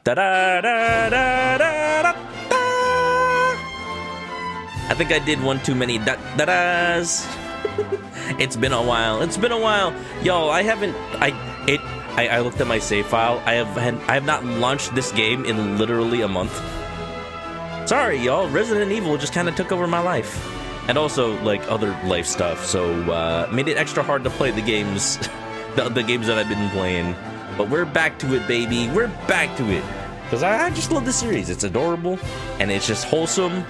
Da da da da da da. I think I did one too many da-da-das. It's been a while. It's been a while. Yo, I haven't... I looked at my save file. I have not launched this game in literally a month. Sorry, y'all. Resident Evil just kind of took over my life. And also, like, other life stuff. So, made it extra hard to play the games... the games that I've been playing. But we're back to it, baby. We're back to it. Because I just love the series. It's adorable. And it's just wholesome.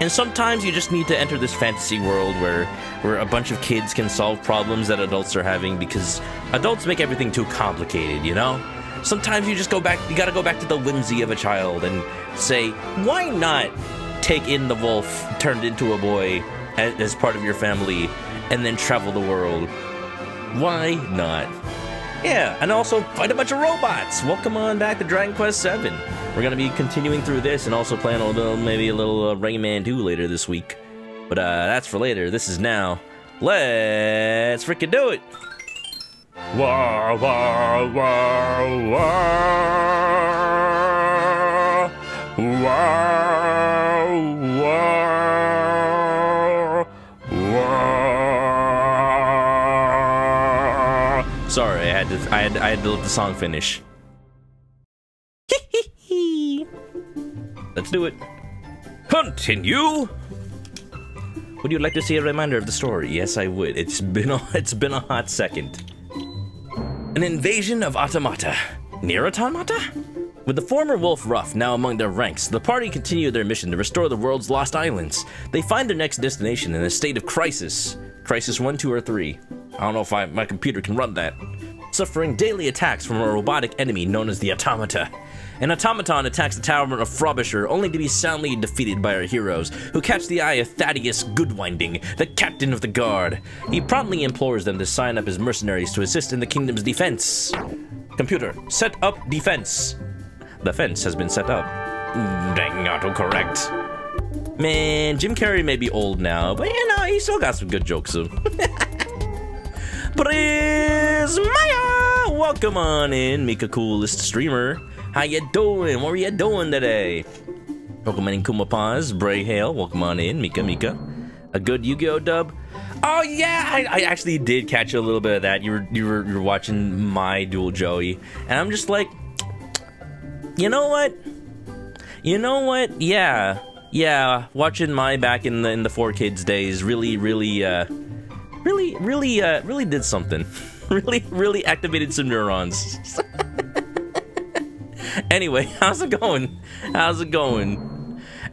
And sometimes you just need to enter this fantasy world where a bunch of kids can solve problems that adults are having because adults make everything too complicated, you know? Sometimes you just you gotta go back to the whimsy of a child and say, why not take in the wolf turned into a boy as part of your family and then travel the world? Why not? Yeah, and also fight a bunch of robots. Welcome on back to Dragon Quest VII. We're gonna be continuing through this and also playing maybe a little Rayman 2 later this week. But that's for later. This is now. Let's freaking do it. Wah, wah, wah, wah. Wah, wah, wah. Sorry, I had to let the song finish. Let's do it. Continue. Would you like to see a reminder of the story? Yes, I would. It's been a hot second. An invasion of automata. Near automata? With the former Wolf Ruff now among their ranks, the party continue their mission to restore the world's lost islands. They find their next destination in a state of crisis. Crisis 1, 2, or 3. I don't know if my computer can run that. Suffering daily attacks from a robotic enemy known as the Automata. An automaton attacks the tower of Frobisher, only to be soundly defeated by our heroes, who catch the eye of Thaddeus Goodwinding, the captain of the guard. He promptly implores them to sign up as mercenaries to assist in the kingdom's defense. Computer, set up defense. The fence has been set up. Dang autocorrect. Man, Jim Carrey may be old now, but you know, he still got some good jokes. Prismaya! Welcome on in, Mika Coolest Streamer. How you doing? What are you doing today? Welcome in, Kumapaz, Bray Hale. Welcome on in, Mika. A good Yu-Gi-Oh dub? Oh yeah, I actually did catch a little bit of that. You were watching my Duel Joey, and I'm just like, you know what? Yeah. Watching my back in the 4Kids days really did something. really activated some neurons. Anyway, how's it going?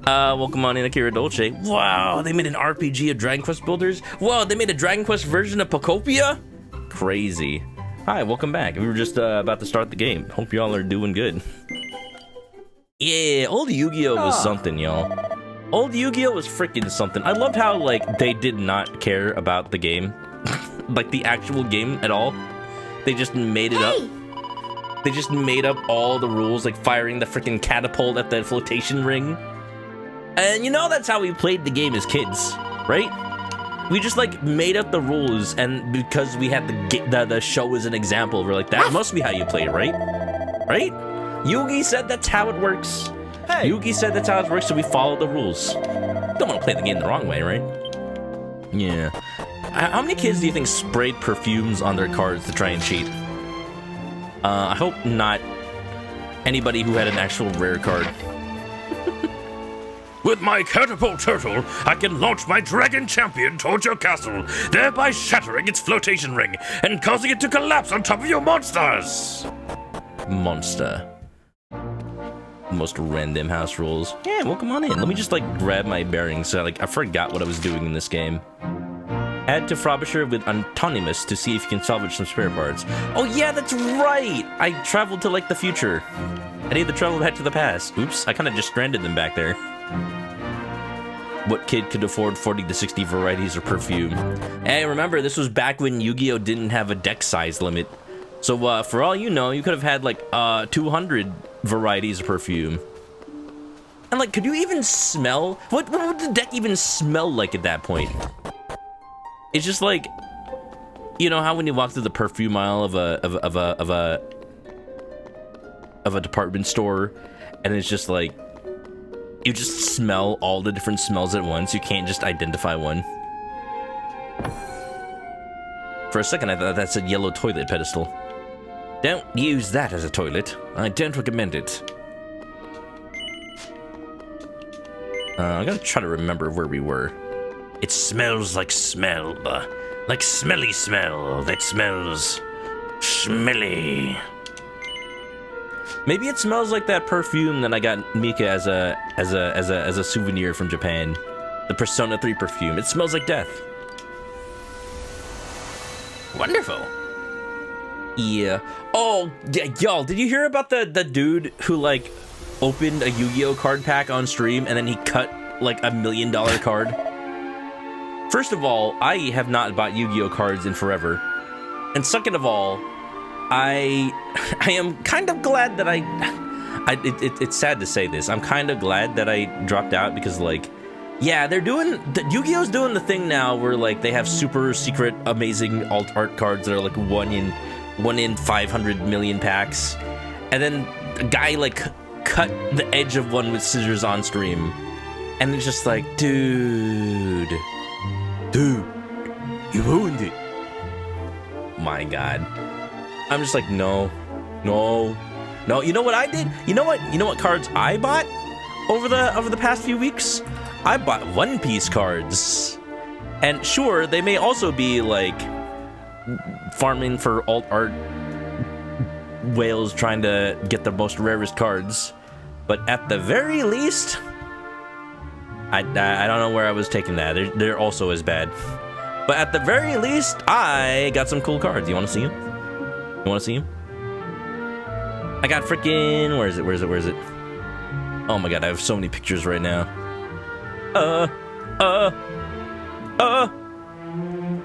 Welcome on in, Akira Dolce. Wow, they made an RPG of Dragon Quest Builders? Wow, they made a Dragon Quest version of Pocopia? Crazy. Hi, welcome back. We were just about to start the game. Hope y'all are doing good. Yeah, old Yu-Gi-Oh was something, y'all. Old Yu-Gi-Oh was freaking something. I loved how, like, they did not care about the game. Like, the actual game at all. They just made it up. They just made up all the rules, like firing the freaking catapult at the flotation ring. And you know that's how we played the game as kids, right? We just like made up the rules, and because we had the show as an example, we're like, that must be how you play it, right? Right? Yugi said that's how it works. Hey. Yugi said that's how it works, so we follow the rules. Don't want to play the game the wrong way, right? Yeah. How many kids do you think sprayed perfumes on their cards to try and cheat? I hope not anybody who had an actual rare card. With my catapult turtle, I can launch my dragon champion towards your castle, thereby shattering its flotation ring and causing it to collapse on top of your monsters. Monster. Most random house rules. Yeah, well, come on in. Let me just like grab my bearings. So I forgot what I was doing in this game. Add to Frobisher with Autonomous to see if you can salvage some spare parts. Oh yeah, that's right! I traveled to, like, the future. I need to travel back to the past. Oops, I kind of just stranded them back there. What kid could afford 40 to 60 varieties of perfume? Hey, remember, this was back when Yu-Gi-Oh! Didn't have a deck size limit. So, for all you know, you could have had, like, 200 varieties of perfume. And, like, could you even smell? What would the deck even smell like at that point? It's just like, you know how when you walk through the perfume aisle of a of a department store, and it's just like you just smell all the different smells at once. You can't just identify one. For a second, I thought that said yellow toilet pedestal. Don't use that as a toilet. I don't recommend it. I'm gonna try to remember where we were. It smells like smell. Like smelly smell that smells smelly. Maybe it smells like that perfume that I got Mika as a souvenir from Japan. The Persona 3 perfume. It smells like death. Wonderful. Yeah. Oh, y'all, did you hear about the dude who like opened a Yu-Gi-Oh card pack on stream and then he cut like $1 million card? First of all, I have not bought Yu-Gi-Oh cards in forever. And second of all, I am kind of glad that it's sad to say this. I'm kind of glad that I dropped out because, like, yeah, Yu-Gi-Oh's doing the thing now where, like, they have super secret, amazing alt art cards that are, like, one in 500 million packs. And then a guy, like, cut the edge of one with scissors on stream. And it's just like, dude, you ruined it. My God. I'm just like, no. You know what I did? You know what cards I bought over the past few weeks? I bought One Piece cards. And sure, they may also be like farming for alt art whales trying to get the most rarest cards. But at the very least, I don't know where I was taking that. They're also as bad. But at the very least, I got some cool cards. You want to see them? You want to see him? I got freaking... Where is it? Oh my God, I have so many pictures right now.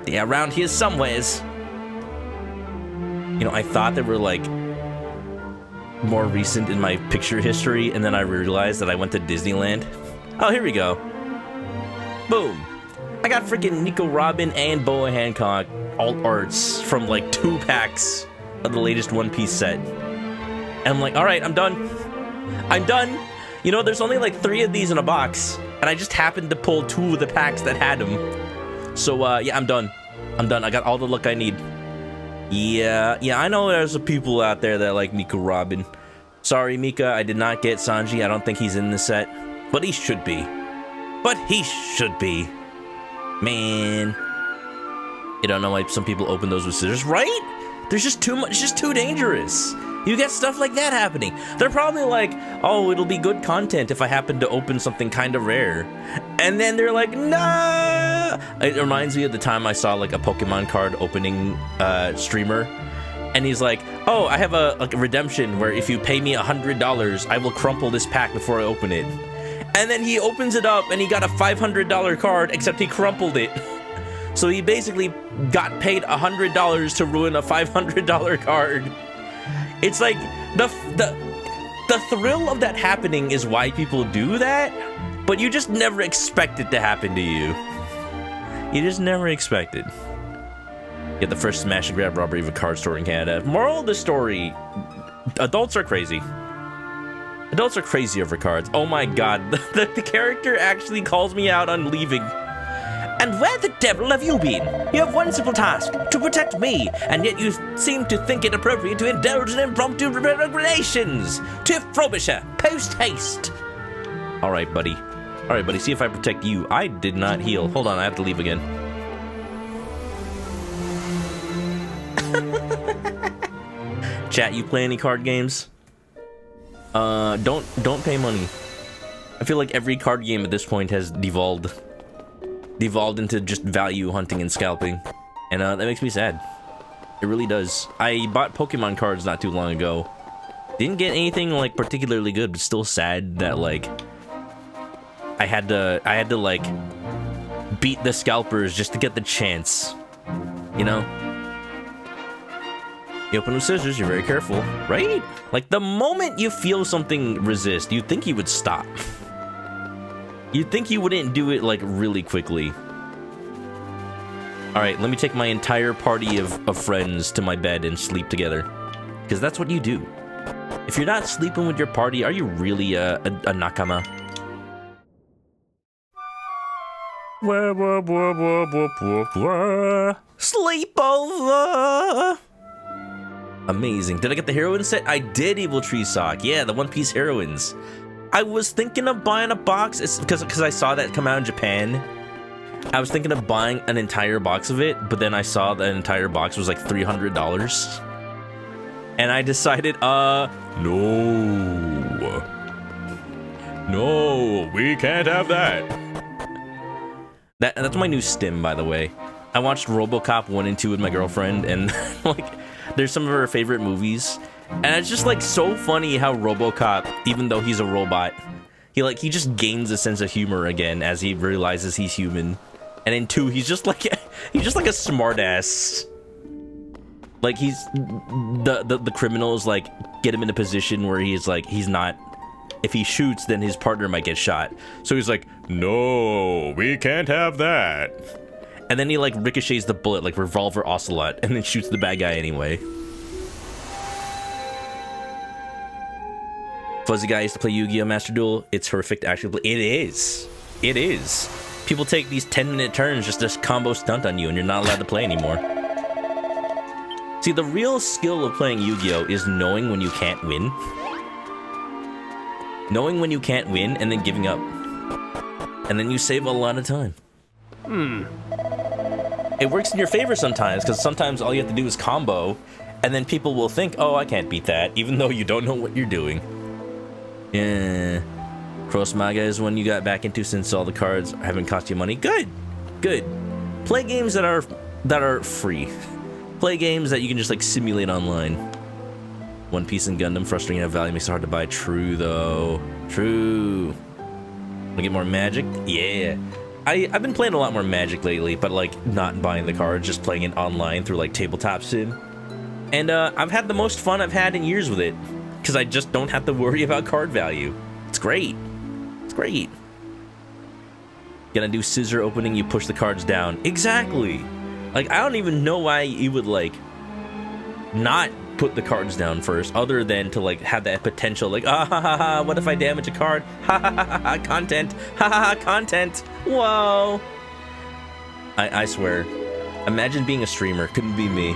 Yeah, around here somewheres. You know, I thought they were, like, more recent in my picture history, and then I realized that I went to Disneyland. Oh, here we go. Boom. I got freaking Nico Robin and Boa Hancock alt arts from, like, 2 packs of the latest One Piece set. And I'm like, alright, I'm done. You know, there's only like 3 of these in a box, and I just happened to pull 2 of the packs that had them. So, yeah, I'm done. I got all the luck I need. Yeah, I know there's some people out there that like Nico Robin. Sorry, Mika, I did not get Sanji. I don't think he's in the set. But he should be. Man. You don't know why some people open those with scissors, right? There's just too much, it's just too dangerous. You get stuff like that happening. They're probably like, oh, it'll be good content if I happen to open something kind of rare. And then they're like, nah. It reminds me of the time I saw like a Pokemon card opening streamer. And he's like, oh, I have a redemption where if you pay me $100, I will crumple this pack before I open it. And then he opens it up and he got a $500 card, except he crumpled it. So he basically got paid $100 to ruin a $500 card. It's like the thrill of that happening is why people do that, but you just never expect it to happen to you. You just never expect it. Get the first smash and grab robbery of a card store in Canada. Moral of the story: adults are crazy. Adults are crazy over cards. Oh my God, the character actually calls me out on leaving. And where the devil have you been? You have one simple task, to protect me, and yet you seem to think it appropriate to indulge in impromptu relations. To Frobisher, post-haste. All right, buddy, see if I protect you. I did not heal. Hold on, I have to leave again. Chat, you play any card games? Don't pay money. I feel like every card game at this point has devolved into just value hunting and scalping, and that makes me sad. It really does. I bought Pokemon cards not too long ago. Didn't get anything like particularly good, but still sad that like I had to like beat the scalpers just to get the chance. You know? You open with scissors, you're very careful, right? Like the moment you feel something resist, you think you would stop. You'd think you wouldn't do it, like, really quickly. Alright, let me take my entire party of friends to my bed and sleep together. Because that's what you do. If you're not sleeping with your party, are you really a nakama? Sleepover! Amazing. Did I get the heroine set? I did, Evil Tree Sock. Yeah, the One Piece heroines. I was thinking of buying a box because I saw that come out in Japan. I was thinking of buying an entire box of it, but then I saw that an entire box was like $300. And I decided, no, we can't have that. That's my new stim, by the way. I watched RoboCop 1 and 2 with my girlfriend, and like, there's some of her favorite movies. And it's just like so funny how RoboCop, even though he's a robot, he just gains a sense of humor again as he realizes he's human. And in 2, he's just like a smartass. Like he's the criminals like get him in a position where he's not. If he shoots, then his partner might get shot. So he's like, no, we can't have that. And then he like ricochets the bullet like Revolver Ocelot, and then shoots the bad guy anyway. Fuzzy Guy used to play Yu-Gi-Oh! Master Duel. It's perfect, actually. It is. It is. People take these 10-minute turns just to combo stunt on you, and you're not allowed to play anymore. See, the real skill of playing Yu-Gi-Oh! Is knowing when you can't win. Knowing when you can't win, and then giving up. And then you save a lot of time. It works in your favor sometimes, because sometimes all you have to do is combo, and then people will think, oh, I can't beat that, even though you don't know what you're doing. Yeah. Cross Maga is one you got back into since all the cards haven't cost you money. Good. Good. Play games that are free. Play games that you can just like simulate online. One Piece and Gundam frustrating enough value makes it hard to buy. True though. True. Wanna get more Magic? Yeah. I've been playing a lot more Magic lately, but like not buying the cards, just playing it online through like Tabletop Sim. And I've had the most fun I've had in years with it, because I just don't have to worry about card value. It's great. It's great. Gonna do scissor opening, you push the cards down. Exactly. Like, I don't even know why you would like not put the cards down first, other than to like have that potential, like, ah ha ha ha, what if I damage a card? Ha ha ha ha, content. Ha ha ha, content. Whoa. I swear, imagine being a streamer. Couldn't be me.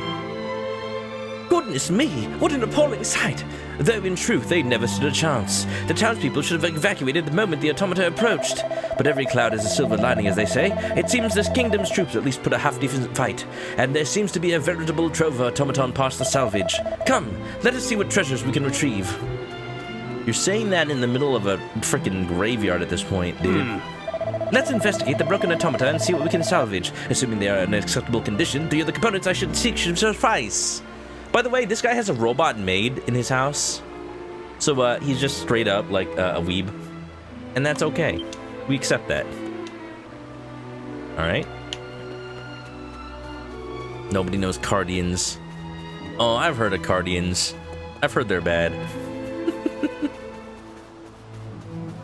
Goodness me, what an appalling sight! Though in truth they never stood a chance. The townspeople should have evacuated the moment the automata approached. But every cloud has a silver lining, as they say. It seems this kingdom's troops at least put a half-decent fight, and there seems to be a veritable trove of automaton past the salvage. Come, let us see what treasures we can retrieve. You're saying that in the middle of a frickin' graveyard at this point, dude. Let's investigate the broken automata and see what we can salvage. Assuming they are in acceptable condition, the other components I should seek should suffice. By the way, this guy has a robot maid in his house. So he's just straight up like a weeb. And that's okay. We accept that. Alright. Nobody knows Cardians. Oh, I've heard of Cardians. I've heard they're bad.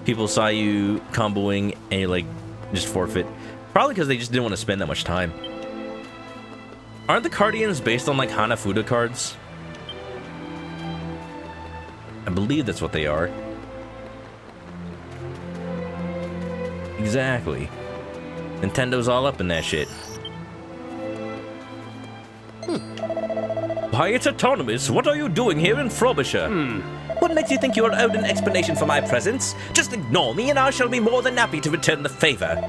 People saw you comboing and you like just forfeit. Probably because they just didn't want to spend that much time. Aren't the Cardians based on like Hanafuda cards? I believe that's what they are. Exactly. Nintendo's all up in that shit. Why, it's autonomous. What are you doing here in Frobisher? What makes you think you are owed an explanation for my presence? Just ignore me and I shall be more than happy to return the favor.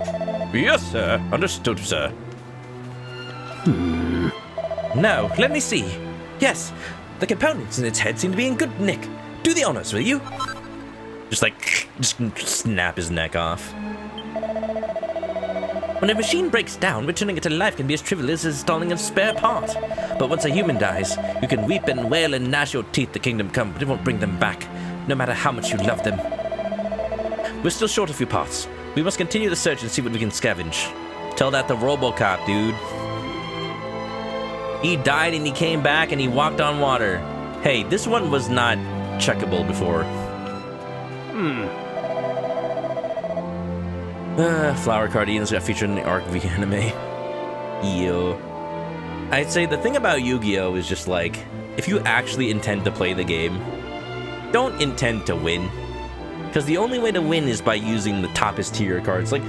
Yes, sir. Understood, sir. No, let me see. Yes, the components in its head seem to be in good nick. Do the honors, will you? Just snap his neck off. When a machine breaks down, returning it to life can be as trivial as installing a spare part. But once a human dies, you can weep and wail and gnash your teeth the kingdom come, but it won't bring them back, no matter how much you love them. We're still short a few parts. We must continue the search and see what we can scavenge. Tell that to RoboCop, dude. He died and he came back and he walked on water. Hey, this one was not checkable before. Flower Cardians got featured in the Arc V anime. Yo. I'd say the thing about Yu-Gi-Oh! Is just like, if you actually intend to play the game, don't intend to win. Because the only way to win is by using the toppest tier cards. Like,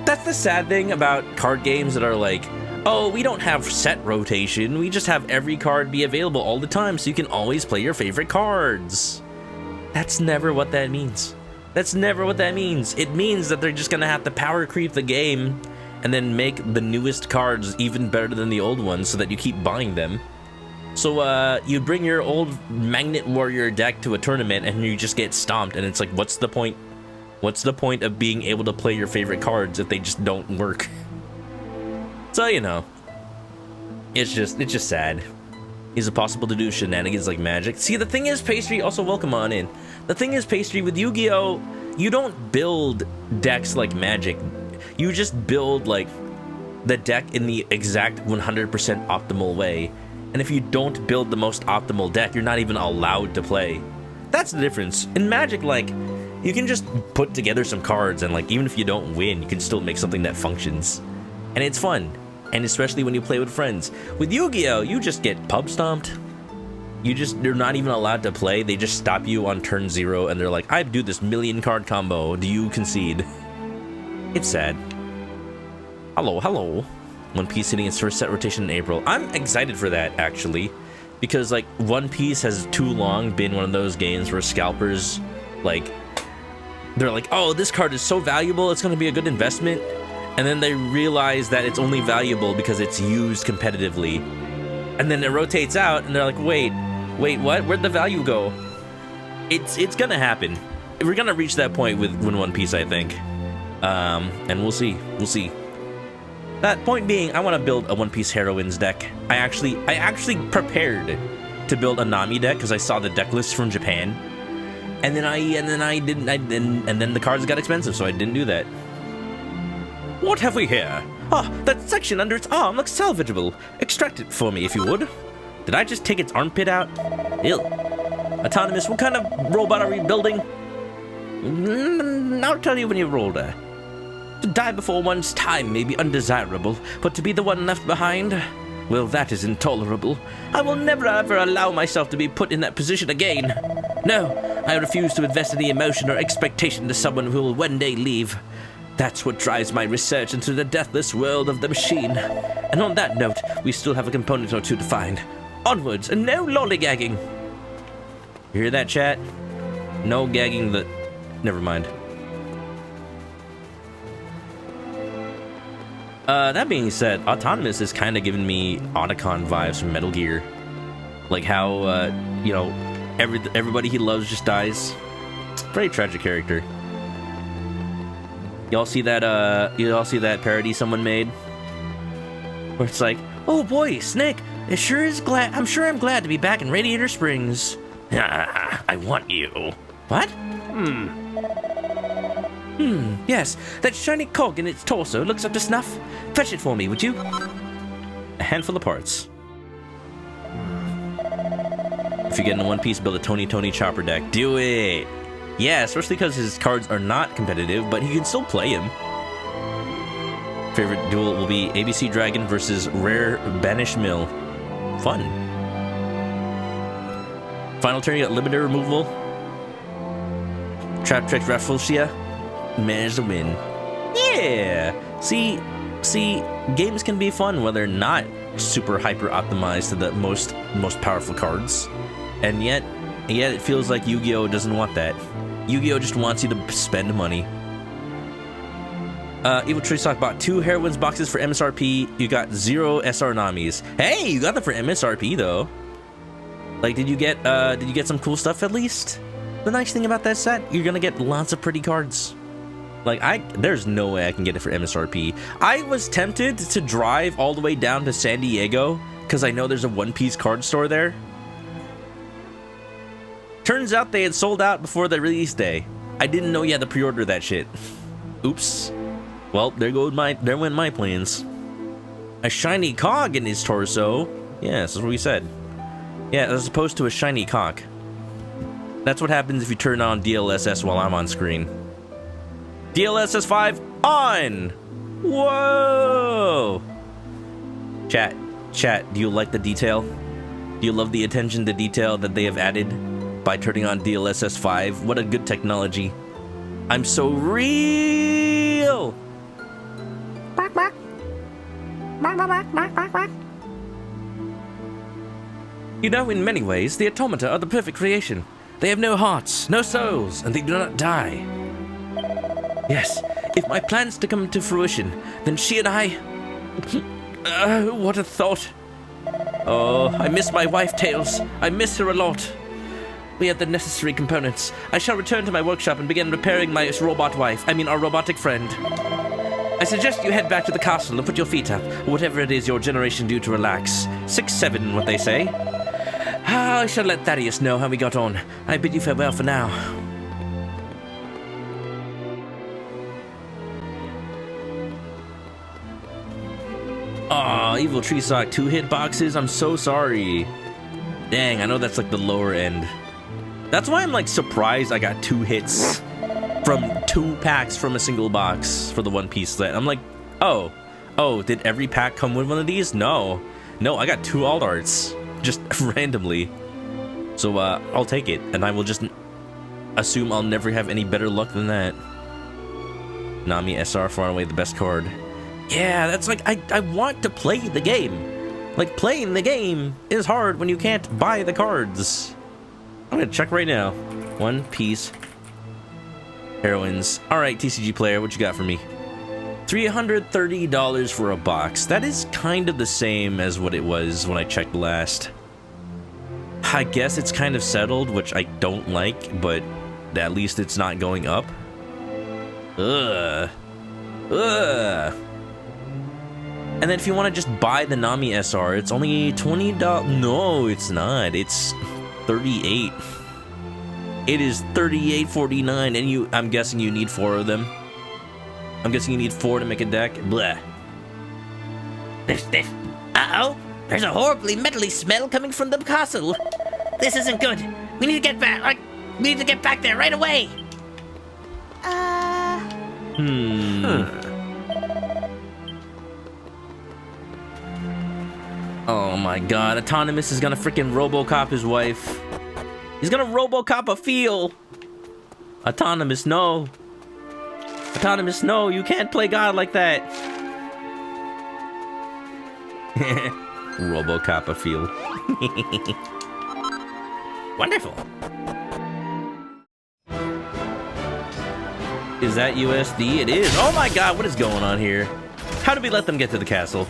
that's the sad thing about card games that are like, oh, we don't have set rotation. We just have every card be available all the time so you can always play your favorite cards. That's never what that means. That's never what that means. It means that they're just gonna have to power creep the game and then make the newest cards even better than the old ones so that you keep buying them. So you bring your old Magnet Warrior deck to a tournament and you just get stomped, and it's like, what's the point? What's the point of being able to play your favorite cards if they just don't work? So, you know, it's just sad. Is it possible to do shenanigans like Magic? See, the thing is, Pastry, also welcome on in. The thing is, Pastry, with Yu-Gi-Oh, you don't build decks like Magic. You just build, like, the deck in the exact 100% optimal way. And if you don't build the most optimal deck, you're not even allowed to play. That's the difference. In Magic, like, you can just put together some cards and, like, even if you don't win, you can still make something that functions. And it's fun. And especially when you play with friends. With Yu-Gi-Oh, you just get pub stomped. You're not even allowed to play. They just stop you on turn 0 and they're like, I do this 1,000,000 card combo. Do you concede? It's sad. Hello, hello. One Piece hitting its first set rotation in April. I'm excited for that, actually. Because, like, One Piece has too long been one of those games where scalpers, like, they're like, oh, this card is so valuable, it's going to be a good investment. And then they realize that it's only valuable because it's used competitively. And then it rotates out, and they're like, wait, what? Where'd the value go? It's going to happen. We're going to reach that point with One Piece, I think. And we'll see. We'll see. That point being, I want to build a One Piece Heroines deck. I actually prepared to build a Nami deck because I saw the deck list from Japan, and then the cards got expensive, so I didn't do that. What have we here? Ah, that section under its arm looks salvageable. Extract it for me, if you would. Did I just take its armpit out? Ew. Autonomous, what kind of robot are we building? I'll tell you when you're older. To die before one's time may be undesirable, but to be the one left behind, well, that is intolerable. I will never ever allow myself to be put in that position again. No, I refuse to invest any emotion or expectation to someone who will one day leave. That's what drives my research into the deathless world of the machine. And on that note, we still have a component or two to find. Onwards, and no lollygagging. You hear that, chat? No gagging the... Never mind. That being said, Autonomous is kind of giving me Otacon vibes from Metal Gear. Like how, you know, everybody he loves just dies. Very tragic character. Y'all see that parody someone made? Where it's like, oh boy, Snake, I'm sure I'm glad to be back in Radiator Springs. I want you. What? Yes, that shiny cog in its torso looks up to snuff. Fetch it for me, would you? A handful of parts. If you get in One Piece, build a Tony Chopper deck. Do it! Yeah, especially because his cards are not competitive, but he can still play him. Favorite duel will be ABC Dragon versus Rare Banish Mill. Fun. Final turn, you got limiter removal. Trap Trick Rafflesia. Manage to win. Yeah! See, games can be fun when they're not super hyper optimized to the most powerful cards. And yet it feels like Yu-Gi-Oh! Doesn't want that. Yu-Gi-Oh! Just wants you to spend money. Evil Tree Sock bought 2 Heroines boxes for MSRP. You got 0 SR Namis. Hey, you got them for MSRP though. Like, did you get some cool stuff at least? The nice thing about that set, you're gonna get lots of pretty cards. Like, there's no way I can get it for MSRP. I was tempted to drive all the way down to San Diego because I know there's a One Piece card store there. Turns out they had sold out before the release day. I didn't know you had to pre-order that shit. Oops. Well, there went my plans. A shiny cog in his torso. Yes, that's what we said. Yeah, as opposed to a shiny cock. That's what happens if you turn on DLSS while I'm on screen. DLSS 5 on! Whoa! Chat, do you like the detail? Do you love the attention to detail that they have added by turning on DLSS 5. What a good technology. I'm so real! Bark, bark. Bark, bark, bark, bark, bark, bark. You know, in many ways, the automata are the perfect creation. They have no hearts, no souls, and they do not die. Yes, if my plans to come to fruition, then she and I... what a thought. Oh, I miss my wife, Tails. I miss her a lot. We have the necessary components. I shall return to my workshop and begin repairing my our robotic friend. I suggest you head back to the castle and put your feet up, or whatever it is your generation do to relax. 6-7, what they say. I shall let Thaddeus know how we got on. I bid you farewell for now. Aw, Evil Tree Sock 2 hitboxes? I'm so sorry. Dang, I know that's like the lower end. That's why I'm like surprised I got 2 hits from 2 packs from a single box for the One Piece set. I'm like, oh, did every pack come with one of these? No, I got 2 alt arts, just randomly. So I'll take it, and I will just assume I'll never have any better luck than that. Nami SR, far away the best card. Yeah, that's like, I want to play the game. Like, playing the game is hard when you can't buy the cards. I'm gonna check right now. One Piece heroines. Alright, TCG player, what you got for me? $330 for a box. That is kind of the same as what it was when I checked last. I guess it's kind of settled, which I don't like, but at least it's not going up. Ugh. And then if you want to just buy the Nami SR, it's only $20. No, it's not. It's $38. It is $38.49, and I'm guessing you need 4 of them. I'm guessing you need 4 to make a deck. Bleh. Uh-oh. There's a horribly metally smell coming from the castle. This isn't good. We need to get back. We need to get back there right away. Oh my god, Autonomous is gonna freaking Robocop his wife. He's gonna Robocop a feel. Autonomous, no. Autonomous, no, you can't play God like that. Robocop a feel. Wonderful. Is that USD? It is. Oh my god, what is going on here? How did we let them get to the castle?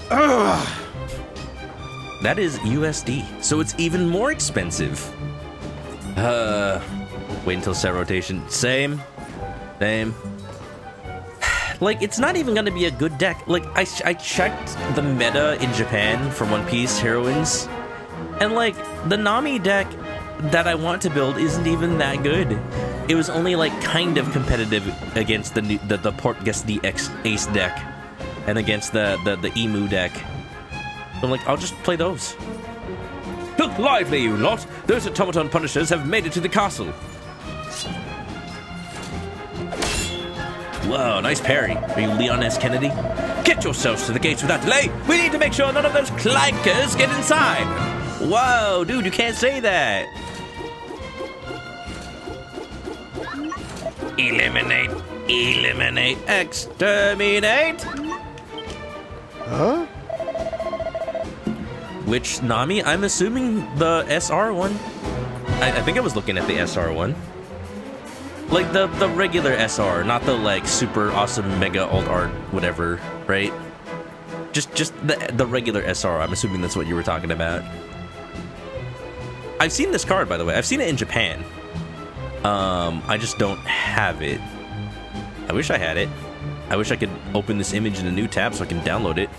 Ugh. That is USD, so it's even more expensive. Wait until set rotation. Same. Like, it's not even gonna be a good deck. Like, I checked the meta in Japan for One Piece heroines, and like, the Nami deck that I want to build isn't even that good. It was only like kind of competitive against the Port Guess the Ace deck, and against the Emu deck. So I'm like, I'll just play those. Look lively, you lot! Those automaton punishers have made it to the castle. Whoa, nice parry. Are you Leon S. Kennedy? Get yourselves to the gates without delay! We need to make sure none of those clankers get inside! Whoa, dude, you can't say that! Eliminate, eliminate, exterminate! Huh? Which Nami? I'm assuming the SR one. I think I was looking at the SR one. Like the regular SR, not the like super awesome mega alt art whatever, right? Just the regular SR. I'm assuming that's what you were talking about. I've seen this card, by the way. I've seen it in Japan. I just don't have it. I wish I had it. I wish I could open this image in a new tab so I can download it.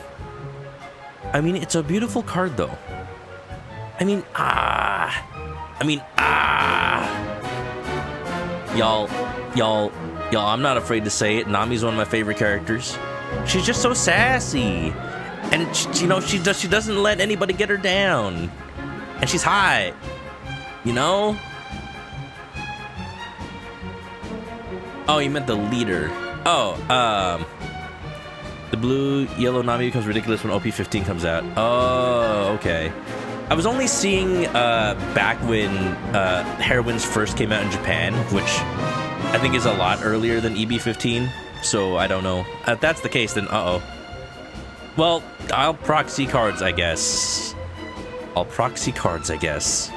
I mean, it's a beautiful card, though. Y'all, I'm not afraid to say it. Nami's one of my favorite characters. She's just so sassy. And, she doesn't let anybody get her down. And she's hot. You know? Oh, you meant the leader. Oh, The blue, yellow Nami becomes ridiculous when OP15 comes out. Oh, okay. I was only seeing back when Heroines first came out in Japan, which I think is a lot earlier than EB15, so I don't know. If that's the case, then uh-oh. Well, I'll proxy cards, I guess. I'll proxy cards, I guess.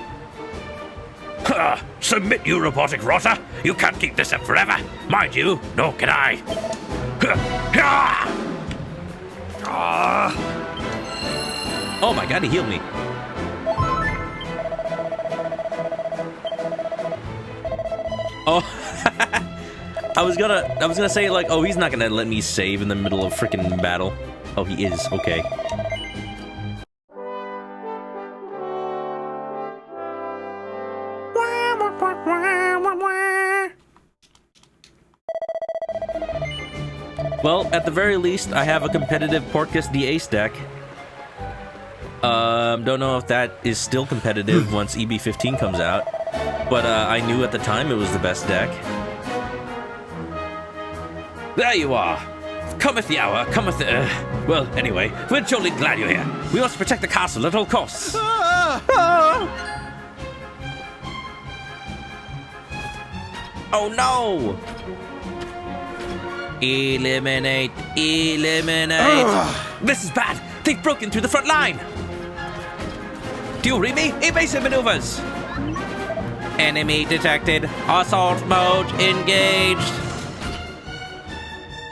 Submit, you robotic rotter! You can't keep this up forever! Mind you, nor can I! Oh my god, he healed me. Oh, I was gonna say like, oh, he's not gonna let me save in the middle of freaking battle. Oh, he is. Okay. Well, at the very least, I have a competitive Porcus the Ace deck. Don't know if that is still competitive once EB15 comes out, but I knew at the time it was the best deck. There you are! Cometh the hour, cometh the... well, anyway, we're jolly glad you're here. We must protect the castle at all costs. Oh no! Eliminate! Eliminate! This is bad! They've broken through the front line! Do you read me? Evasive maneuvers! Enemy detected. Assault mode engaged.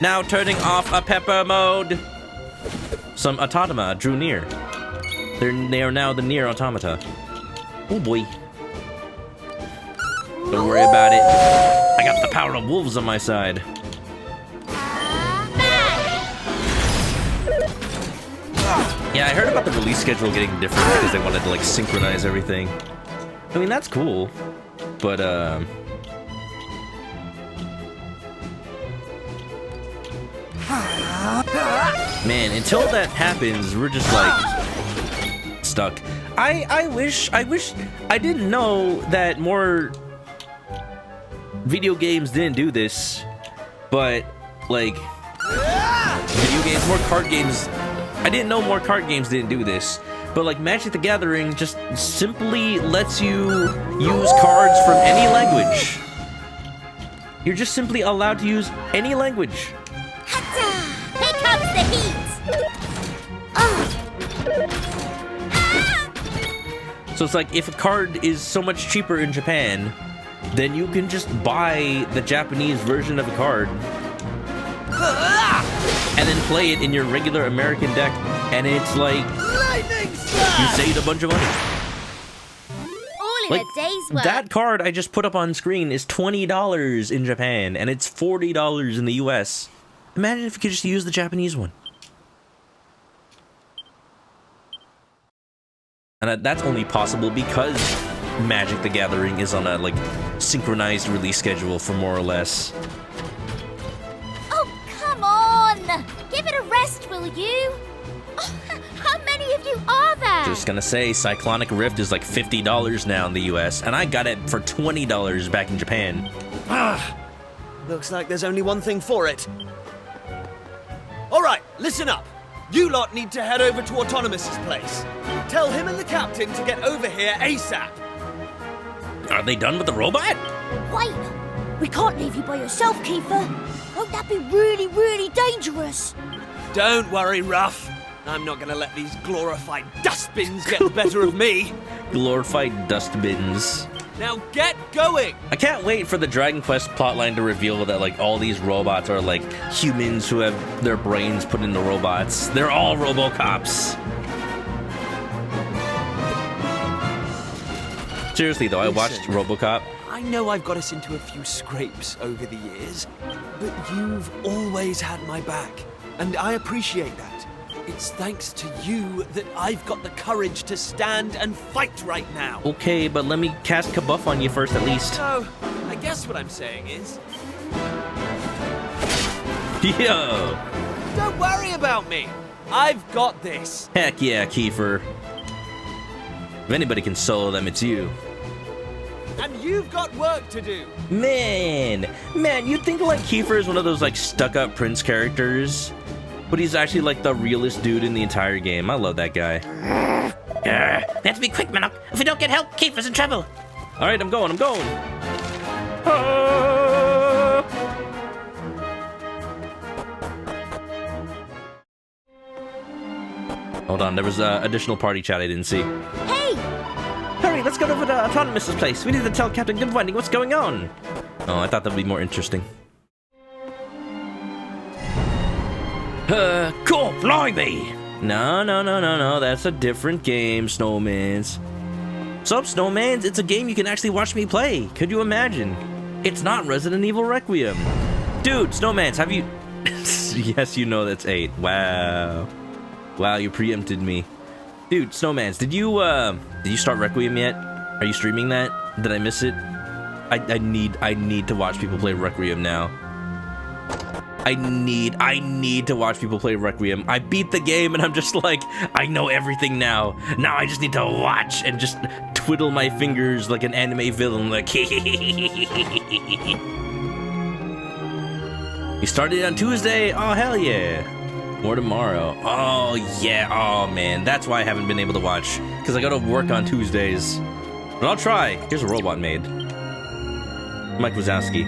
Now turning off a pepper mode. Some automata drew near. They are now the near automata. Oh boy. Don't worry about it. I got the power of wolves on my side. Yeah, I heard about the release schedule getting different because they wanted to like synchronize everything. I mean, that's cool, but man, until that happens, we're just like stuck. I wish I didn't know that more video games didn't do this, but like video games, more card games. I didn't know more card games didn't do this, but like Magic the Gathering just simply lets you use cards from any language. You're just simply allowed to use any language. Here comes the heat! So it's like if a card is so much cheaper in Japan, then you can just buy the Japanese version of a card and then play it in your regular American deck, and it's like you saved a bunch of money. All in Like, a day's work. that card I just put up on screen is $20 in Japan, and it's $40 in the US. Imagine if you could just use the Japanese one. And that's only possible because Magic the Gathering is on a like synchronized release schedule for more or less. Oh, come on! Give it a rest, will you? Oh, how many of you are there? Just gonna say, Cyclonic Rift is like $50 now in the US, and I got it for $20 back in Japan. Looks like there's only one thing for it. All right, listen up. You lot need to head over to Autonomous's place. Tell him and the captain to get over here ASAP. Are they done with the robot? Wait! We can't leave you by yourself, Kiefer. Won't that be really, really dangerous? Don't worry, Ruff. I'm not gonna let these glorified dustbins get the better of me. Glorified dustbins. Now get going! I can't wait for the Dragon Quest plotline to reveal that like all these robots are like humans who have their brains put into robots. They're all RoboCops. Seriously though, I watched RoboCop. I know I've got us into a few scrapes over the years, but you've always had my back, and I appreciate that. It's thanks to you that I've got the courage to stand and fight right now. Okay, but let me cast Kabuff on you first at least. So, I guess what I'm saying is, Yo! don't worry about me. I've got this. Heck yeah, Kiefer. If anybody can solo them, it's you. And you've got work to do. Man, you think like Kiefer is one of those like stuck-up Prince characters? But he's actually like the realest dude in the entire game. I love that guy. We have to be quick, Manok. If we don't get help, Kiefer's in trouble. All right, I'm going. Hold on, there was additional party chat I didn't see. Hey! Hurry, let's go over to Autonomous' place. We need to tell Captain Goodwinding what's going on. Oh, I thought that would be more interesting. Cool, blimey! No, that's a different game, Snowmans. Sup, Snowmans? It's a game you can actually watch me play. Could you imagine? It's not Resident Evil Requiem. Dude, Snowmans, have you... Yes, you know that's 8. Wow, you preempted me. Dude, Snowmans, did you start Requiem yet? Are you streaming that? Did I miss it? I need to watch people play Requiem now. I need to watch people play Requiem. I beat the game and I'm just like, I know everything now. Now I just need to watch and just twiddle my fingers like an anime villain, like You started on Tuesday? Oh, hell yeah. Or tomorrow. Oh, yeah. Oh, man. That's why I haven't been able to watch. Because I gotta work on Tuesdays. But I'll try. Here's a robot maid. Mike Wazowski.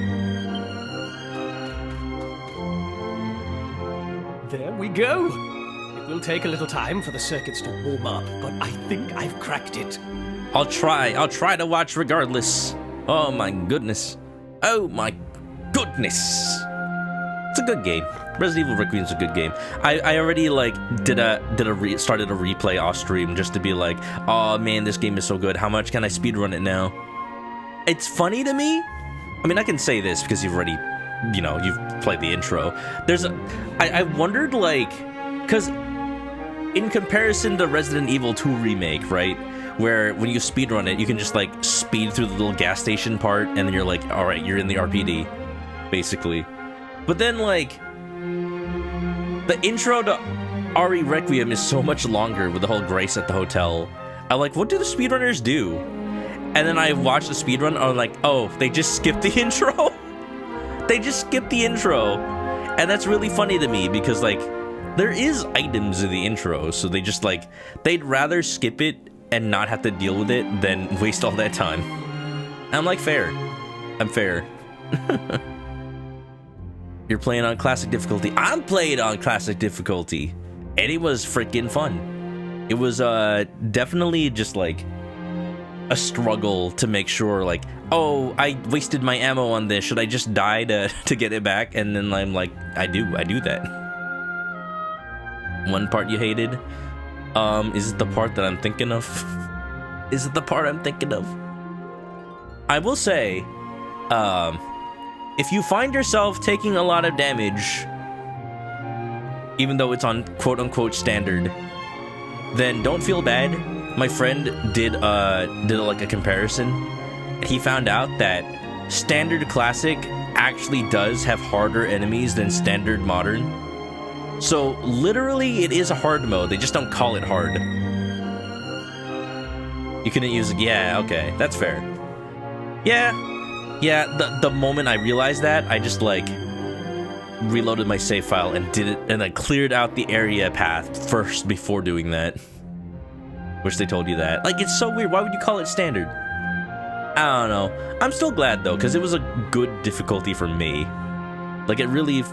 There we go. It will take a little time for the circuits to warm up, but I think I've cracked it. I'll try to watch regardless. Oh my goodness. Oh my goodness. It's a good game. Resident Evil Requiem's a good game. I already like started a replay off stream just to be like, oh man, this game is so good. How much can I speedrun it now? It's funny to me. I mean, I can say this because you've already, you know, you've played the intro. I wondered, like, because in comparison to Resident Evil 2 Remake, right, where when you speedrun it, you can just, like, speed through the little gas station part, and then you're like, all right, you're in the RPD, basically. But then, like, the intro to RE Requiem is so much longer with the whole Grace at the hotel. I'm like, what do the speedrunners do? And then I watched the speedrun, I'm like, oh, they just skipped the intro? They just skipped the intro. And that's really funny to me because, like, there is items in the intro, so they just, like, they'd rather skip it and not have to deal with it than waste all that time. And I'm like, fair. I'm fair. You're playing on classic difficulty. I'm playing on classic difficulty. And it was freaking fun. It was definitely just, like, a struggle to make sure, like, oh, I wasted my ammo on this. Should I just die to get it back? And then I'm like, I do that. One part you hated? Is it the part that I'm thinking of? Is it the part I'm thinking of? I will say, if you find yourself taking a lot of damage, even though it's on quote-unquote standard, then don't feel bad. My friend did like a comparison, and he found out that standard classic actually does have harder enemies than standard modern. So literally it is a hard mode, they just don't call it hard. You couldn't use it. Yeah, okay, that's fair. Yeah, the moment I realized that, I just like reloaded my save file and did it, and I cleared out the area path first before doing that. Wish they told you that. Like, it's so weird. Why would you call it standard? I don't know. I'm still glad, though, because it was a good difficulty for me. Like, it really...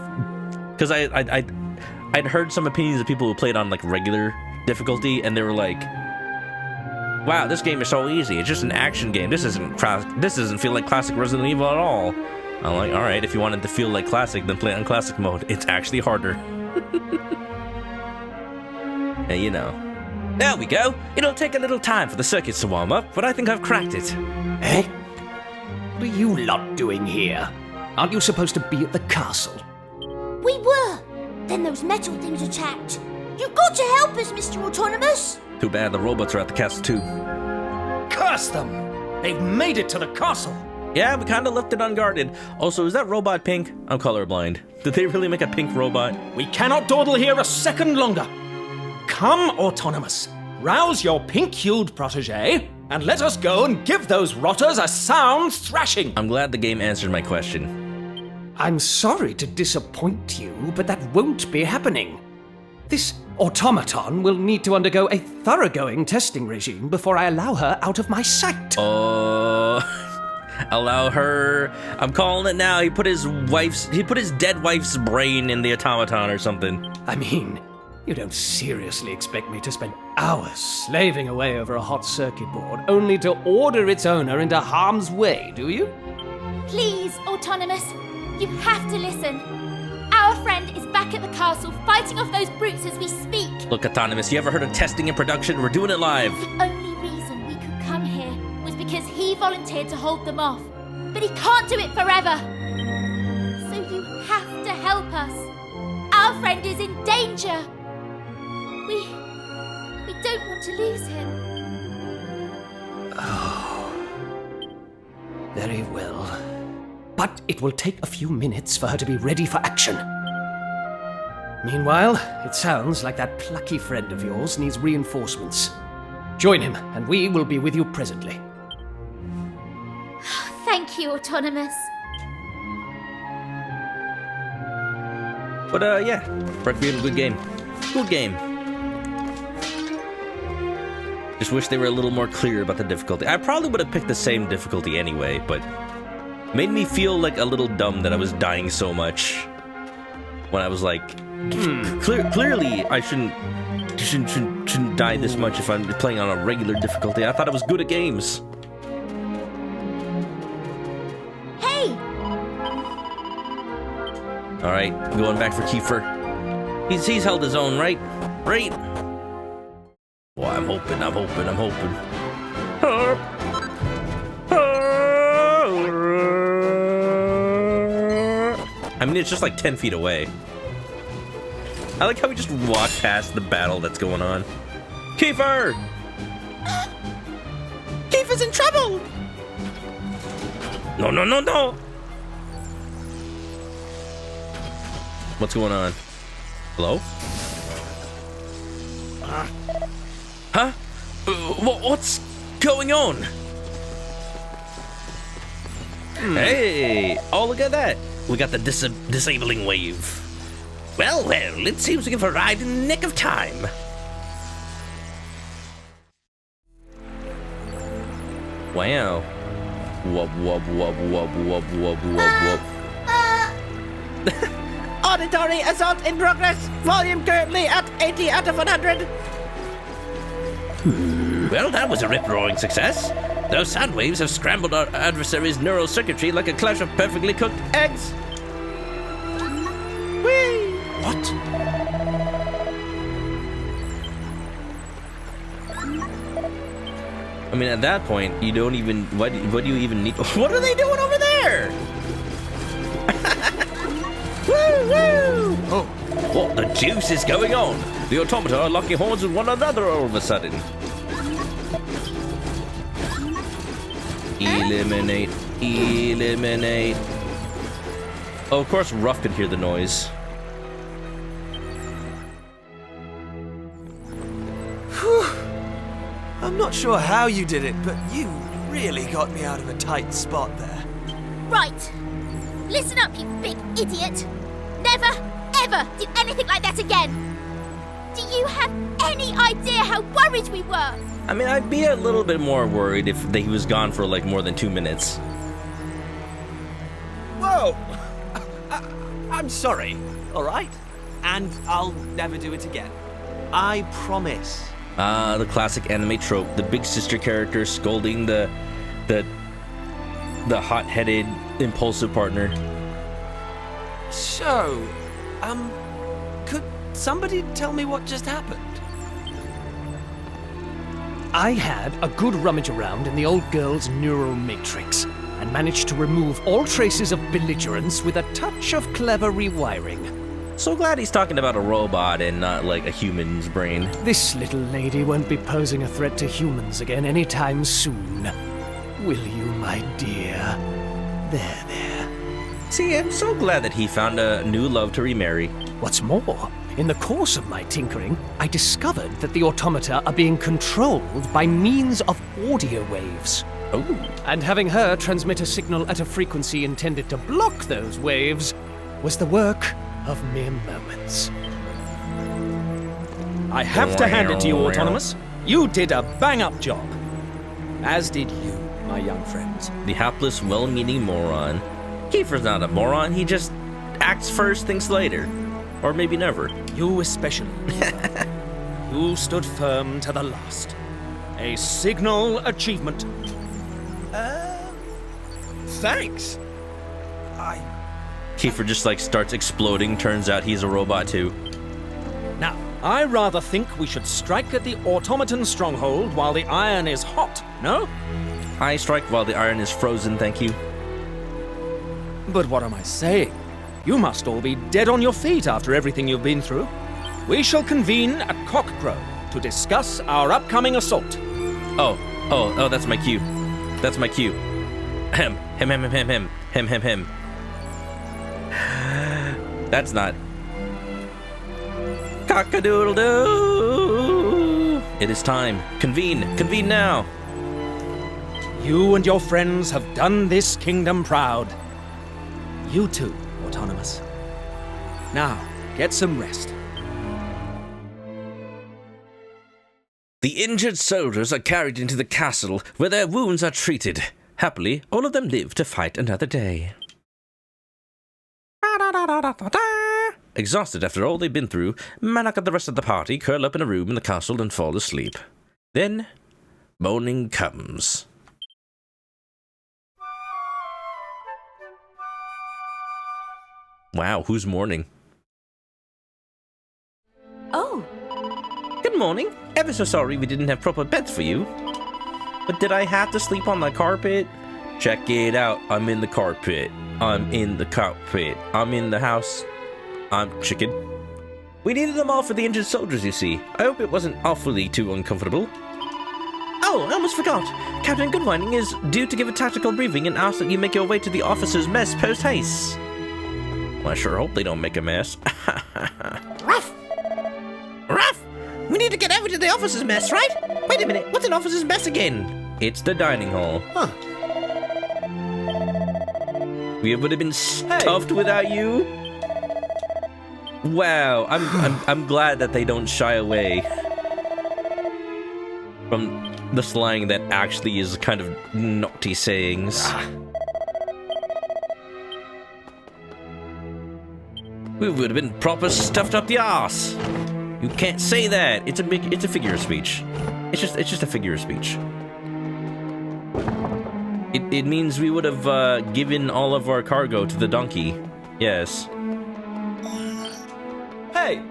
Because I'd heard some opinions of people who played on, like, regular difficulty, and they were like, wow, this game is so easy. It's just an action game. This doesn't feel like classic Resident Evil at all. I'm like, all right, if you wanted to feel like classic, then play it on classic mode. It's actually harder. And, you know... There we go. It'll take a little time for the circuits to warm up, but I think I've cracked it. Eh? What are you lot doing here? Aren't you supposed to be at the castle? We were! Then those metal things attacked. You've got to help us, Mr. Autonomous! Too bad the robots are at the castle too. Curse them! They've made it to the castle! Yeah, we kind of left it unguarded. Also, is that robot pink? I'm colorblind. Did they really make a pink robot? We cannot dawdle here a second longer. Come, Autonomous, rouse your pink-hued protege, and let us go and give those rotters a sound thrashing. I'm glad the game answered my question. I'm sorry to disappoint you, but that won't be happening. This automaton will need to undergo a thoroughgoing testing regime before I allow her out of my sight. Allow her. I'm calling it now. He put his dead wife's brain in the automaton or something. I mean, you don't seriously expect me to spend hours slaving away over a hot circuit board only to order its owner into harm's way, do you? Please, Autonomous, you have to listen. Our friend is back at the castle fighting off those brutes as we speak. Look, Autonomous, you ever heard of testing in production? We're doing it live. The only reason we could come here was because he volunteered to hold them off. But he can't do it forever. So you have to help us. Our friend is in danger. We don't want to lose him. Very well. But it will take a few minutes for her to be ready for action. Meanwhile, it sounds like that plucky friend of yours needs reinforcements. Join him, and we will be with you presently. Thank you, Autonomous. But yeah, Requiem, good game. Good game. Just wish they were a little more clear about the difficulty. I probably would have picked the same difficulty anyway, but made me feel like a little dumb that I was dying so much. When I was like, clearly I shouldn't die this much if I'm playing on a regular difficulty. I thought I was good at games. Hey! All right, going back for Kiefer. He's held his own, right? Right? Well, I'm hoping. I mean, it's just like 10 feet away. I like how we just walk past the battle that's going on. Kiefer! Kiefer's in trouble! No. What's going on? Hello? Huh? What's going on? Hey! Oh, look at that! We got the disabling wave. Well, it seems we have arrived in the nick of time. Wow. Wub. Auditory assault in progress. Volume currently at 80 out of 100. Well, that was a rip-roaring success. Those sound waves have scrambled our adversary's neural circuitry like a clash of perfectly cooked eggs. Whee! What? I mean, at that point, you don't even... What do you even need... What are they doing over there? Woo! Oh, What the juice is going on? The automata are locking horns with one another all of a sudden. Eliminate. Oh, of course, Ruff could hear the noise. I'm not sure how you did it, but you really got me out of a tight spot there. Right. Listen up, you big idiot. Never, ever do anything like that again. Do you have any idea how worried we were? I mean, I'd be a little bit more worried if he was gone for like more than 2 minutes. Whoa! I'm sorry, all right? And I'll never do it again. I promise. The classic anime trope: the big sister character scolding the hot-headed, impulsive partner. So, could somebody tell me what just happened? I had a good rummage around in the old girl's neural matrix and managed to remove all traces of belligerence with a touch of clever rewiring. So glad he's talking about a robot and not like a human's brain. This little lady won't be posing a threat to humans again anytime soon. Will you, my dear? There. See, I'm so glad that he found a new love to remarry. What's more, in the course of my tinkering, I discovered that the automata are being controlled by means of audio waves. Oh. And having her transmit a signal at a frequency intended to block those waves was the work of mere moments. I have to hand it to you, Autonomous. You did a bang-up job. As did you, my young friends. The hapless, well-meaning moron. Kiefer's not a moron, he just acts first, thinks later. Or maybe never. You especially. You stood firm to the last. A signal achievement. Thanks. Kiefer just like starts exploding, turns out he's a robot too. Now, I rather think we should strike at the automaton stronghold while the iron is hot, no? I strike while the iron is frozen, thank you. But what am I saying? You must all be dead on your feet after everything you've been through. We shall convene at cockcrow to discuss our upcoming assault. Oh, that's my cue. That's my cue. Him. That's not. Cock-a-doodle-doo! It is time. Convene now. You and your friends have done this kingdom proud. You too, Autonomous. Now, get some rest. The injured soldiers are carried into the castle, where their wounds are treated. Happily, all of them live to fight another day. Exhausted after all they've been through, Manok and the rest of the party curl up in a room in the castle and fall asleep. Then, morning comes. Wow, who's mourning? Oh, Good morning. Ever so sorry we didn't have proper beds for you. But did I have to sleep on the carpet? Check it out. I'm in the carpet. I'm in the carpet. I'm in the house. I'm chicken. We needed them all for the injured soldiers, you see. I hope it wasn't awfully too uncomfortable. Oh, I almost forgot. Captain Goodwinding is due to give a tactical briefing and ask that you make your way to the officers' mess post-haste. Well, I sure hope they don't make a mess. Ruff! Ruff! We need to get over to the officers' mess, right? Wait a minute, what's an officers' mess again? It's the dining hall. Huh. We would have been stuffed without you. Wow, I'm glad that they don't shy away from the slang that actually is kind of naughty sayings. We would have been proper stuffed up the arse. You can't say that. It's a figure of speech. It's just a figure of speech. It means we would have given all of our cargo to the donkey. Yes. Hey!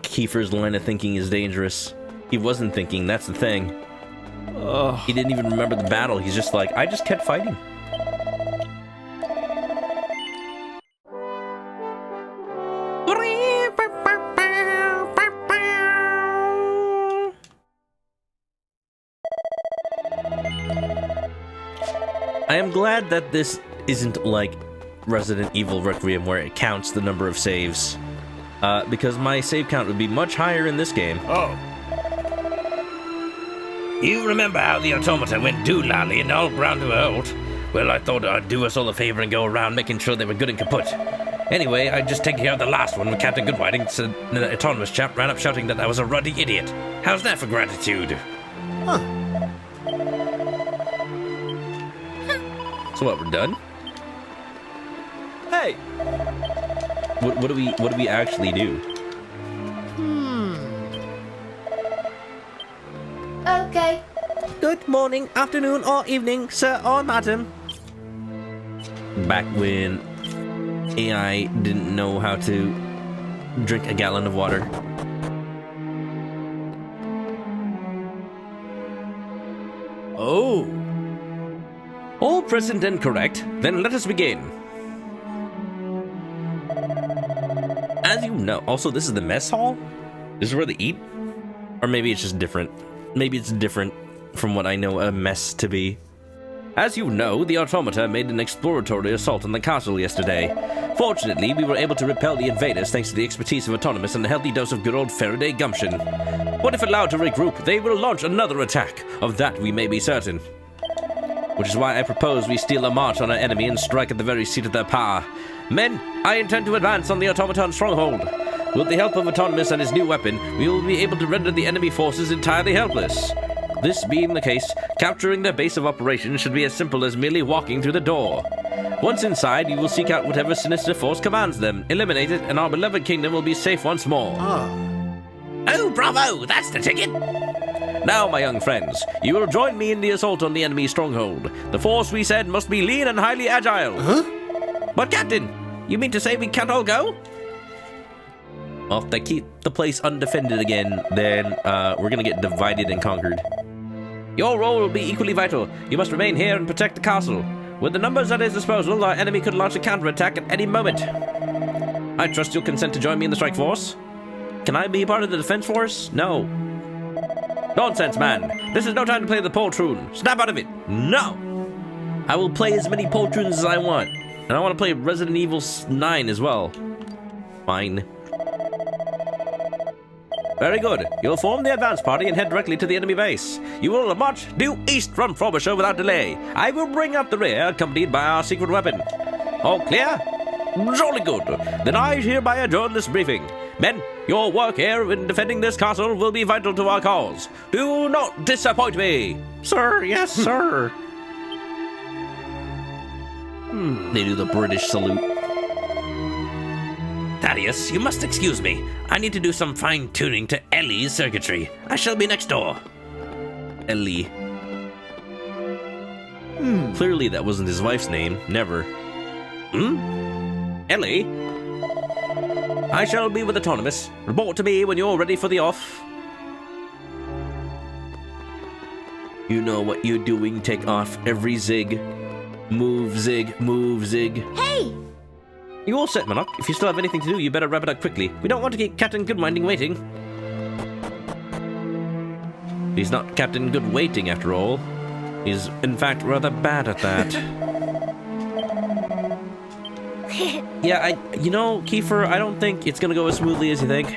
Kiefer's line of thinking is dangerous. He wasn't thinking, that's the thing. He didn't even remember the battle. He's just like, I just kept fighting. I am glad that this isn't like Resident Evil Requiem where it counts the number of saves. Because my save count would be much higher in this game. Oh. You remember how the automata went doolally and all ground to a halt? Well, I thought I'd do us all a favor and go around making sure they were good and kaput. Anyway, I just take care of the last one when Captain Goodwinding said the autonomous chap ran up shouting that I was a ruddy idiot. How's that for gratitude? Huh. So what, we're done? Hey! What do we actually do? okay. Good morning, afternoon, or evening, sir or madam. Back when AI didn't know how to drink a gallon of water. Oh. All present and correct, then let us begin. As you know, also this is the mess hall? This is where they eat? Or maybe it's just different. Maybe it's different from what I know a mess to be. As you know, the automata made an exploratory assault on the castle yesterday. Fortunately, we were able to repel the invaders thanks to the expertise of Autonomous and a healthy dose of good old Faraday gumption. But if allowed to regroup, they will launch another attack. Of that we may be certain. which is why I propose we steal a march on our enemy and strike at the very seat of their power. Men, I intend to advance on the automaton stronghold. With the help of Autonomous and his new weapon, we will be able to render the enemy forces entirely helpless. This being the case, capturing their base of operations should be as simple as merely walking through the door. Once inside, you will seek out whatever sinister force commands them, eliminate it, and our beloved kingdom will be safe once more. Oh, bravo! That's the ticket! Now, my young friends, you will join me in the assault on the enemy stronghold. The force, we said, must be lean and highly agile. Huh? But, Captain, you mean to say we can't all go? Well, if they keep the place undefended again, then we're going to get divided and conquered. Your role will be equally vital. You must remain here and protect the castle. With the numbers at his disposal, our enemy could launch a counterattack at any moment. I trust you'll consent to join me in the strike force. Can I be part of the defense force? No. Nonsense, man. This is no time to play the poltroon. Snap out of it. No. I will play as many poltroons as I want. And I want to play Resident Evil 9 as well. Fine. Very good. You'll form the advance party and head directly to the enemy base. You will march due east from Frobisher without delay. I will bring up the rear, accompanied by our secret weapon. All clear? Jolly good. Then I hereby adjourn this briefing. Men, your work here in defending this castle will be vital to our cause. Do not disappoint me. Sir, yes, sir. They do the British salute. Thaddeus, you must excuse me. I need to do some fine-tuning to Ellie's circuitry. I shall be next door. Ellie. Clearly that wasn't his wife's name. Never. Ellie? I shall be with Autonomous. Report to me when you're ready for the off. You know what you're doing. Take off every zig. Move, zig, move, zig. Hey! You all set, Manok? If you still have anything to do, you better wrap it up quickly. We don't want to keep Captain Goodwinding waiting. He's not Captain Good waiting, after all. He's, in fact, rather bad at that. Yeah, Kiefer, I don't think it's gonna go as smoothly as you think.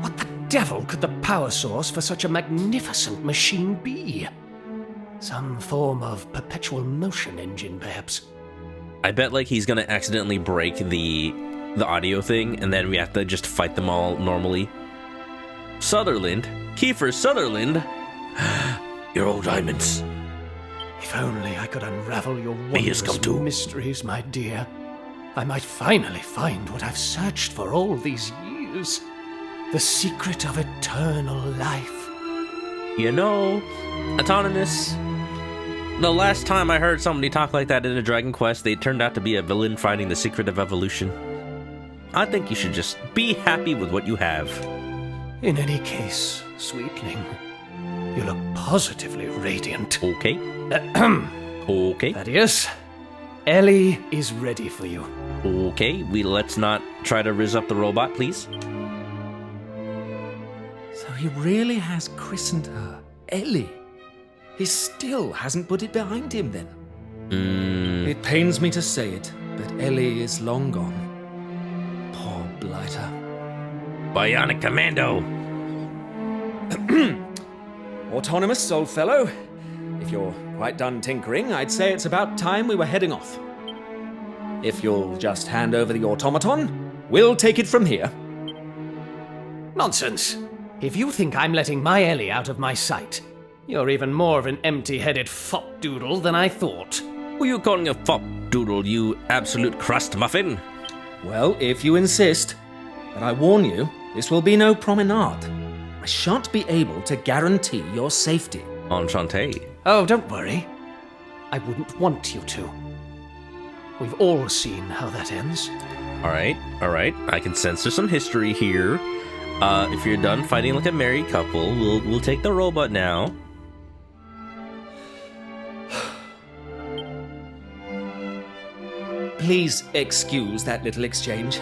What the devil could the power source for such a magnificent machine be? Some form of perpetual motion engine, perhaps. I bet, he's gonna accidentally break the audio thing, and then we have to just fight them all normally. Sutherland? Kiefer Sutherland? Your old diamonds. If only I could unravel your has come wondrous too. mysteries, my dear. I might finally find what I've searched for all these years. The secret of eternal life. You know, Autonomous, the last time I heard somebody talk like that in a Dragon Quest, they turned out to be a villain finding the secret of evolution. I think you should just be happy with what you have. In any case, sweetling, you look positively radiant. Okay. Okay. Thaddeus, Ellie is ready for you. Okay, let's not try to rizz up the robot, please. So he really has christened her Ellie. He still hasn't put it behind him then. It pains me to say it, but Ellie is long gone. Poor blighter. Bionic Commando. Autonomous, old fellow. If you're quite done tinkering, I'd say it's about time we were heading off. If you'll just hand over the automaton, we'll take it from here. Nonsense. If you think I'm letting my Ellie out of my sight, you're even more of an empty-headed fop-doodle than I thought. Who are you calling a fop doodle, you absolute crust muffin? Well, if you insist. But I warn you, this will be no promenade. I shan't be able to guarantee your safety. Enchanté. Oh, don't worry. I wouldn't want you to. We've all seen how that ends. All right. I can censor some history here. If you're done fighting like a married couple, we'll take the robot now. Please excuse that little exchange.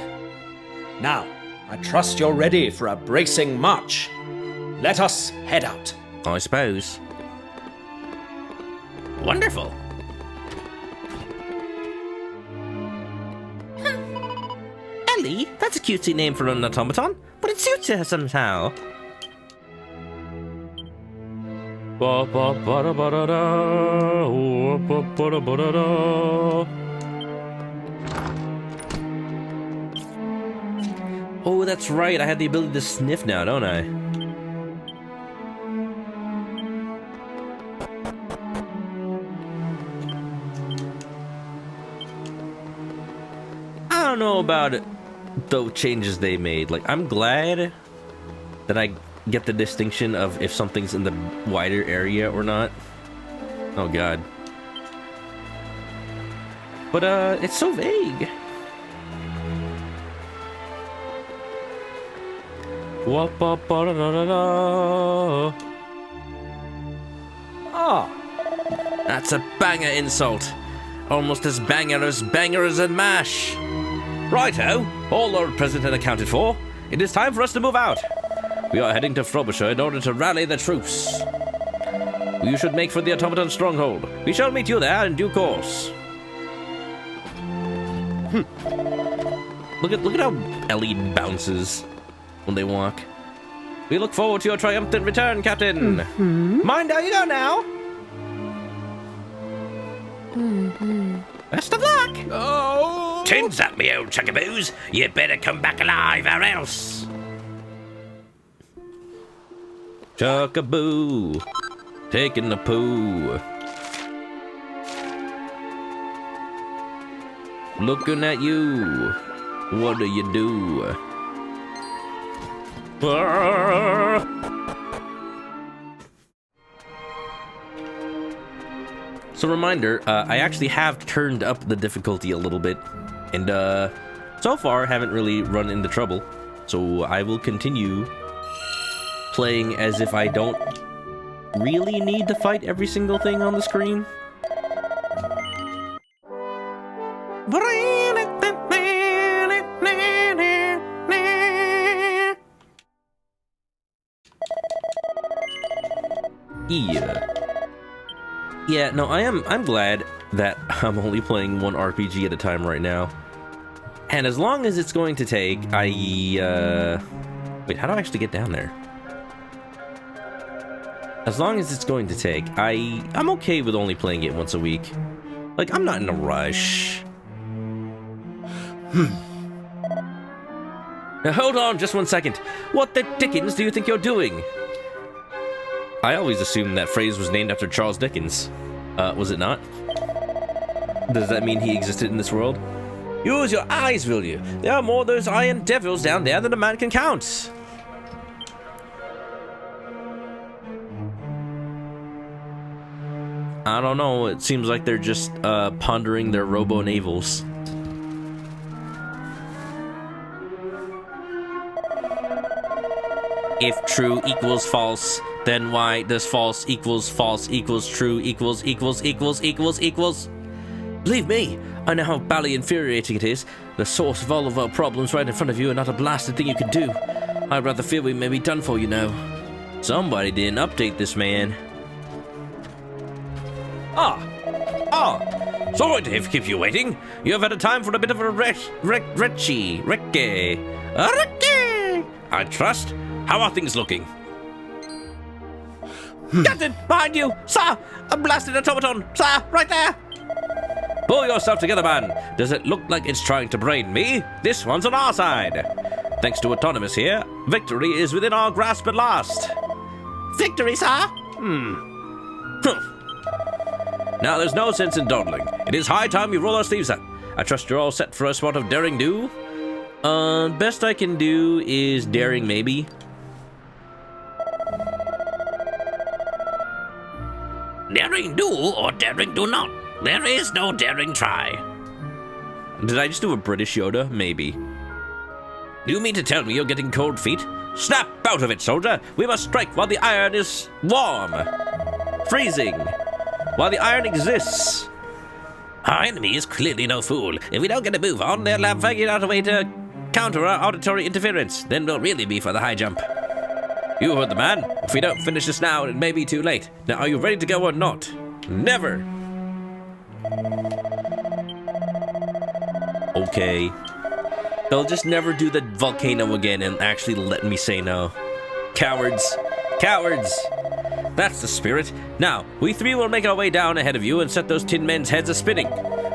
Now, I trust you're ready for a bracing march. Let us head out. I suppose. Wonderful. Ellie? That's a cutesy name for an automaton, but it suits her somehow. Oh, that's right. I have the ability to sniff now, don't I? I don't know about the changes they made. Like, I'm glad that I get the distinction of if something's in the wider area or not. Oh god. But it's so vague. Ah, That's a banger insult. Almost as bangers and mash. Righto, all are present and accounted for. It is time for us to move out. We are heading to Frobisher in order to rally the troops. You should make for the automaton stronghold. We shall meet you there in due course. Look at how Ellie bounces when they walk. We look forward to your triumphant return, Captain. Mind how you go now. Best of luck. oh, Tins up, me old chuckaboos. You better come back alive or else. Chuckaboo. Taking the poo. Looking at you. What do you do? So reminder, I actually have turned up the difficulty a little bit, and so far haven't really run into trouble. So I will continue playing as if I don't really need to fight every single thing on the screen. Yeah, no, I'm glad that I'm only playing one RPG at a time right now. And as long as it's going to take, wait, how do I actually get down there? As long as it's going to take, I'm okay with only playing it once a week. Like, I'm not in a rush. Now, hold on just 1 second. What the dickens do you think you're doing? I always assumed that phrase was named after Charles Dickens. Was it not? Does that mean he existed in this world? Use your eyes, will you? There are more of those iron devils down there than a man can count. I don't know, it seems like they're just pondering their robo-navels. If true equals false, then why does false equals true equals? Believe me, I know how bally infuriating it is. The source of all of our problems right in front of you and not a blasted thing you could do. I'd rather fear we may be done for, you know. Somebody didn't update this man. Sorry to have kept you waiting. You have had a time for a bit of a recce. I trust. How are things looking? Captain, behind you! Sir! A blasted automaton! Sir, right there! Pull yourself together, man. Does it look like it's trying to brain me? This one's on our side. Thanks to Autonomous here, victory is within our grasp at last. Victory, sir! Now, there's no sense in dawdling. It is high time we roll our sleeves up. I trust you're all set for a spot of daring do. Best I can do is daring maybe. Daring do or daring do not. There is no daring try. Did I just do a British Yoda? Maybe. Do you mean to tell me you're getting cold feet? Snap out of it, soldier. We must strike while the iron is warm. Freezing. While the iron exists. Our enemy is clearly no fool. If we don't get a move on, they'll have figured out a way to counter our auditory interference. Then we'll really be for the high jump. You heard the man. If we don't finish this now, it may be too late. Now, are you ready to go or not? Never. Okay. They'll just never do the volcano again and actually let me say no. Cowards. Cowards. That's the spirit. Now, we three will make our way down ahead of you and set those tin men's heads a-spinning.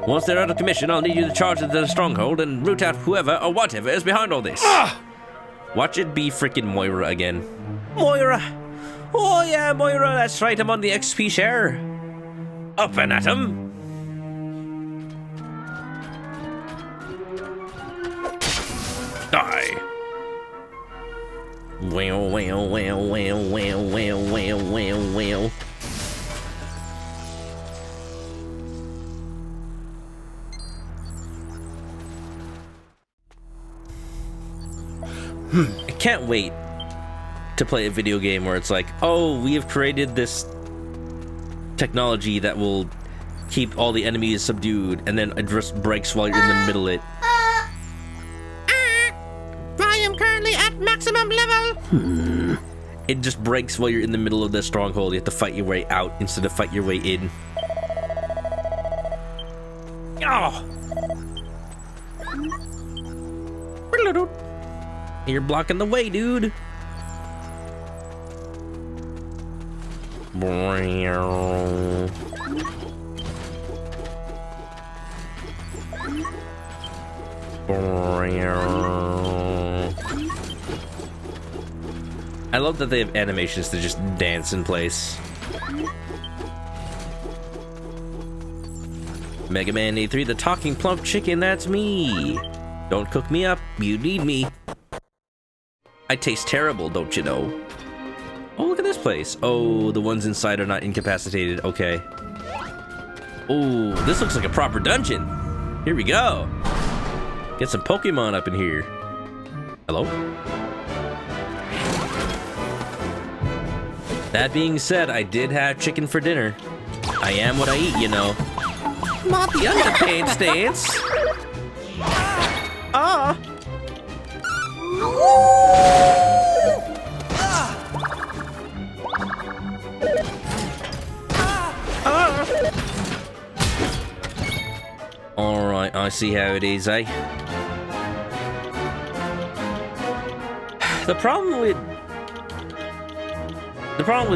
Once they're out of commission, I'll need you to charge into the stronghold and root out whoever or whatever is behind all this. Watch it be frickin' Moira again. Moira! Oh yeah, Moira, that's right, I'm on the XP share. Up and at 'em! Die! Well, well, well, well, well, well, well, well, well. I can't wait to play a video game where it's like, oh, we have created this technology that will keep all the enemies subdued, and then it just breaks while you're in the middle of it. I am currently at maximum level. It just breaks while you're in the middle of the stronghold. You have to fight your way out instead of fight your way in. Oh! You're blocking the way, dude. I love that they have animations to just dance in place. Mega Man 83, the talking plump chicken, that's me. Don't cook me up, you need me. I taste terrible, don't you know? Oh, look at this place. Oh, the ones inside are not incapacitated, okay. Oh, this looks like a proper dungeon. Here we go. Get some Pokemon up in here. Hello? That being said, I did have chicken for dinner. I am what I eat, you know. Not the underpants dance. Ah. Alright, I see how it is, eh? The problem with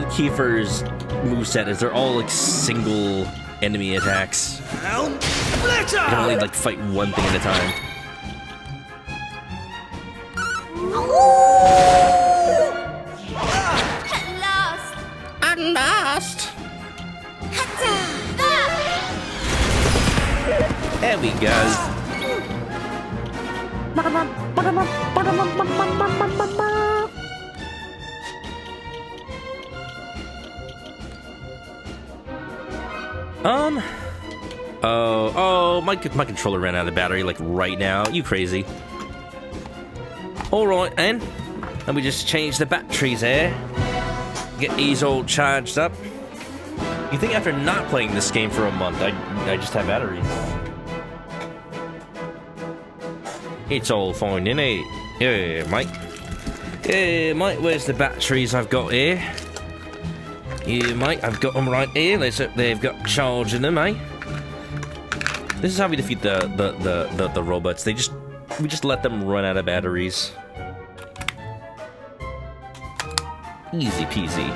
Kiefer's moveset is they're all like single enemy attacks. You can only like fight one thing at a time. At last! There we go. Oh, my controller ran out of battery like right now. You crazy? All right, then. Let me just change the batteries here. Get these all charged up. You think after not playing this game for a month, I just have batteries? It's all fine, isn't it? Yeah, mate. Yeah, mate, where's the batteries I've got here? Yeah, mate, I've got them right here. Let's hope they've got charge in them, eh? This is how we defeat the robots. We just let them run out of batteries. Easy peasy.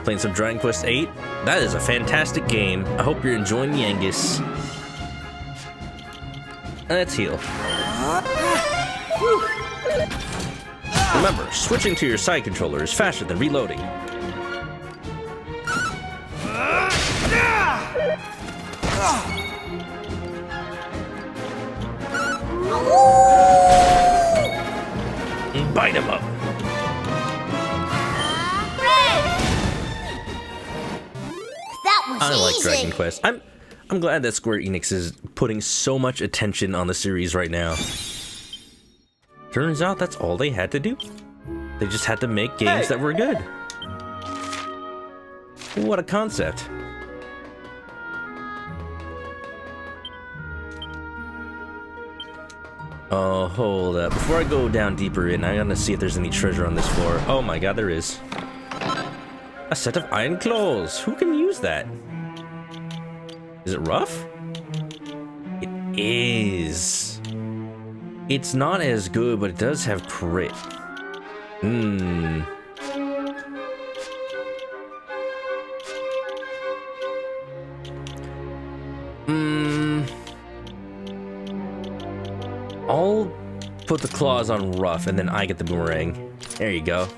Playing some Dragon Quest VIII. That is a fantastic game. I hope you're enjoying the Angus. Let's heal. Remember, switching to your side controller is faster than reloading. Bite him up. That was I like easy. Dragon Quest. I'm glad that Square Enix is putting so much attention on the series right now. Turns out that's all they had to do. They just had to make games that were good. What a concept. Oh, hold up. Before I go down deeper in, I gotta see if there's any treasure on this floor. Oh my god, there is. A set of iron claws. Who can use that? Is it rough? It is. It's not as good, but it does have crit. Hmm. I'll put the claws on rough, and then I get the boomerang. There you go.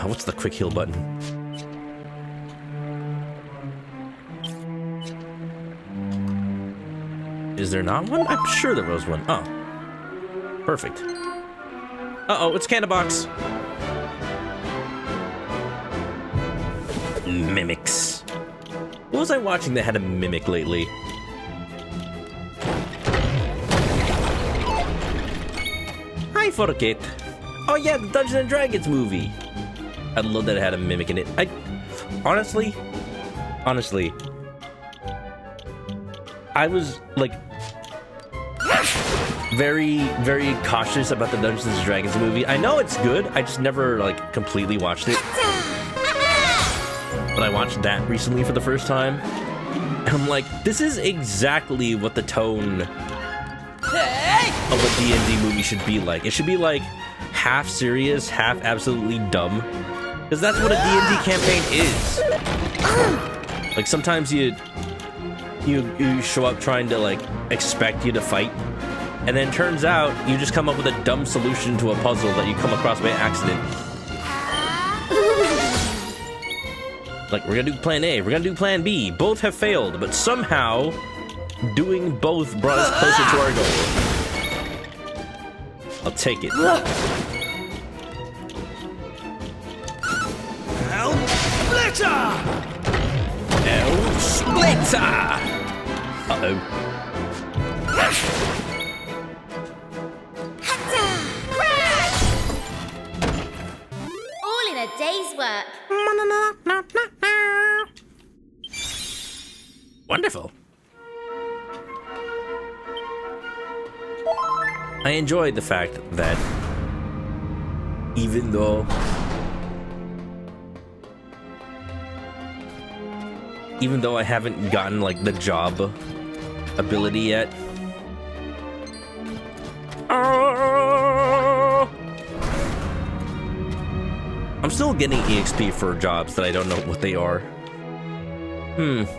What's the quick heal button? Is there not one? I'm sure there was one. Oh. Perfect. Uh-oh, it's Candabox. Mimics. What was I watching that had a mimic lately? I forget. Oh yeah, the Dungeons and Dragons movie. I love that it had a mimic in it. Honestly, I was like very, very cautious about the Dungeons and Dragons movie. I know it's good. I just never like completely watched it. But I watched that recently for the first time, and I'm like, this is exactly what the tone of a D&D movie should be like. It should be like half serious, half absolutely dumb, because that's what a D&D campaign is. Like sometimes you show up trying to like expect you to fight, and then turns out you just come up with a dumb solution to a puzzle that you come across by accident. Like, we're gonna do plan A, we're gonna do plan B. Both have failed, but somehow doing both brought us closer to our goal. I'll take it. Splitter! Uh-oh. All in a day's work. Wonderful. I enjoyed the fact that even though I haven't gotten like the job ability yet, I'm still getting EXP for jobs that I don't know what they are.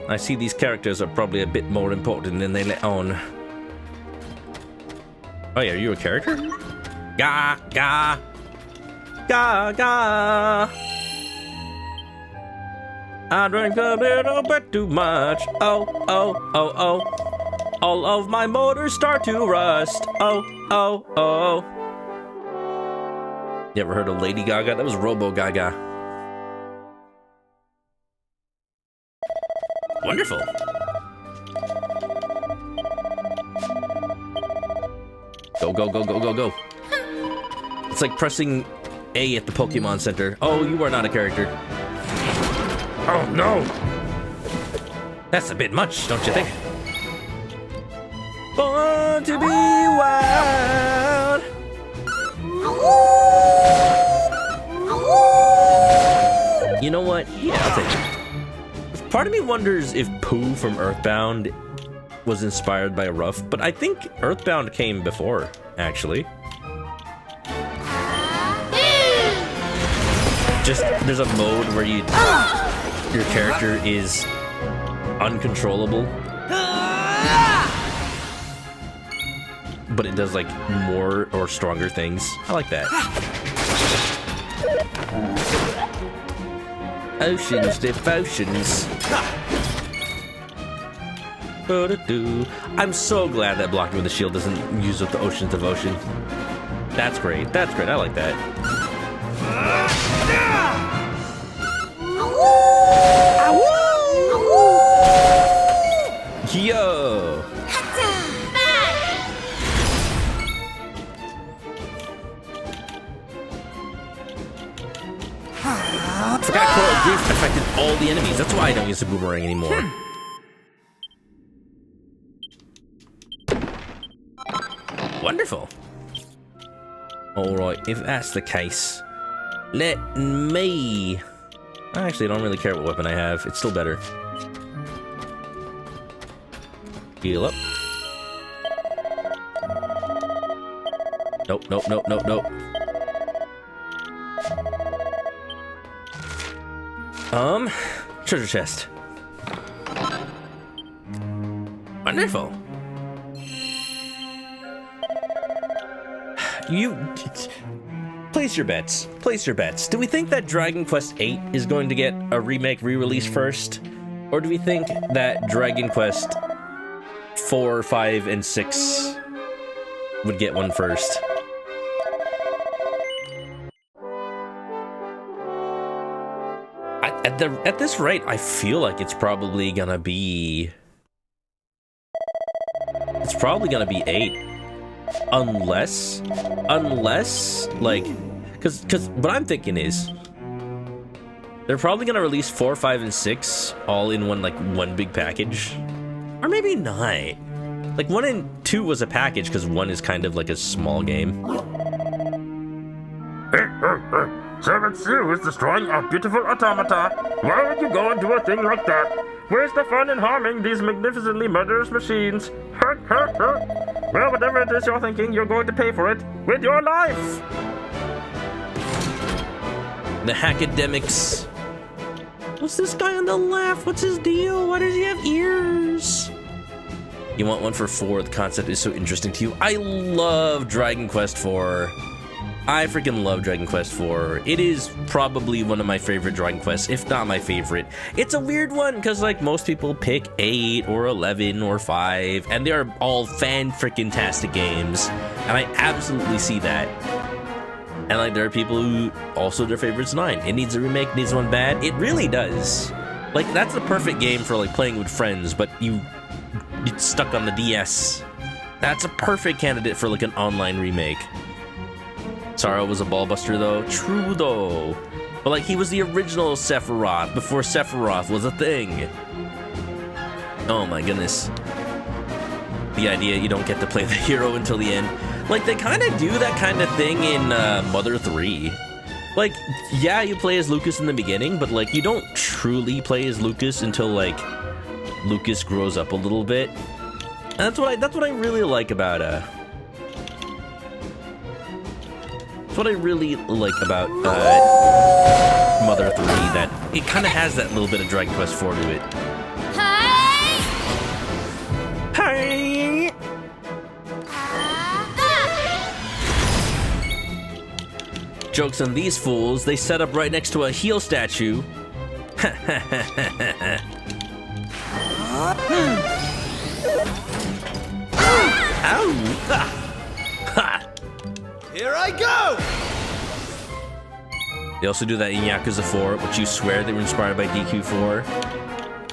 I see these characters are probably a bit more important than they let on. Oh yeah, are you a character? Ga, ga. Ga, ga. I drank a little bit too much. Oh, oh, oh, oh. All of my motors start to rust. Oh, oh, oh. You ever heard of Lady Gaga? That was Robo Gaga. Wonderful. Go, go, go, go, go, go. It's like pressing A at the Pokemon Center. Oh, you are not a character. Oh, no. That's a bit much, don't you think? Born to be wild. You know what? Yeah, I'll take it. Part of me wonders if Pooh from Earthbound was inspired by Ruff, but I think Earthbound came before, actually. Just, there's a mode where your character is uncontrollable, but it does like more or stronger things. I like that. Oceans, devotions. I'm so glad that blocking with the shield doesn't use up the Ocean's Devotion. That's great. That's great. I like that. Yo! Forgot Coral Grief affected all the enemies. That's why I don't use the boomerang anymore. Wonderful. Alright, if that's the case, let me... Actually, I don't really care what weapon I have. It's still better. Heal up. Nope, nope, nope, nope, nope. Treasure chest. Wonderful. You place your bets. Place your bets. Do we think that Dragon Quest VIII is going to get a remake re-release first? Or do we think that Dragon Quest 4, 5, and 6 would get one first? At this rate, I feel like it's probably gonna be... It's probably gonna be 8. Unless, like... Because what I'm thinking is... They're probably gonna release 4, 5, and 6 all in one big package. Or maybe not. Like, 1 and 2 was a package, because 1 is kind of like a small game. 7-2 is destroying our beautiful automata. Why would you go and do a thing like that? Where's the fun in harming these magnificently murderous machines? Well, whatever it is you're thinking, you're going to pay for it with your life! The Hackademics. What's this guy on the left? What's his deal? Why does he have ears? You want one for 4? The concept is so interesting to you. I love Dragon Quest 4. I freaking love Dragon Quest 4. It is probably one of my favorite Dragon Quests, if not my favorite. It's a weird one, because like most people pick 8 or 11 or 5, and they are all fan-freaking-tastic games. And I absolutely see that. And like there are people who also their favorite's 9. It needs a remake, needs one bad. It really does. Like that's the perfect game for like playing with friends, but it's stuck on the DS. That's a perfect candidate for like an online remake. Sorrow was a ballbuster though. True though. But like he was the original Sephiroth before Sephiroth was a thing. Oh my goodness. The idea you don't get to play the hero until the end. Like they kind of do that kind of thing in Mother 3. Like, yeah, you play as Lucas in the beginning, but like you don't truly play as Lucas until like Lucas grows up a little bit. And that's what I really like about what I really like about Mother 3, that it kind of has that little bit of Dragon Quest 4 to it. Hey! Hey! Joke's on these fools, they set up right next to a heel statue. Ow! Ha! Here I go! They also do that in Yakuza 4, which you swear they were inspired by DQ4.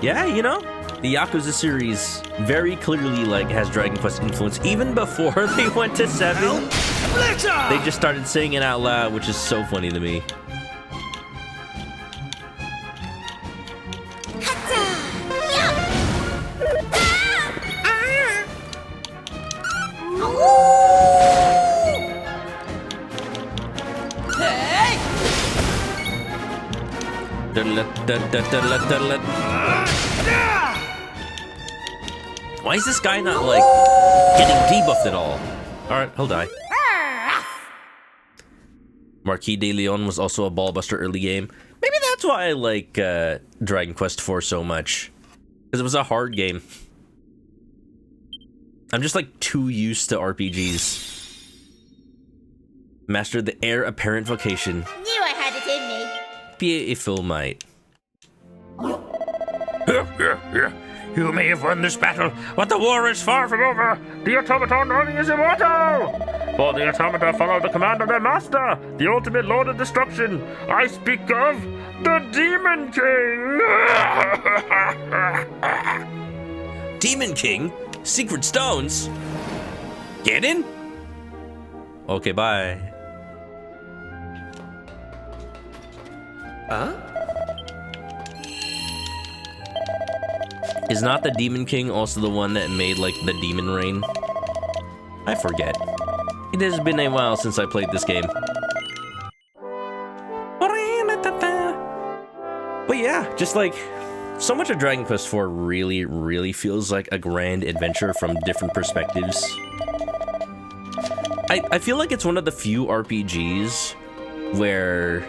Yeah, you know, the Yakuza series very clearly like has Dragon Quest influence. Even before they went to 7, they just started saying it out loud, which is so funny to me. Why is this guy not, like, getting debuffed at all? Alright, he'll die. Marquis de Leon was also a ballbuster early game. Maybe that's why I like Dragon Quest 4 so much. Because it was a hard game. I'm just, like, too used to RPGs. Mastered the heir apparent vocation. Knew I had it in me. Be a full might. You may have won this battle, but the war is far from over. The automaton army is immortal. For the automata follow the command of their master, the ultimate lord of destruction. I speak of the Demon King. Demon King? Secret stones? Get in? Okay, bye. Huh? Is not the Demon King also the one that made, like, the Demon Rain? I forget. It has been a while since I played this game. But yeah, just like, so much of Dragon Quest IV really, really feels like a grand adventure from different perspectives. I feel like it's one of the few RPGs where,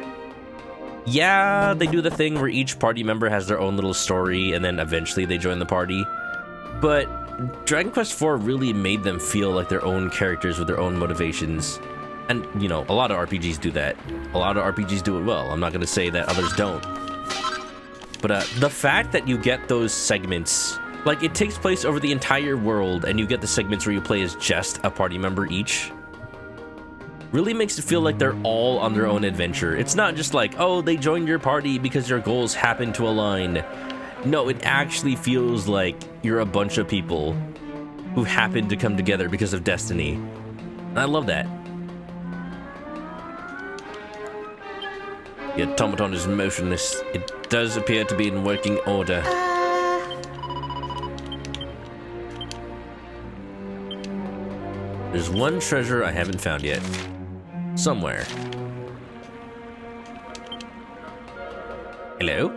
yeah, they do the thing where each party member has their own little story and then eventually they join the party. But Dragon Quest IV really made them feel like their own characters with their own motivations. And, you know, a lot of RPGs do that. A lot of RPGs do it well. I'm not going to say that others don't. But the fact that you get those segments, like it takes place over the entire world and you get the segments where you play as just a party member each, really makes it feel like they're all on their own adventure. It's not just like, oh, they joined your party because your goals happen to align. No, it actually feels like you're a bunch of people who happen to come together because of destiny. And I love that. The automaton is motionless. It does appear to be in working order. There's one treasure I haven't found yet. Somewhere. Hello?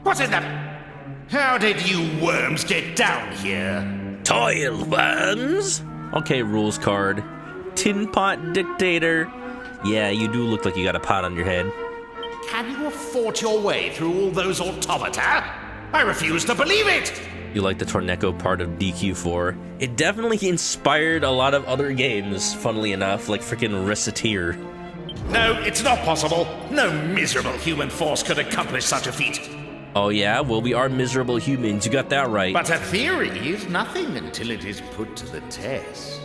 What in the... How did you worms get down here? Toil worms? Okay, rules card. Tin pot dictator. Yeah, you do look like you got a pot on your head. Can you have fought your way through all those automata? I refuse to believe it! You like the Torneco part of DQ4? It definitely inspired a lot of other games, funnily enough, like freaking Reciteer. No, it's not possible. No miserable human force could accomplish such a feat. Oh yeah? Well, we are miserable humans, you got that right. But a theory is nothing until it is put to the test.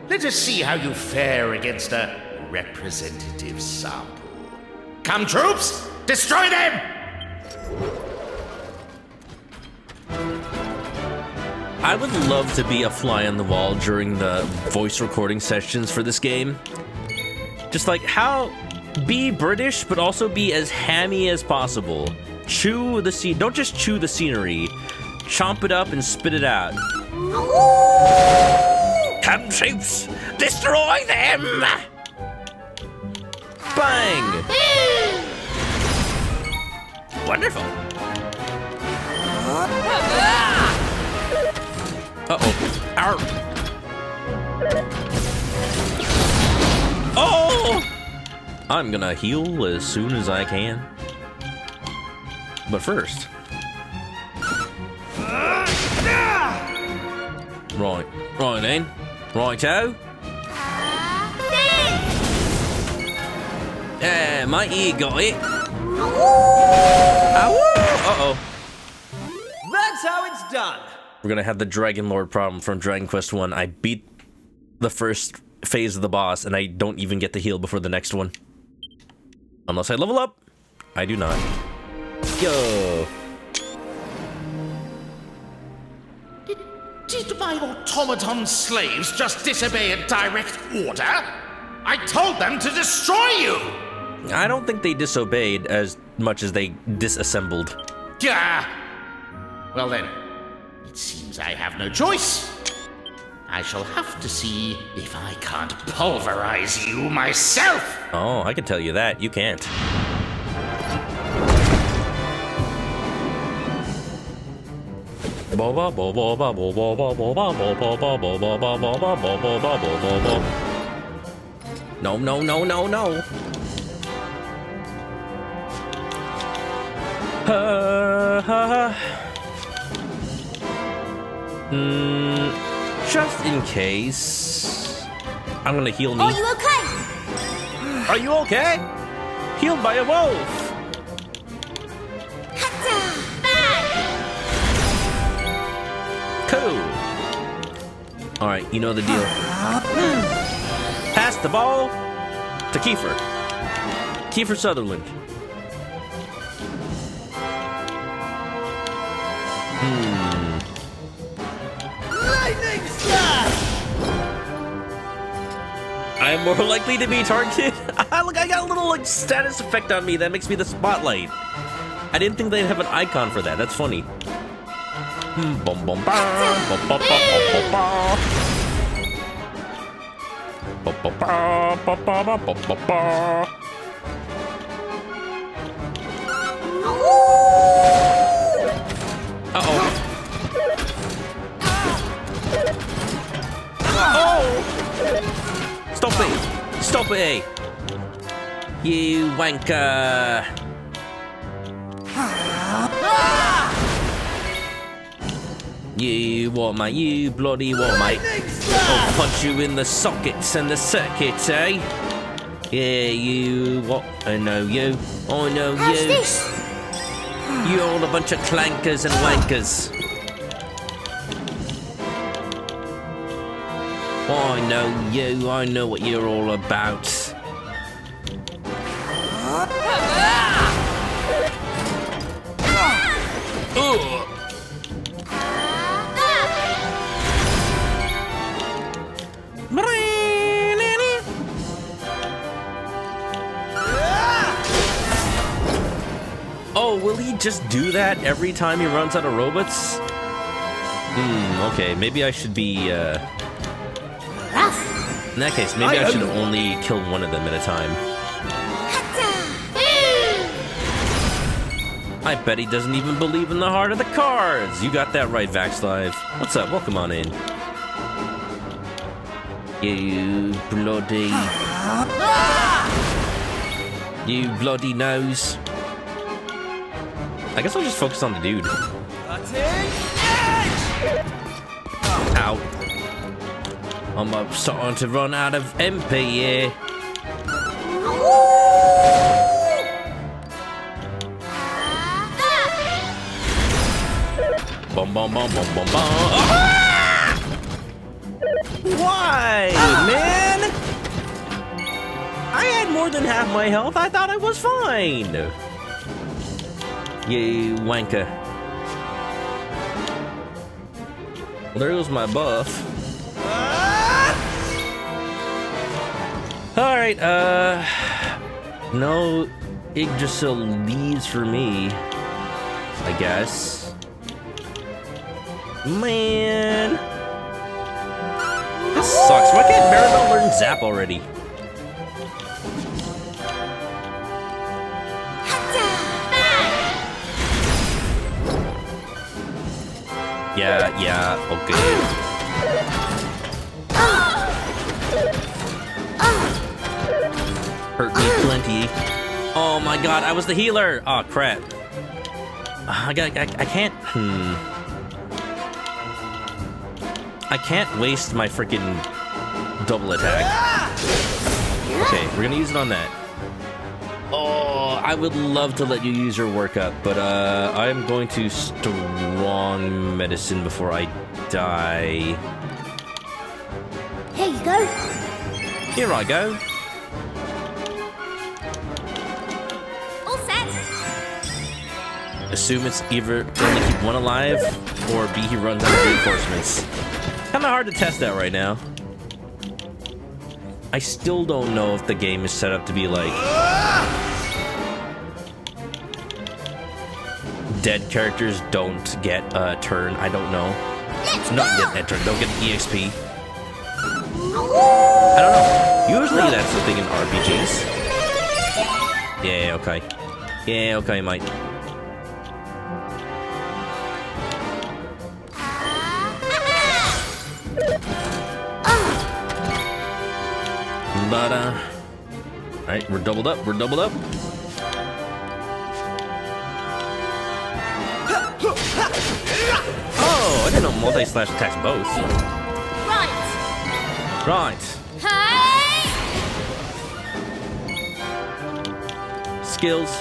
Let us see how you fare against a representative sample. Come, troops! Destroy them! I would love to be a fly on the wall during the voice recording sessions for this game. Just like be British, but also be as hammy as possible. Chew the scene. Don't just chew the scenery. Chomp it up and spit it out. Come, troops! Destroy them! Bang! Wonderful. Uh-oh. Ow. Oh! I'm gonna heal as soon as I can. But first... Right then. Righto. Yeah, my ear got it. Uh-oh. That's how it's done. We're gonna have the Dragon Lord problem from Dragon Quest 1. I beat the first phase of the boss, and I don't even get to heal before the next one. Unless I level up. I do not. Go. Did my automaton slaves just disobey a direct order? I told them to destroy you! I don't think they disobeyed as much as they disassembled. Gah! Well then, it seems I have no choice. I shall have to see if I can't pulverize you myself! Oh, I can tell you that. You can't. No, no, no, no, no. Just in case, I'm gonna heal me. Are you okay? Are you okay? Healed by a wolf. Cool. All right, you know the deal. Pass the ball to Kiefer. Kiefer Sutherland. Lightning slash! I'm more likely to be targeted. Look, I got a little like status effect on me that makes me the spotlight. I didn't think they'd have an icon for that. That's funny. Bum, bum, bum, ba, ba, ba, ba, ba, ba, ba, ba, ba, ba, ba, ba. Uh-oh. Oh! property. You wanker. You what, mate? You bloody what, mate? I'll punch you in the sockets and the circuits, eh? Yeah, you what? I know you. I know How's you. this? You're all a bunch of clankers and wankers. I know you. I know what you're all about. Ugh. Oh, will he just do that every time he runs out of robots? Okay, maybe I should be, in that case, maybe I should only kill one of them at a time. I bet he doesn't even believe in the heart of the cards! You got that right, Vaxlive. What's up? Welcome on in. You bloody... You bloody nose. I guess I'll just focus on the dude. Ow. I'm starting to run out of MP here. Bum bum bum bum bum bum. Ah! Why, man? I had more than half my health. I thought I was fine. You wanker. Well, there goes my buff. Alright, no Yggdrasil leaves for me, I guess. Man. This sucks. Why can't Maribel learn Zap already? Yeah, okay. Hurt me plenty. Oh my god, I was the healer! Oh crap. I can't... I can't waste my freaking double attack. Okay, we're gonna use it on that. Oh, I would love to let you use your workup, but I'm going to strong medicine before I die. Here you go. Here I go. All set. Assume it's either going to keep one alive, or B, he runs out of reinforcements. Kinda hard to test that right now. I still don't know if the game is set up to be like... dead characters don't get a turn. I don't know. Not get a turn. Don't get an EXP. I don't know. Usually that's the thing in RPGs. Yeah, okay. Yeah, okay, mate. But, alright, we're doubled up. We're doubled up. Oh, I didn't know multi-slash attacks both. Right. Right. Hey! Skills.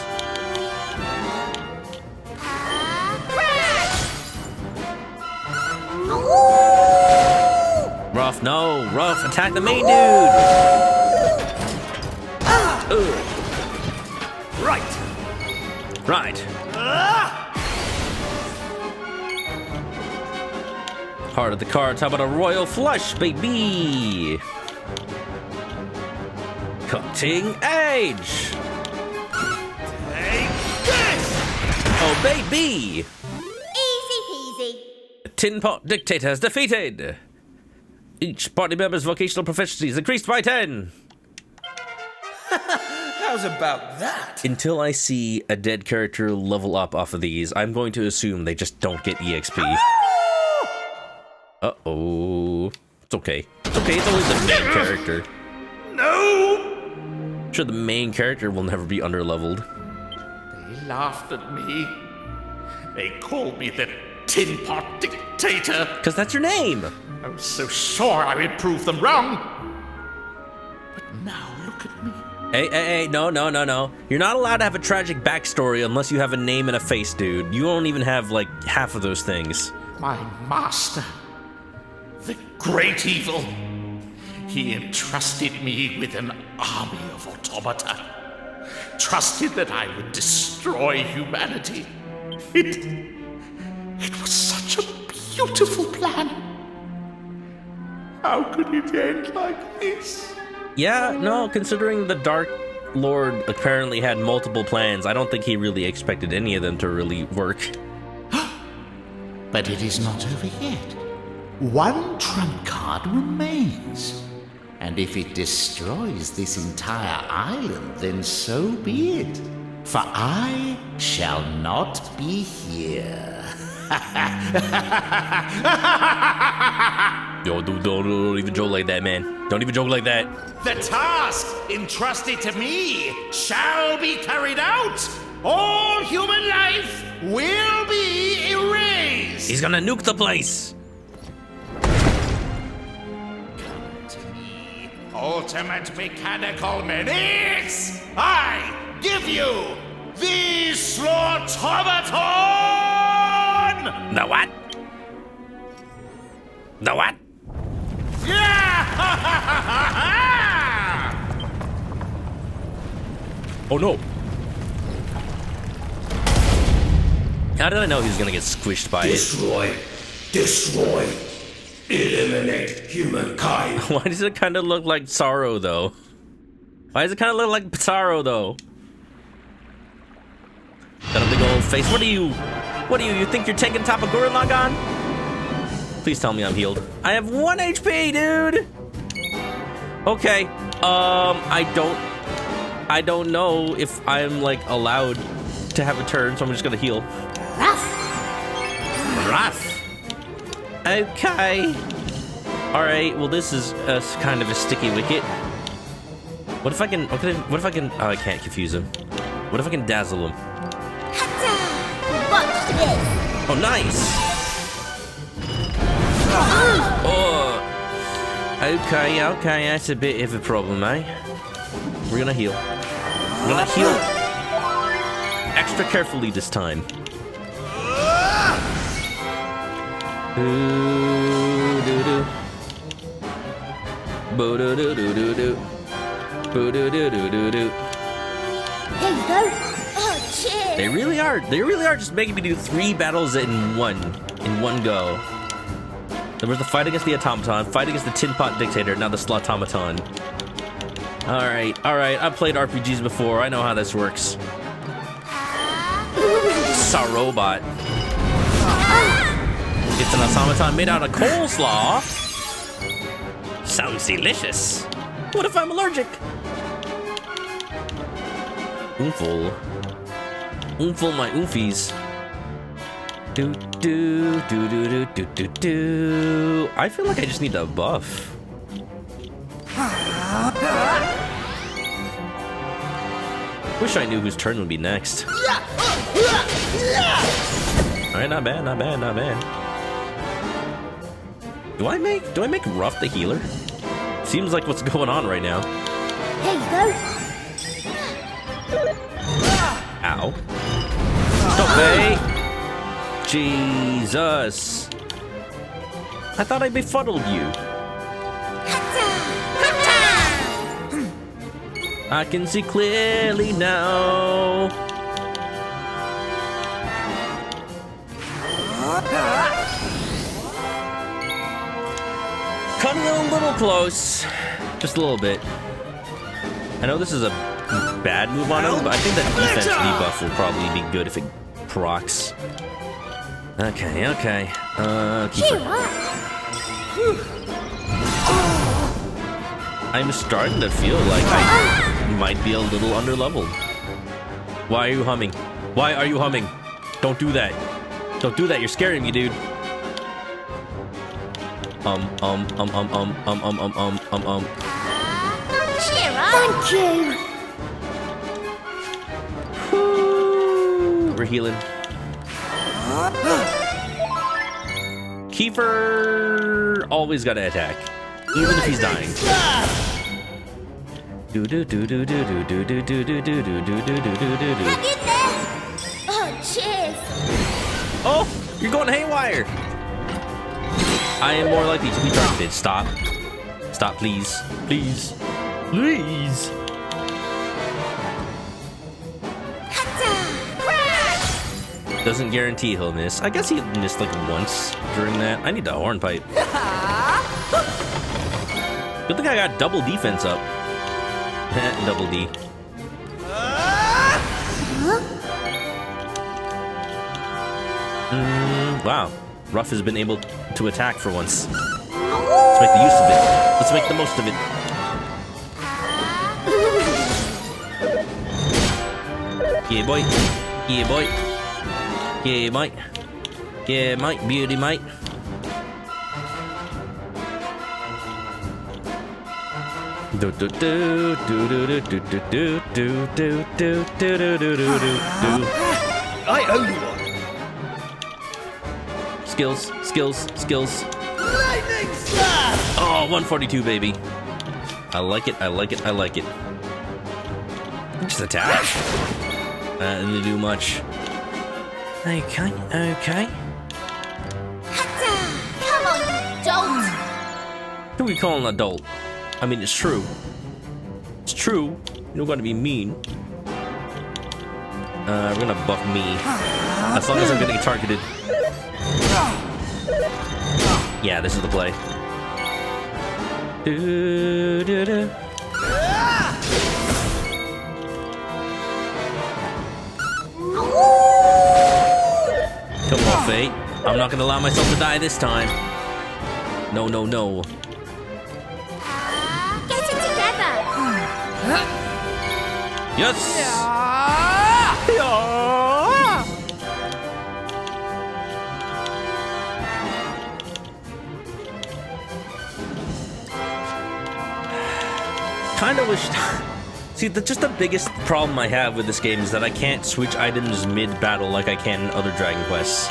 Ruff, no. Ruff, attack the main dude. Right. Right. Heart of the cards. How about a royal flush, baby? Cutting edge. Take this. Oh, baby. Easy peasy. The Tin Pot Dictator is defeated. Each party member's vocational proficiency is increased by 10. How's about that? Until I see a dead character level up off of these, I'm going to assume they just don't get EXP. Uh-oh. It's okay. It's okay, it's only the dead character. No. I'm sure the main character will never be underleveled. They laughed at me. They called me the Tin Pot Dictator. Because that's your name. I was so sure I would prove them wrong. But now look at me. Hey, no. You're not allowed to have a tragic backstory unless you have a name and a face, dude. You don't even have, like, half of those things. My master, the great evil, he entrusted me with an army of automata. Trusted that I would destroy humanity. It was such a beautiful plan. How could it end like this? Yeah, no, considering the Dark Lord apparently had multiple plans, I don't think he really expected any of them to really work. But it is not over yet. One trump card remains. And if it destroys this entire island, then so be it. For I shall not be here. Yo, dude, don't even joke like that, man. Don't even joke like that. The task entrusted to me shall be carried out. All human life will be erased. He's gonna nuke the place. Come to me, ultimate mechanical menace. I give you the Slaughtomaton. The what? The what? Oh no. How did I know he was gonna get squished by Destroy. Eliminate humankind. it? Why does it kind of look like Sorrow though? Why does it kind of look like Pizarro though? Got a big old face. What are you? You think you're taking top of Gurren Lagann? Please tell me I'm healed. I have 1 HP, dude. Okay. I don't know if I'm like allowed to have a turn, so I'm just gonna heal. Rough. Okay. All right. Well, this is kind of a sticky wicket. What if I can? What if I can? Oh, I can't confuse him. What if I can dazzle him? Watch this. Oh, nice. Oh. Okay, that's a bit of a problem, eh? We're gonna heal. We're gonna heal extra carefully this time. Boo-doo-doo. Boo-doo-doo-doo-doo-doo. Boo-doo-doo-doo-doo-doo. Here you go. Oh, cheers. They really are just making me do 3 battles in one go. There was the fight against the automaton, fight against the Tin Pot Dictator, now the Slaughtomaton. Alright, I've played RPGs before, I know how this works. Sarobot. It's an automaton made out of coleslaw. Sounds delicious. What if I'm allergic? Oomful my oomfies. Do. I feel like I just need a buff. Wish I knew whose turn would be next. Alright, not bad. Do I make Ruff the healer? Seems like what's going on right now. Here you go. Ow. Stop me! Jesus. I thought I befuddled you. I can see clearly now. Coming a little close. Just a little bit. I know this is a bad move on him, but I think that defense debuff will probably be good if it procs. Okay. Keep it. I'm starting to feel like I might be a little underleveled. Why are you humming? Don't do that. You're scaring me, dude. Cheer up. Thank you. for healing. Kiefer always gotta attack, even if he's dying. Do do do do do do do do do do do do do do do do. Hang in there! Oh, cheers! Oh, you're going haywire. I am more likely to be targeted. Stop. Stop, please. Please. Please. Doesn't guarantee he'll miss. I guess he missed like once during that. I need the hornpipe. Good thing I got double defense up. Double D. Wow. Ruff has been able to attack for once. Let's make the use of it. Let's make the most of it. Yeah, boy. Yeah, boy. Yeah, mate. Yeah, mate. Beauty, mate. Do do do do do do do do do do do do do do do do. I owe you one. Skills, skills, skills. Lightning slap! Oh, 142, baby. I like it, I like it, I like it. Just attack. Didn't do much. Okay, okay. Come on, you dolt! Who we call an adult? I mean, it's true. It's true. You don't gotta be mean. We're gonna buff me. As long as I'm getting targeted. Yeah, this is the play. Do, do, do. Come on, Fate. I'm not gonna allow myself to die this time. No, no, no. Get it together! Yes! Kinda wish... See, just the biggest problem I have with this game is that I can't switch items mid-battle like I can in other Dragon Quests.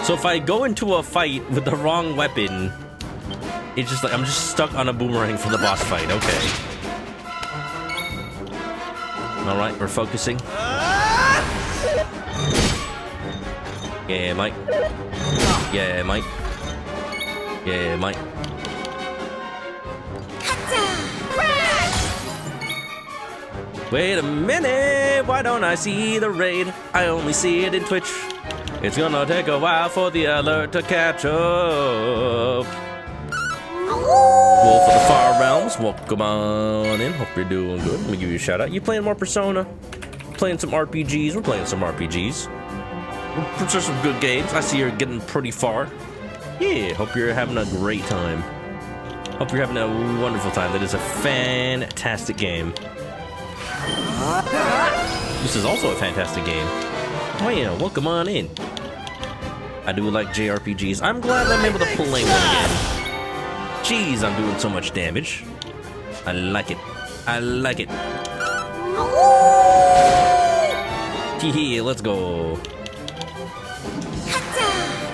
So if I go into a fight with the wrong weapon, it's just like I'm just stuck on a boomerang for the boss fight. Okay. Alright, we're focusing. Yeah, Mike. Yeah, Mike. Yeah, Mike. Wait a minute, why don't I see the raid? I only see it in Twitch. It's gonna take a while for the alert to catch up. Wolf of the Far Realms, welcome on in. Hope you're doing good. Let me give you a shout out. You playing more Persona? Playing some RPGs? We're playing some RPGs. We're just some good games. I see you're getting pretty far. Yeah, hope you're having a great time. Hope you're having a wonderful time. That is a fantastic game. This is also a fantastic game. Oh yeah, welcome on in. I do like JRPGs. I'm glad I'm able to play one again. Jeez, I'm doing so much damage. I like it. I like it. Hee let's go.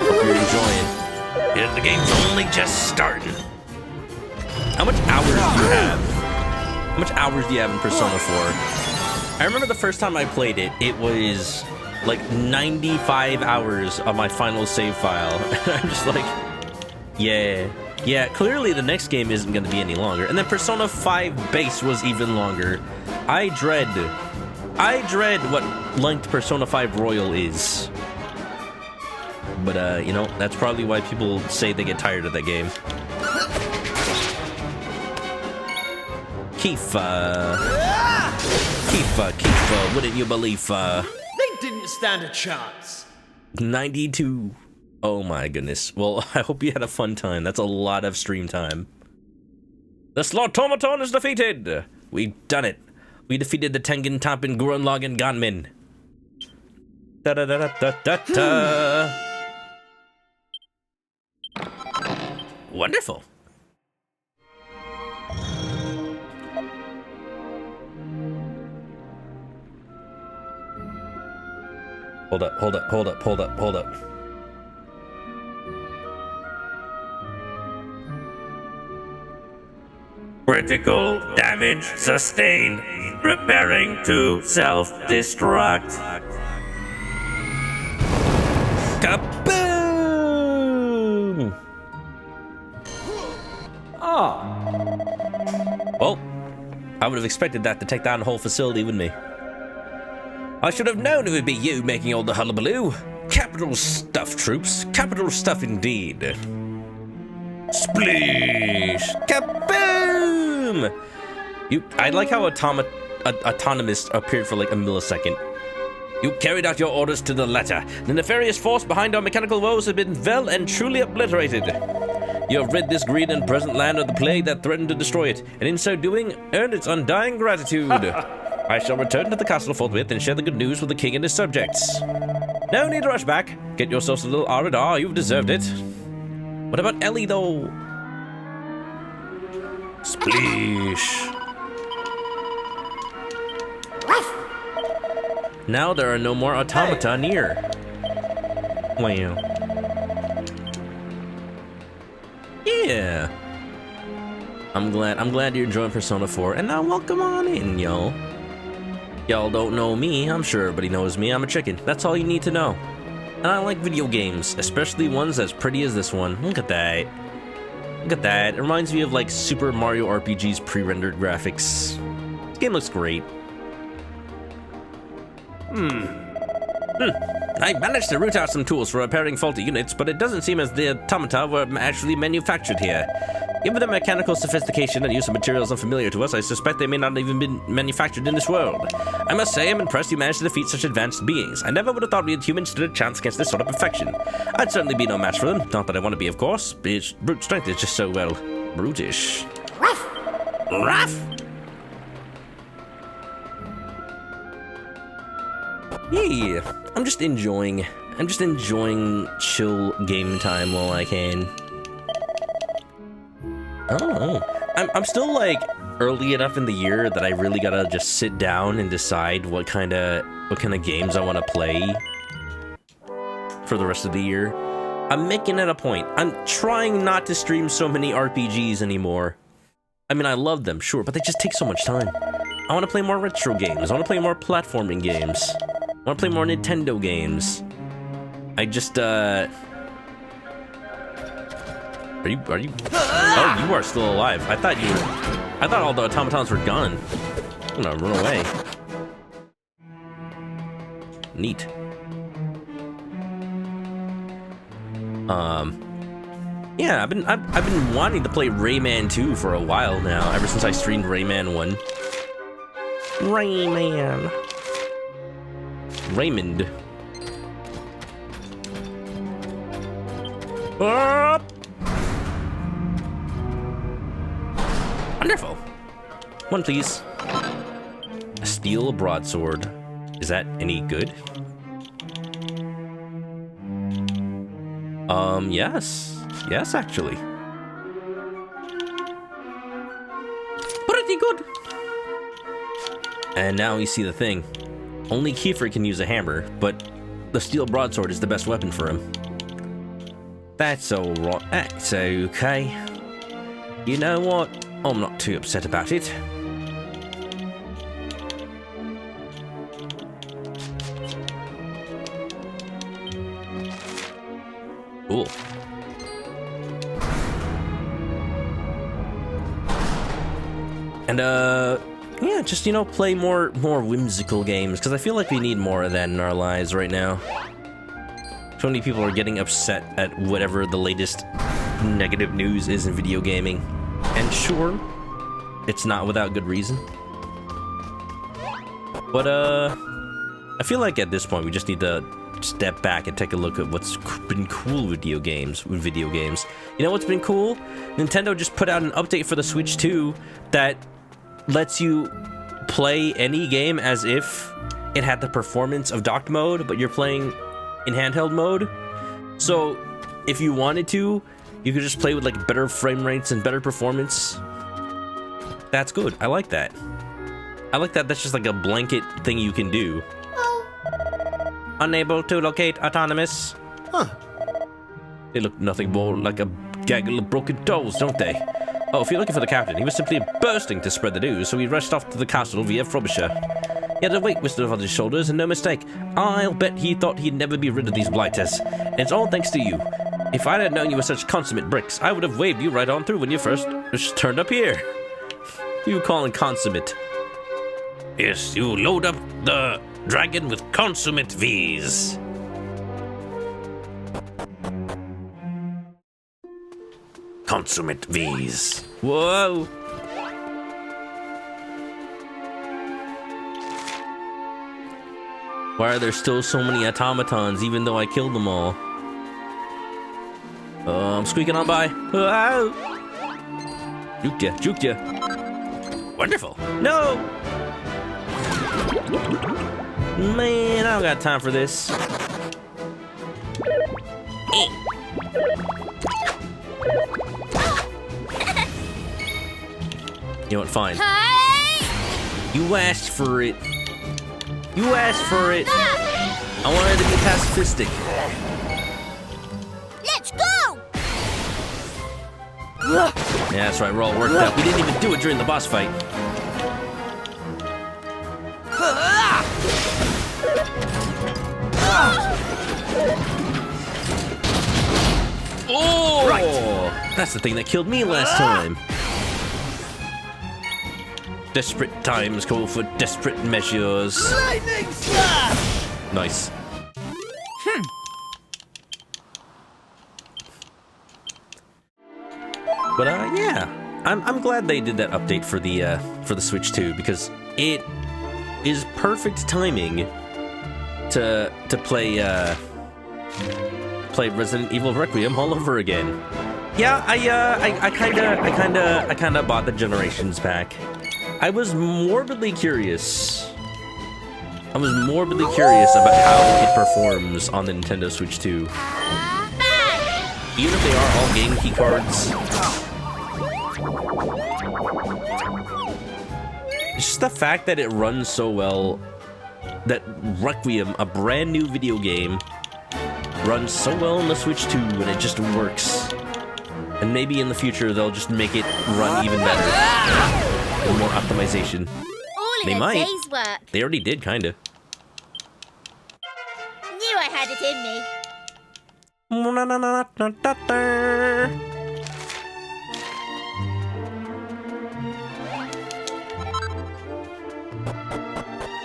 Hope you're enjoying. Yeah, the game's only just starting. How much hours do you have? How much hours do you have in Persona 4? I remember the first time I played it, it was like 95 hours of my final save file. And I'm just like, yeah, clearly the next game isn't going to be any longer. And then Persona 5 base was even longer. I dread what length Persona 5 Royal is. But, you know, that's probably why people say they get tired of that game. Kifa, wouldn't you believe, They didn't stand a chance. 92. Oh my goodness. Well, I hope you had a fun time. That's a lot of stream time. The AUTOMATON is defeated! We've done it. We defeated the Tengen Toppan Gurren Ganmin. Da-da-da-da-da-da-da. Wonderful. Hold up, hold up, hold up, hold up, hold up. Critical damage sustained. Preparing to self-destruct. Kaboom! Well, I would have expected that to take down the whole facility, wouldn't me? I should have known it would be you making all the hullabaloo. Capital stuff, troops. Capital stuff indeed. Splish! Kaboom! I like how autonomous appeared for like a millisecond. You carried out your orders to the letter. The nefarious force behind our mechanical woes has been well and truly obliterated. You have rid this green and present land of the plague that threatened to destroy it, and in so doing, earned its undying gratitude. I shall return to the castle forthwith and share the good news with the king and his subjects. No need to rush back. Get yourselves a little R&R, you've deserved it. What about Ellie, though? Splish. Now there are no more automata near. Wow. Yeah. I'm glad you're enjoying Persona 4, and now welcome on in, y'all. Y'all don't know me, I'm sure everybody knows me. I'm a chicken. That's all you need to know. And I like video games, especially ones as pretty as this one. Look at that. Look at that. It reminds me of like Super Mario RPG's pre-rendered graphics. This game looks great. I managed to root out some tools for repairing faulty units, but it doesn't seem as the automata were actually manufactured here. Given their mechanical sophistication and use of materials unfamiliar to us, I suspect they may not have even been manufactured in this world. I must say I'm impressed you managed to defeat such advanced beings. I never would have thought we had humans stood a chance against this sort of perfection. I'd certainly be no match for them. Not that I want to be, of course. Its brute strength is just so, well, brutish. Ruff! Ruff! Yeah, I'm just enjoying chill game time while I can. Oh, I'm still like early enough in the year that I really gotta just sit down and decide what kind of games I want to play for the rest of the year. I'm making it a point. I'm trying not to stream so many RPGs anymore. I mean, I love them, sure, but they just take so much time. I want to play more retro games. I want to play more platforming games. I want to play more Nintendo games. I just, Are you? Oh, you are still alive. I thought all the automatons were gone. I'm gonna run away. Neat. Yeah, I've been wanting to play Rayman 2 for a while now, ever since I streamed Rayman 1. Rayman. Raymond. Up. Wonderful. One, please. A steel broadsword. Is that any good? Yes. Yes, actually. Pretty good. And now we see the thing. Only Kiefer can use a hammer, but the steel broadsword is the best weapon for him. That's alright. That's okay. You know what? I'm not too upset about it. Cool. And yeah, just, you know, play more whimsical games, because I feel like we need more of that in our lives right now. So many people are getting upset at whatever the latest negative news is in video gaming. And sure, it's not without good reason. But I feel like at this point we just need to step back and take a look at what's been cool with video games. You know what's been cool? Nintendo just put out an update for the Switch 2 that lets you play any game as if it had the performance of docked mode, but you're playing in handheld mode. So if you wanted to, you could just play with like better frame rates and better performance. That's good. I like that. I like that. That's just like a blanket thing you can do. Unable to locate Autonomous. Huh. They look nothing more like a gaggle of broken dolls, don't they? Oh, if you're looking for the captain, he was simply bursting to spread the news, so he rushed off to the castle via Frobisher. He had a weight lifted on his shoulders, and no mistake. I'll bet he thought he'd never be rid of these blighters. And it's all thanks to you. If I had known you were such consummate bricks, I would have waved you right on through when you first turned up here. Who you calling consummate? Yes, you load up the dragon with consummate V's. Consummate V's. Whoa! Why are there still so many automatons, even though I killed them all? I'm squeaking on by. Whoa! Juked ya. Wonderful. No! Man, I don't got time for this. You know what? Fine. Hey! You asked for it. You asked for it. I wanted to be pacifistic. Let's go! Yeah, that's right. We're all worked up. We didn't even do it during the boss fight. Oh! Right. That's the thing that killed me last time. Desperate times call for desperate measures. Lightning slash! Nice. But yeah, I'm glad they did that update for the Switch 2 because it is perfect timing to play Resident Evil Requiem all over again. Yeah, I kinda bought the Generations pack. I was morbidly curious. about how it performs on the Nintendo Switch 2. Even if they are all game key cards. It's just the fact that it runs so well, that Requiem, a brand new video game, runs so well on the Switch 2 and it just works. And maybe in the future they'll just make it run even better. And more optimization. All They in a might. day's work. They already did, kinda. Knew I had it in me.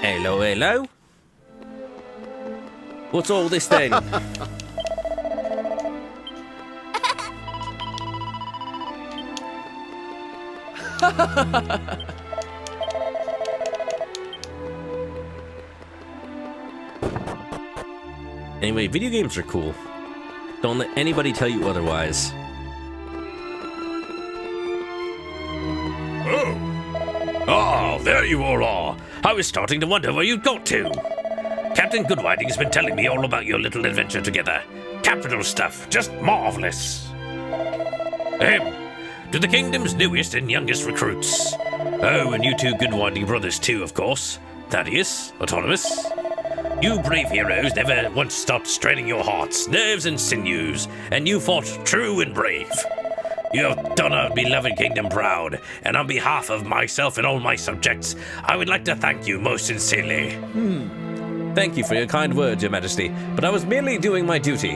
Hello, hello. What's all this then? Anyway, video games are cool. Don't let anybody tell you otherwise. Oh, there you all are. I was starting to wonder where you'd got to. Captain Goodwhiding's been telling me all about your little adventure together. Capital stuff, just marvelous. To the kingdom's newest and youngest recruits. Oh, and you two Goodwhiding brothers too, of course. Thaddeus, Autonomous. You brave heroes never once stopped straining your hearts, nerves and sinews, and you fought true and brave. You have done our beloved kingdom proud, and on behalf of myself and all my subjects, I would like to thank you most sincerely. Thank you for your kind words, Your Majesty, but I was merely doing my duty.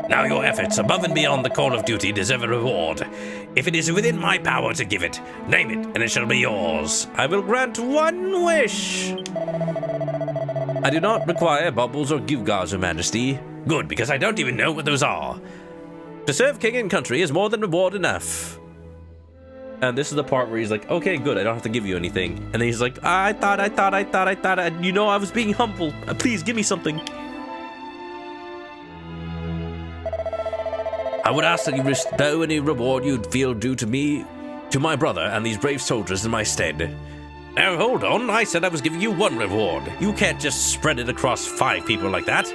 Now your efforts above and beyond the call of duty deserve a reward. If it is within my power to give it, name it, and it shall be yours. I will grant one wish. I do not require baubles or gewgaws, Your Majesty. Good, because I don't even know what those are. To serve king and country is more than reward enough. And this is the part where he's like, okay, good, I don't have to give you anything. And then he's like, I thought, you know, I was being humble. Please give me something. I would ask that you bestow any reward you'd feel due to me, to my brother, and these brave soldiers in my stead. Now, hold on, I said I was giving you one reward. You can't just spread it across 5 people like that.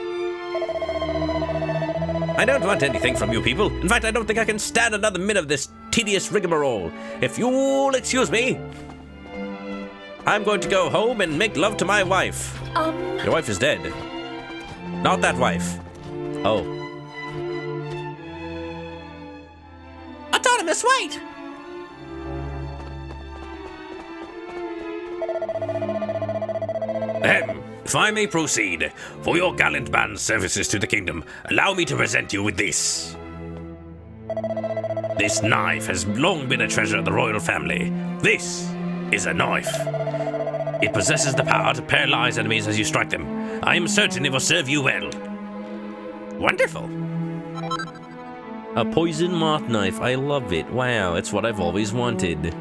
I don't want anything from you people. In fact, I don't think I can stand another minute of this tedious rigmarole. If you'll excuse me, I'm going to go home and make love to my wife. Your wife is dead. Not that wife. Oh. Autonomous, wait! If I may proceed, for your gallant man's services to the kingdom, allow me to present you with this. This knife has long been a treasure of the royal family. This is a knife. It possesses the power to paralyze enemies as you strike them. I am certain it will serve you well. Wonderful. A poison moth knife. I love it. Wow, it's what I've always wanted.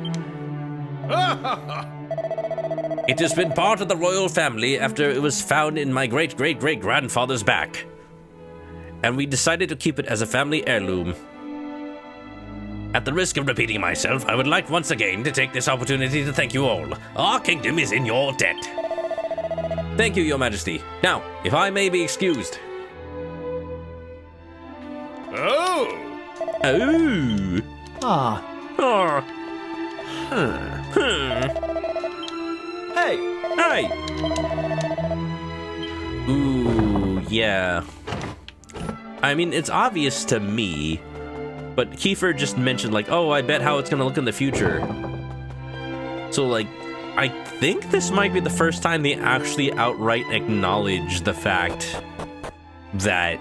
It has been part of the royal family after it was found in my great-great-great-grandfather's back. And we decided to keep it as a family heirloom. At the risk of repeating myself, I would like once again to take this opportunity to thank you all. Our kingdom is in your debt. Thank you, Your Majesty. Now, if I may be excused. Oh! Oh! Ah. Oh! Hey! Hey! Ooh, yeah. I mean, it's obvious to me, but Kiefer just mentioned, like, oh, I bet how it's gonna look in the future. So, like, I think this might be the first time they actually outright acknowledge the fact that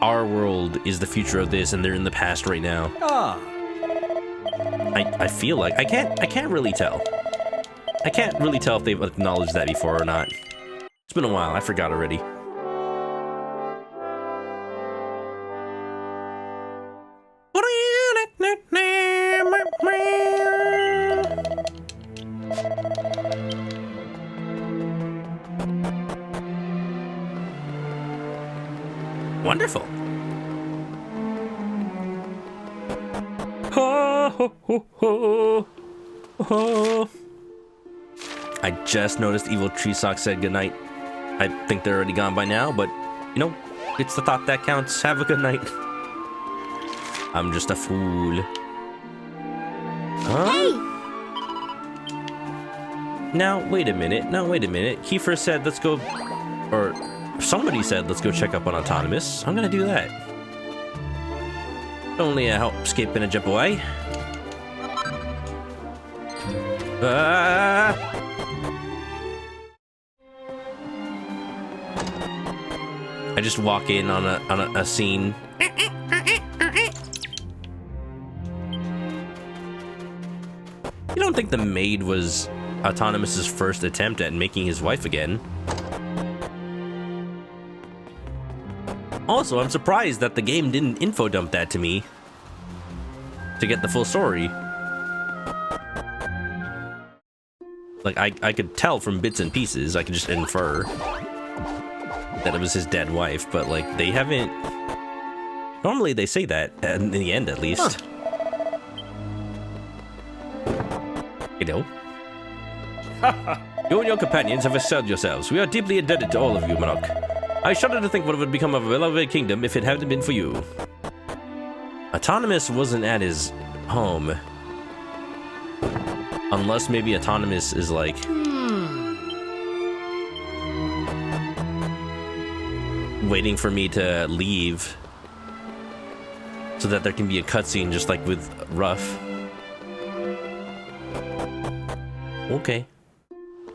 our world is the future of this and they're in the past right now. Ah. I feel like I can't really tell. I can't really tell if they've acknowledged that before or not. It's been a while, I forgot already. Wonderful. I just noticed Evil Tree Sock said goodnight. I think they're already gone by now, but, you know, it's the thought that counts. Have a good night. I'm just a fool. Huh? Hey! Now, wait a minute. Kiefer said let's go, or somebody said let's go check up on Autonomous. I'm gonna do that. Only a hop, skip, and a jump away. I just walk in on a scene. You don't think the maid was Autonomous's first attempt at making his wife again? Also, I'm surprised that the game didn't info dump that to me to get the full story. Like, I could tell from bits and pieces, I could just infer that it was his dead wife, but, like, they haven't... Normally they say that, in the end at least. Huh. You know? You and your companions have excelled yourselves. We are deeply indebted to all of you, Manok. I shudder to think what would become of a beloved kingdom if it hadn't been for you. Autonomous wasn't at his home. Unless maybe Autonomous is like... waiting for me to leave so that there can be a cutscene just like with Ruff. Okay.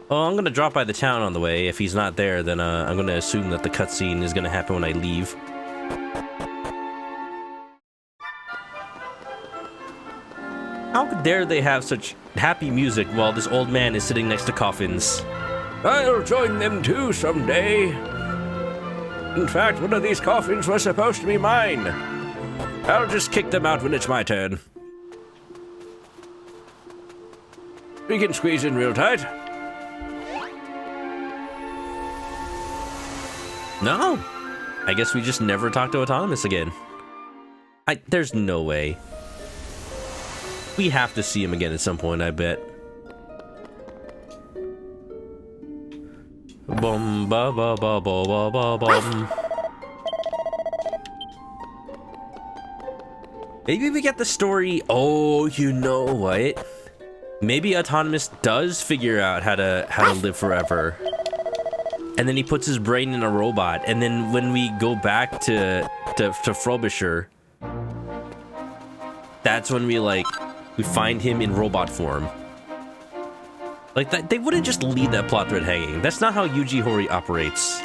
Oh, I'm gonna drop by the town on the way. If he's not there, then I'm gonna assume that the cutscene is gonna happen when I leave. How dare they have such happy music while this old man is sitting next to coffins? I'll join them too someday. In fact, one of these coffins was supposed to be mine. I'll just kick them out when it's my turn. We can squeeze in real tight. No. I guess we just never talk to Autonomous again. There's no way. We have to see him again at some point, I bet. Bum ba ba ba ba ba ba bum. Maybe we get the story. Oh, you know what? Maybe Autonomous does figure out how to live forever. and then he puts his brain in a robot, and then when we go back to Frobisher, that's when we find him in robot form. Like that, they wouldn't just leave that plot thread hanging. That's not how Yuji Horii operates.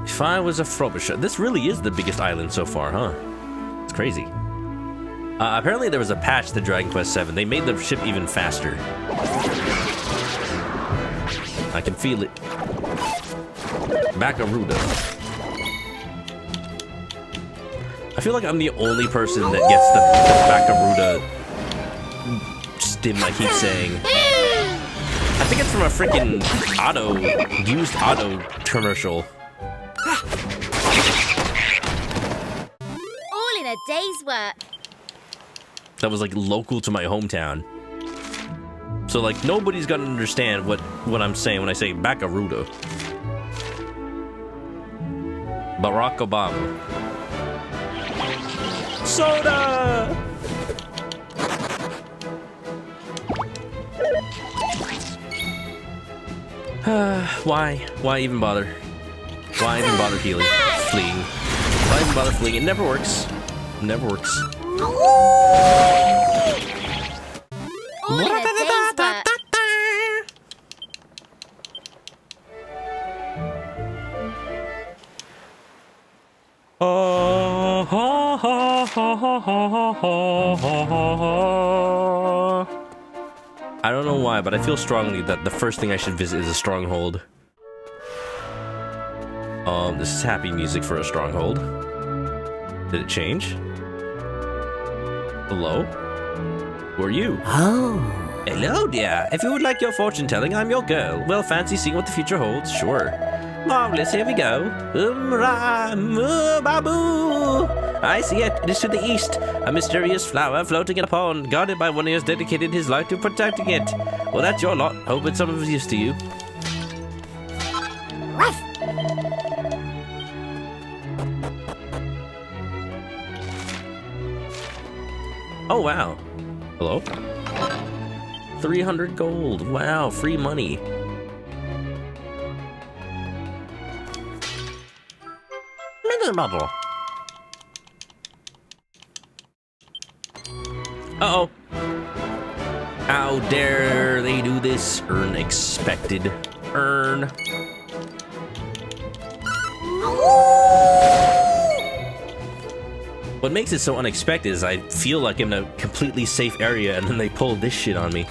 If I was a Frobisher, this really is the biggest island so far, huh? It's crazy. Apparently there was a patch to Dragon Quest VII. They made the ship even faster. I can feel it. Bakaruda. I feel like I'm the only person that gets the Bakaruda stim I keep saying. I think it's from a freaking used auto commercial. All in a day's work. That was like local to my hometown. So like nobody's gonna understand what I'm saying when I say Bakaruda. Barack Obama. Soda! Why even bother? Why even bother fleeing? Why even bother fleeing? It never works. Never works. All in a day's work. I don't know why, but I feel strongly that the first thing I should visit is a stronghold. This is happy music for a stronghold. Did it change? Hello? Who are you? Oh. Hello, dear. If you would like your fortune telling, I'm your girl. Well, fancy seeing what the future holds? Sure. Marvelous, here we go. Babu! I see it. It is to the east. A mysterious flower floating in a pond, guarded by one who has dedicated his life to protecting it. Well, that's your lot. Hope it's some of use to you. Ruff. Oh, wow. Hello? 300 gold. Wow, free money. Bubble. Uh-oh. How dare they do this? Earn expected. Earn. What makes it so unexpected is I feel like I'm in a completely safe area and then they pull this shit on me.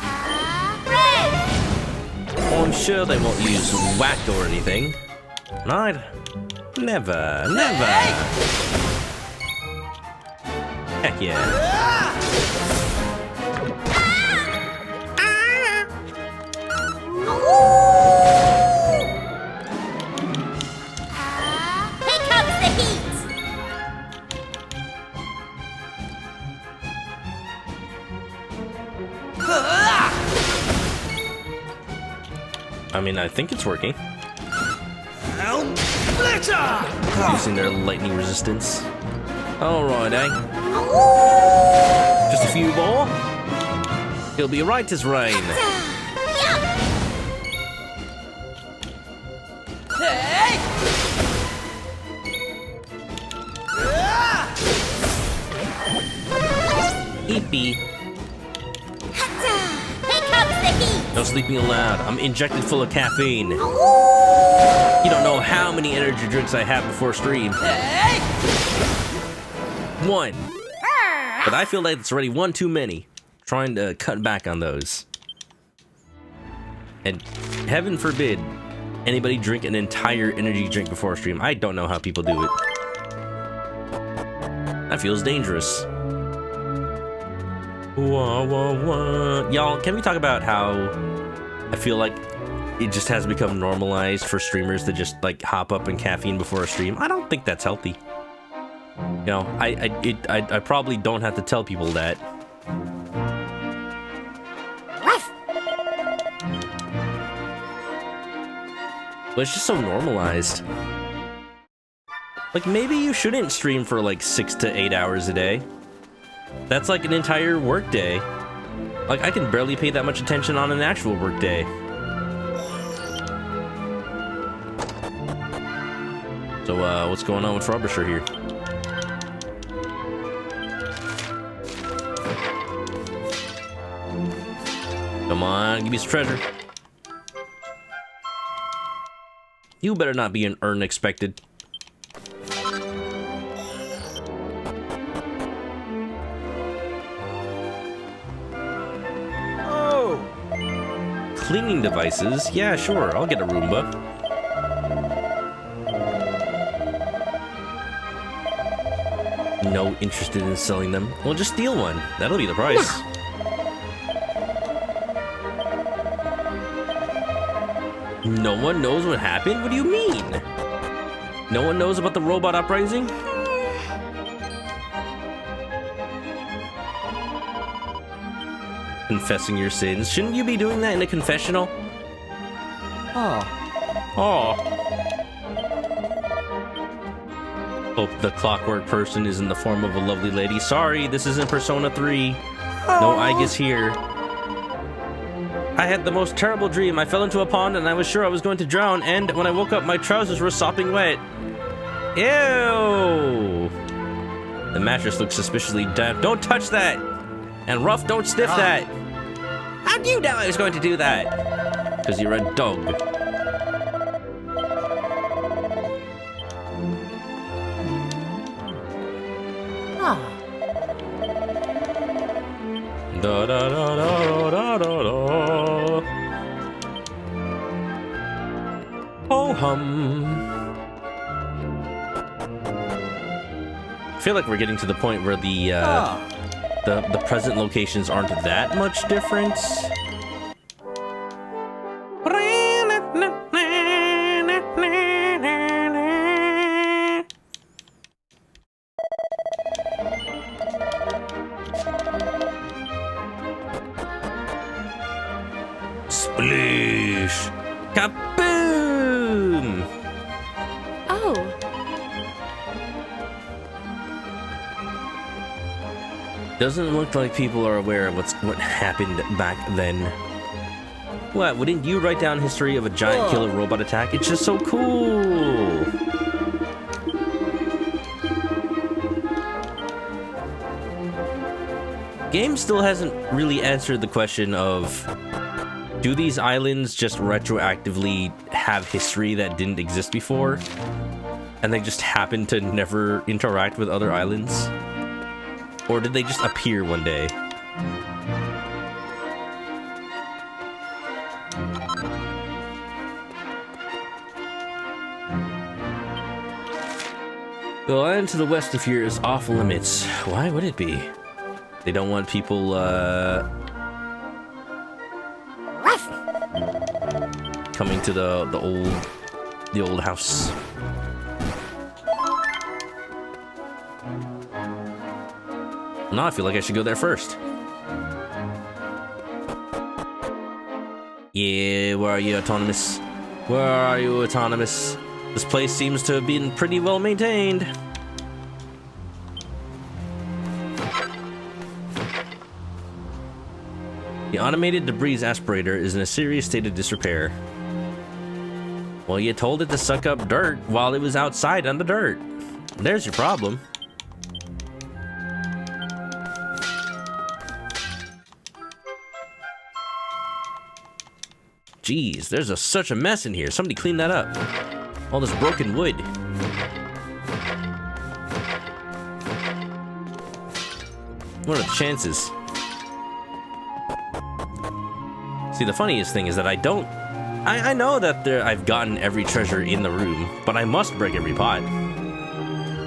Oh, I'm sure they won't use whack or anything. Right? Never, never. Heck yeah. Here comes the heat. I mean, I think it's working. Using their lightning resistance. Alright, eh? Just a few more. He'll be right as rain. Eepy. Here comes the heat. No sleeping allowed. I'm injected full of caffeine. You don't know how many energy drinks I have before stream. One. But I feel like it's already one too many. Trying to cut back on those. And heaven forbid anybody drink an entire energy drink before stream. I don't know how people do it. That feels dangerous. Whoa, whoa, whoa. Y'all, can we talk about how I feel like it just has become normalized for streamers to just like hop up in caffeine before a stream? I don't think that's healthy. You know, I probably don't have to tell people that. But it's just so normalized. Like, maybe you shouldn't stream for like 6 to 8 hours a day. That's like an entire work day. Like, I can barely pay that much attention on an actual work day. So, what's going on with Frobisher here? Come on, give me some treasure. You better not be an unexpected. Oh! Cleaning devices? Yeah, sure, I'll get a Roomba. No interested in selling them. Well, just steal one. That'll be the price. No one knows what happened? What do you mean? No one knows about the robot uprising? Confessing your sins. Shouldn't you be doing that in a confessional? Oh. Hope the clockwork person is in the form of a lovely lady. Sorry, this isn't Persona 3. No Aegis here. I had the most terrible dream. I fell into a pond and I was sure I was going to drown, and when I woke up, my trousers were sopping wet. Ew! The mattress looks suspiciously damp. Don't touch that! And Ruff, don't sniff that! How do you know I was going to do that? Because you're a dog. Da da da da da da da. Oh hum. I feel like we're getting to the point where the present locations aren't that much different. Splish! Kaboom! Oh. Doesn't look like people are aware of what happened back then. What, wouldn't you write down history of a giant killer robot attack? It's just so cool! Game still hasn't really answered the question of, do these islands just retroactively have history that didn't exist before? And they just happen to never interact with other islands? Or did they just appear one day? The land to the west of here is off limits. Why would it be? They don't want people, coming to the old house. Now I feel like I should go there first. Yeah, where are you, Autonomous? Where are you, Autonomous? This place seems to have been pretty well maintained. The automated debris aspirator is in a serious state of disrepair. Well, you told it to suck up dirt while it was outside on the dirt. There's your problem. Jeez, there's such a mess in here. Somebody clean that up. All this broken wood. What are the chances? See, the funniest thing is that I know that I've gotten every treasure in the room, but I must break every pot.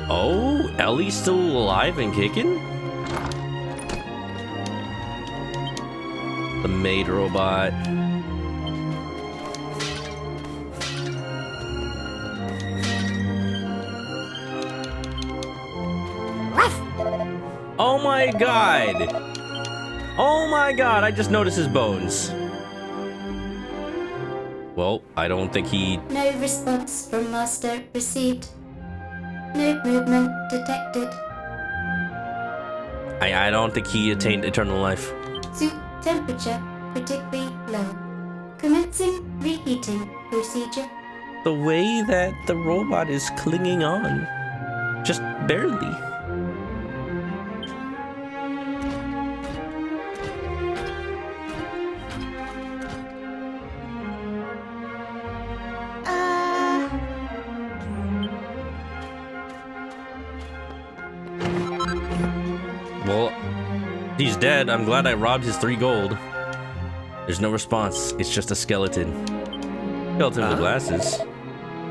Oh, Ellie's still alive and kicking? The maid robot. Oh my god! Oh my god, I just noticed his bones. Well, I don't think he... No response from master received. No movement detected. I don't think he attained eternal life. Suit temperature critically low. Commencing reheating procedure. The way that the robot is clinging on. Just barely. Well, he's dead. I'm glad I robbed his 3 gold. There's no response. It's just a skeleton. Skeleton with glasses.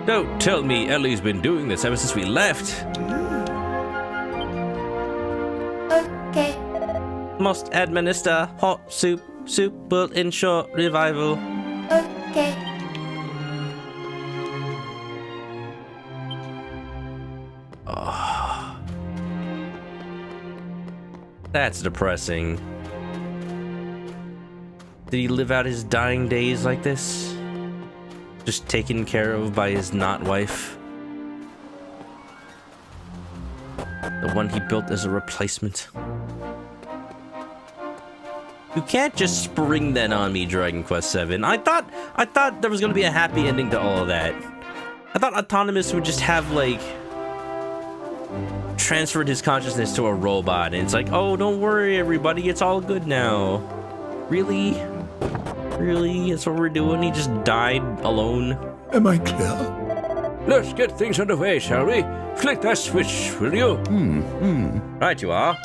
Don't tell me Ellie's been doing this ever since we left. Okay. Must administer hot soup. Soup will ensure revival. Okay. Oh. That's depressing. Did he live out his dying days like this? Just taken care of by his not wife? The one he built as a replacement? You can't just spring that on me, Dragon Quest VII. I thought there was gonna be a happy ending to all of that. I thought Autonomous would just have, like, transferred his consciousness to a robot, and it's like, oh, don't worry, everybody, it's all good now. Really? Really? That's what we're doing? He just died alone? Am I clear? Let's get things underway, shall we? Flick that switch, will you? Right you are.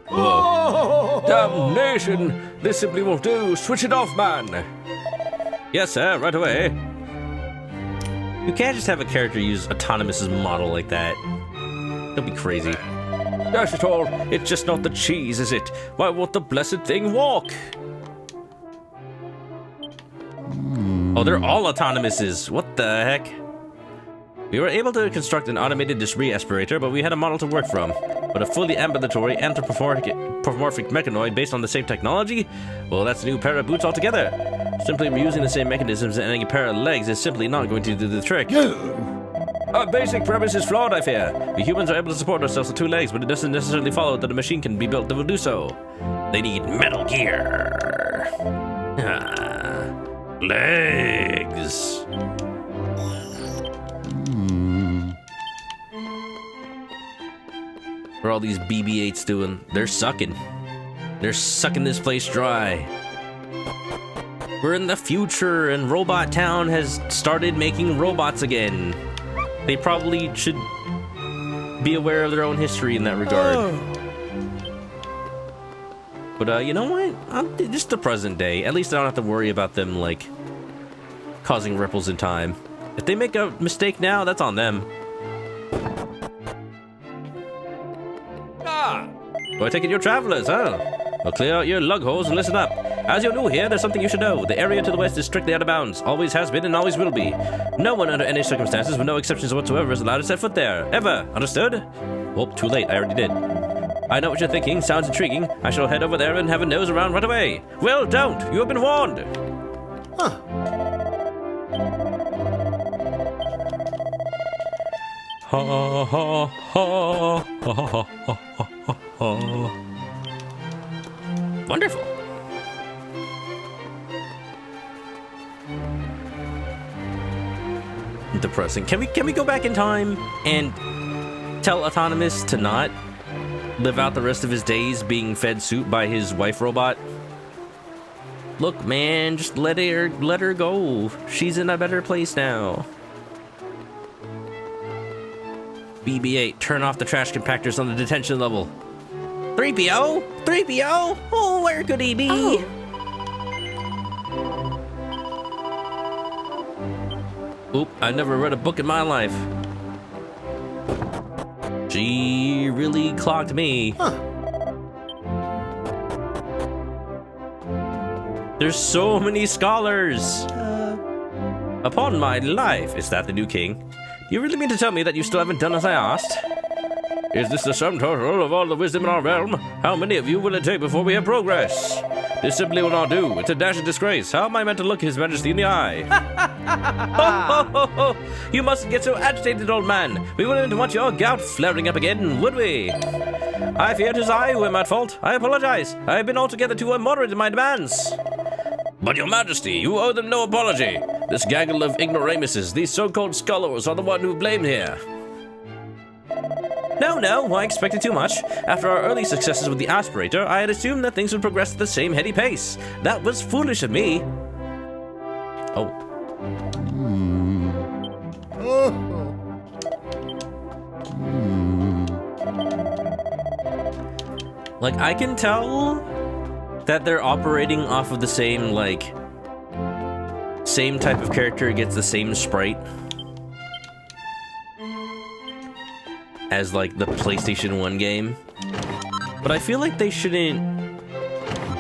Whoa. Damnation! This simply won't do. Switch it off, man. Yes, sir, right away. You can't just have a character use Autonomous's model like that. Don't be crazy. Dash it all. It's just not the cheese, is it? Why won't the blessed thing walk? Oh, they're all Autonomouses. What the heck? We were able to construct an automated debris aspirator, but we had a model to work from. But a fully ambulatory anthropomorphic mechanoid based on the same technology? Well, that's a new pair of boots altogether. Simply reusing the same mechanisms and adding a pair of legs is simply not going to do the trick. Our basic premise is flawed, I fear. We humans are able to support ourselves with 2 legs, but it doesn't necessarily follow that a machine can be built that will do so. They need Metal Gear. Legs. What are all these BB-8s doing? They're sucking. They're sucking this place dry. We're in the future, and Robot Town has started making robots again. They probably should be aware of their own history in that regard. But, you know what? Just the present day. At least I don't have to worry about them, like, causing ripples in time. If they make a mistake now, that's on them. Well, I take it you're travelers, huh? Well, clear out your lug holes and listen up. As you're new here, there's something you should know. The area to the west is strictly out of bounds. Always has been and always will be. No one under any circumstances, with no exceptions whatsoever, is allowed to set foot there. Ever. Understood? Well, too late. I already did. I know what you're thinking. Sounds intriguing. I shall head over there and have a nose around right away. Well, don't. You have been warned. Huh. Ha ha ha ha ha ha ha. Wonderful. Depressing. Can we go back in time and tell Autonomous to not live out the rest of his days being fed soup by his wife robot? Look, man, just let her go. She's in a better place now. BB-8, turn off the trash compactors on the detention level. 3PO? 3PO? Oh, where could he be? Oh. Oop, I never read a book in my life. She really clocked me. Huh. There's so many scholars. Upon my life, is that the new king? Do you really mean to tell me that you still haven't done as I asked? Is this the sum total of all the wisdom in our realm? How many of you will it take before we have progress? This simply will not do. It's a dash of disgrace. How am I meant to look His Majesty in the eye? Ho, ho, ho, ho. You mustn't get so agitated, old man. We wouldn't want your gout flaring up again, would we? I fear 'tis I who am at fault. I apologize. I have been altogether too immoderate in my demands. But your Majesty, you owe them no apology. This gaggle of ignoramuses, these so-called scholars, are the one who blamed here. No, I expected too much. After our early successes with the aspirator, I had assumed that things would progress at the same heady pace. That was foolish of me. Oh. Like, I can tell that they're operating off of the same, like, same type of character gets the same sprite as, like, the PlayStation 1 game. But I feel like they shouldn't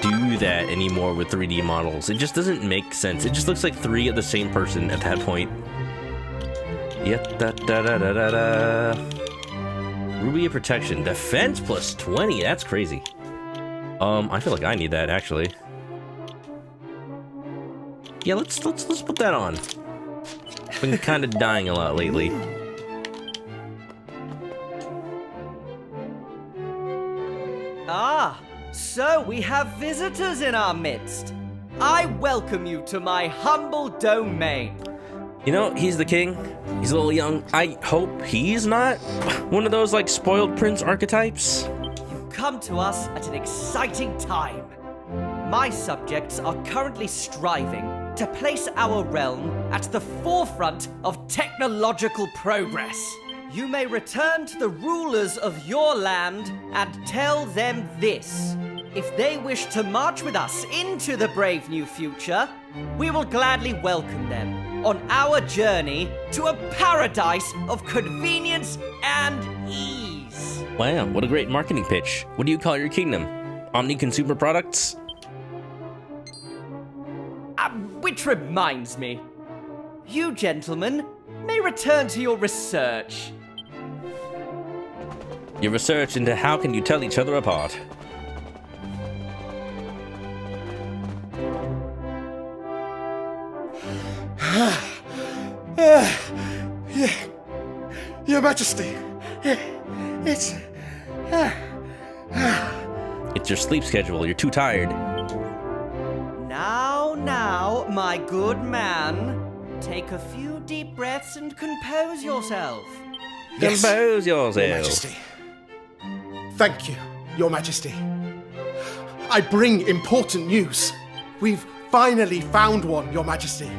do that anymore with 3D models. It just doesn't make sense. It just looks like 3 of the same person at that point. Yep, da-da-da-da-da. Ruby of Protection. Defense plus 20. That's crazy. I feel like I need that, actually. Yeah, let's put that on. Been kind of dying a lot lately. Ah, so we have visitors in our midst. I welcome you to my humble domain. You know, he's the king. He's a little young. I hope he's not one of those, like, spoiled prince archetypes. You come to us at an exciting time. My subjects are currently striving to place our realm at the forefront of technological progress. You may return to the rulers of your land and tell them this. If they wish to march with us into the brave new future, we will gladly welcome them on our journey to a paradise of convenience and ease. Wow, what a great marketing pitch. What do you call your kingdom? Omni Consumer Products? Which reminds me, you gentlemen may return to your research. Your research into how can you tell each other apart? Your Majesty, it's your sleep schedule. You're too tired. Now, my good man, take a few deep breaths and compose yourself. Yes, Compose yourself. Your Majesty. Thank you, Your Majesty. I bring important news. We've finally found one, Your Majesty.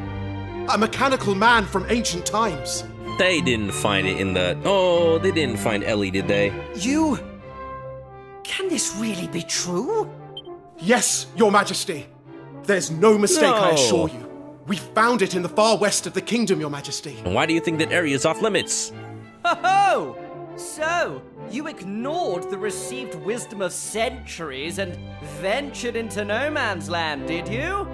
A mechanical man from ancient times. They didn't find it in the... Oh, they didn't find Ellie, did they? You... Can this really be true? Yes, Your Majesty. There's no mistake, I assure you. We found it in the far west of the kingdom, Your Majesty. And why do you think that area is off limits? Ho-ho! So, you ignored the received wisdom of centuries and ventured into no man's land, did you?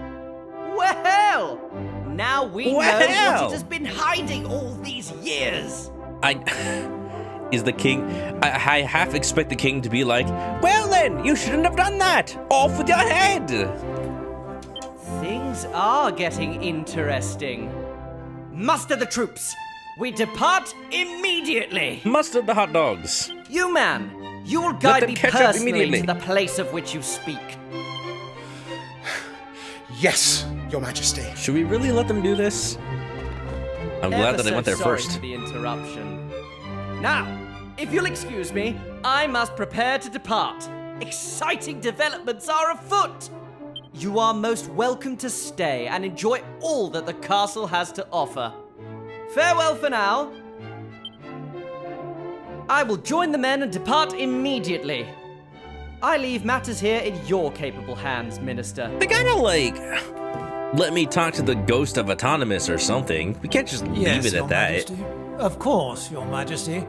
Well, now we know what it has been hiding all these years. Is the king... I half expect the king to be like, well then, you shouldn't have done that. Off with your head. Things are getting interesting. Muster the troops. We depart immediately. Muster the hot dogs. You, man, you will guide me personally to the place of which you speak. Yes, Your Majesty. Should we really let them do this? I'm glad that I went there sorry first. For the interruption. Now, if you'll excuse me, I must prepare to depart. Exciting developments are afoot. You are most welcome to stay and enjoy all that the castle has to offer. Farewell for now. I will join the men and depart immediately. I leave matters here in your capable hands, Minister. They gotta, like, let me talk to the ghost of Autonomous or something. We can't just leave it at that. Majesty. Of course, Your Majesty.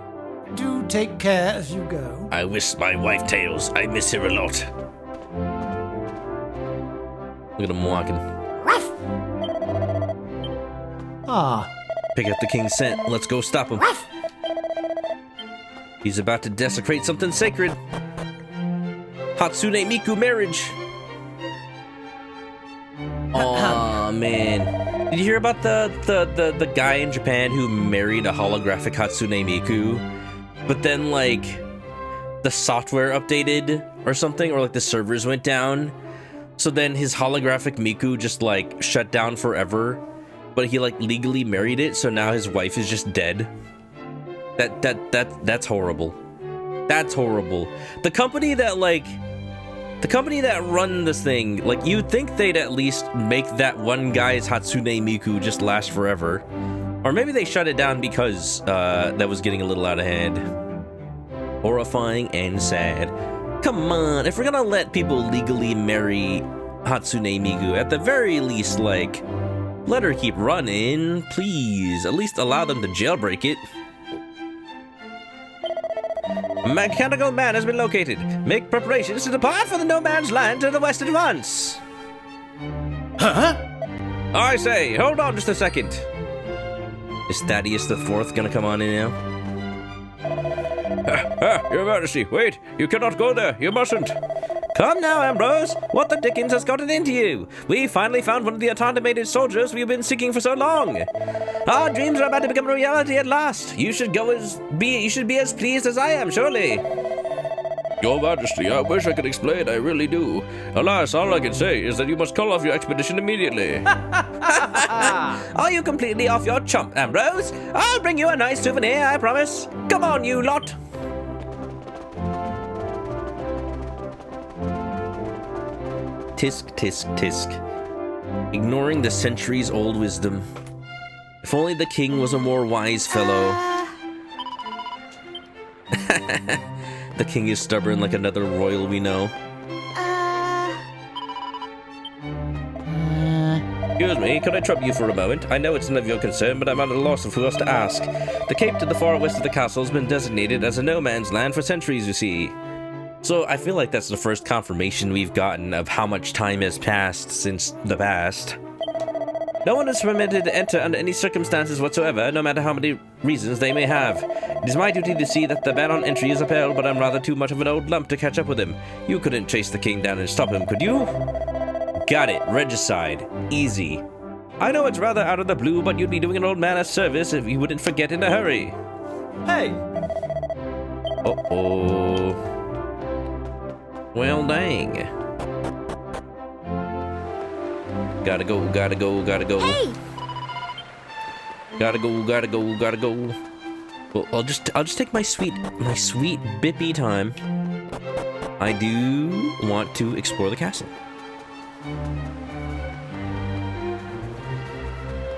Do take care as you go. I miss my wife Tails. I miss her a lot. Look at him walking. Ah. Pick up the king's scent. Let's go stop him. He's about to desecrate something sacred. Hatsune Miku marriage. man. Did you hear about the guy in Japan who married a holographic Hatsune Miku? But then, like, the software updated or something, or like the servers went down. So then his holographic Miku just like shut down forever. But he like legally married it, so now his wife is just dead. That's horrible. That's horrible. The company that run this thing, like, you'd think they'd at least make that one guy's Hatsune Miku just last forever. Or maybe they shut it down because that was getting a little out of hand. Horrifying and sad. Come on, if we're gonna let people legally marry Hatsune Miku, at the very least, like, let her keep running, please. At least allow them to jailbreak it. Mechanical man has been located. Make preparations to depart for the no man's land to the west at once. Huh? I say, hold on just a second. Is Thaddeus the Fourth gonna come on in now? Your Majesty, wait! You cannot go there! You mustn't! Come now, Ambrose! What the dickens has gotten into you? We finally found one of the automated soldiers we've been seeking for so long. Our dreams are about to become a reality at last. You should be as pleased as I am, surely. Your Majesty, I wish I could explain, I really do. Alas, all I can say is that you must call off your expedition immediately. Are you completely off your chump, Ambrose? I'll bring you a nice souvenir, I promise. Come on, you lot. Tisk, tisk, tisk. Ignoring the centuries-old wisdom. If only the king was a more wise fellow. The king is stubborn like another royal we know. Excuse me, could I trouble you for a moment? I know it's none of your concern, but I'm at a loss of who else to ask. The cape to the far west of the castle has been designated as a no man's land for centuries, you see. So I feel like that's the first confirmation we've gotten of how much time has passed since the past. No one is permitted to enter under any circumstances whatsoever, no matter how many reasons they may have. It is my duty to see that the ban on entry is upheld, but I'm rather too much of an old lump to catch up with him. You couldn't chase the king down and stop him, could you? Got it. Regicide. Easy. I know it's rather out of the blue, but you'd be doing an old man a service if you wouldn't forget in a hurry. Hey! Uh-oh. Well, dang. Gotta go, gotta go, gotta go. Hey! Gotta go, gotta go, gotta go. Well, I'll just take my sweet bippy time. I do want to explore the castle.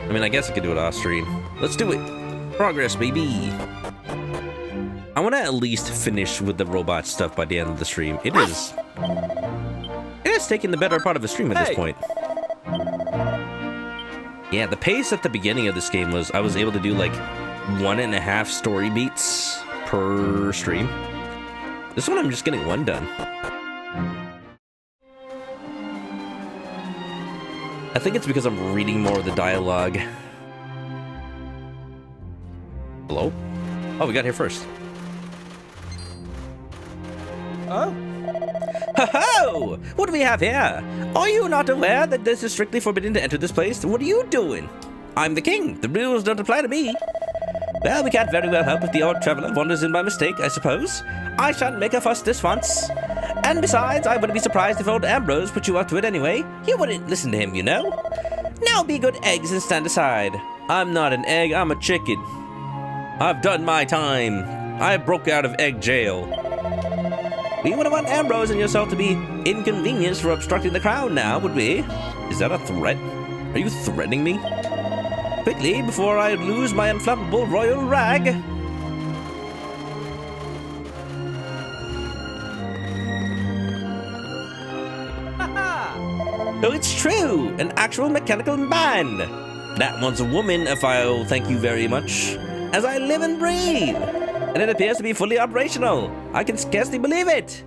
I mean, I guess I could do it off stream. Let's do it. Progress, baby. I want to at least finish with the robot stuff by the end of the stream. It has taken the better part of a stream at this point. Yeah, the pace at the beginning of this game was I was able to do like 1.5 story beats per stream. This one I'm just getting one done. I think it's because I'm reading more of the dialogue. Hello? Oh, we got here first. Oh? Ho-ho! What do we have here? Are you not aware that this is strictly forbidden to enter this place? What are you doing? I'm the king. The rules don't apply to me. Well, we can't very well help if the odd traveler wanders in by mistake, I suppose. I shan't make a fuss this once. And besides, I wouldn't be surprised if old Ambrose put you up to it anyway. You wouldn't listen to him, you know. Now be good eggs and stand aside. I'm not an egg, I'm a chicken. I've done my time. I broke out of egg jail. We wouldn't want Ambrose and yourself to be inconvenienced for obstructing the crown now, would we? Is that a threat? Are you threatening me? Quickly, before I lose my inflammable royal rag. So it's true, an actual mechanical man. That one's a woman, if I'll thank you very much. As I live and breathe. And it appears to be fully operational. I can scarcely believe it.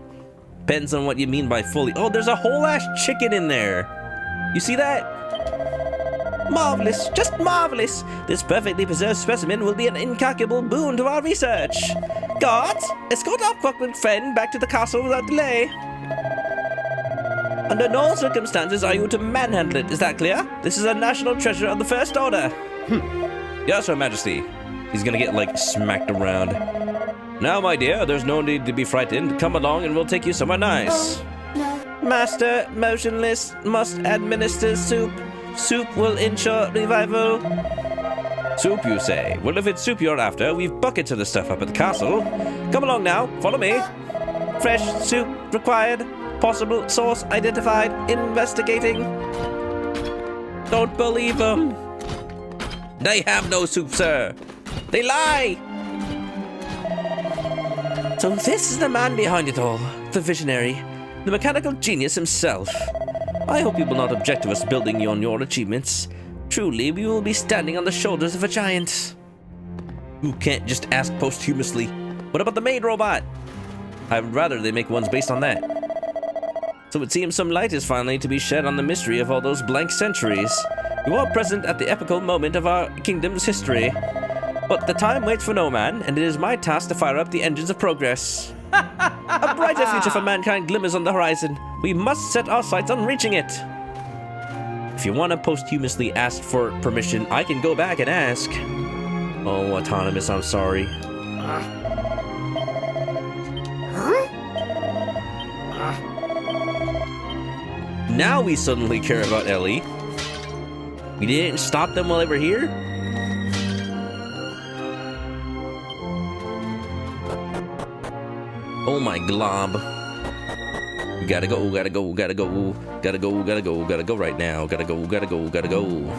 Depends on what you mean by fully. Oh, there's a whole ass chicken in there. You see that? Marvelous, just marvelous. This perfectly preserved specimen will be an incalculable boon to our research. Guards, escort our clockwork friend back to the castle without delay. Under no circumstances are you to manhandle it. Is that clear? This is a national treasure of the First Order. Yes, Your Majesty. He's gonna get, like, smacked around. Now, my dear, there's no need to be frightened. Come along and we'll take you somewhere nice. Master, motionless, must administer soup. Soup will ensure revival. Soup, you say? Well, if it's soup you're after, we've buckets of the stuff up at the castle. Come along now, follow me. Fresh soup required. Possible source identified. Investigating. Don't believe them. They have no soup, sir. They lie. So this is the man behind it all. The visionary. The mechanical genius himself. I hope you will not object to us building you on your achievements. Truly, we will be standing on the shoulders of a giant. You can't just ask posthumously. What about the maid robot? I would rather they make ones based on that. So it seems some light is finally to be shed on the mystery of all those blank centuries. You are present at the epical moment of our kingdom's history. But the time waits for no man, and it is my task to fire up the engines of progress. A brighter future for mankind glimmers on the horizon. We must set our sights on reaching it. If you want to posthumously ask for permission, I can go back and ask. Oh, Autonomous, I'm sorry. Now we suddenly care about Ellie. We didn't stop them while they were here? Oh my glob. Gotta go, gotta go, gotta go, gotta go, gotta go, gotta go right now. Gotta go, gotta go, gotta go.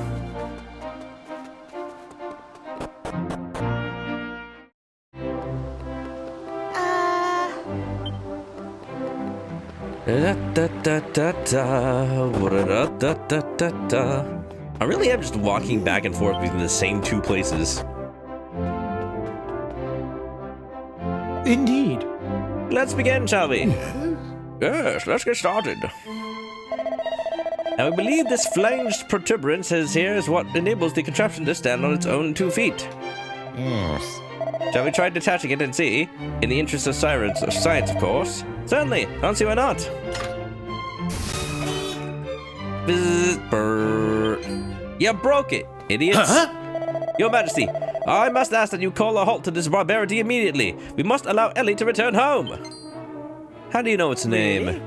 I really am just walking back and forth between the same two places. Indeed. Let's begin, shall we? Yes, let's get started. Now, we believe this flanged protuberance here is what enables the contraption to stand on its own 2 feet. Yes. Shall we try detaching it and see? In the interest of science, of course. Certainly. I don't see why not. Bzz, brr. You broke it, idiots. Your Majesty, I must ask that you call a halt to this barbarity immediately. We must allow Ellie to return home. How do you know its name?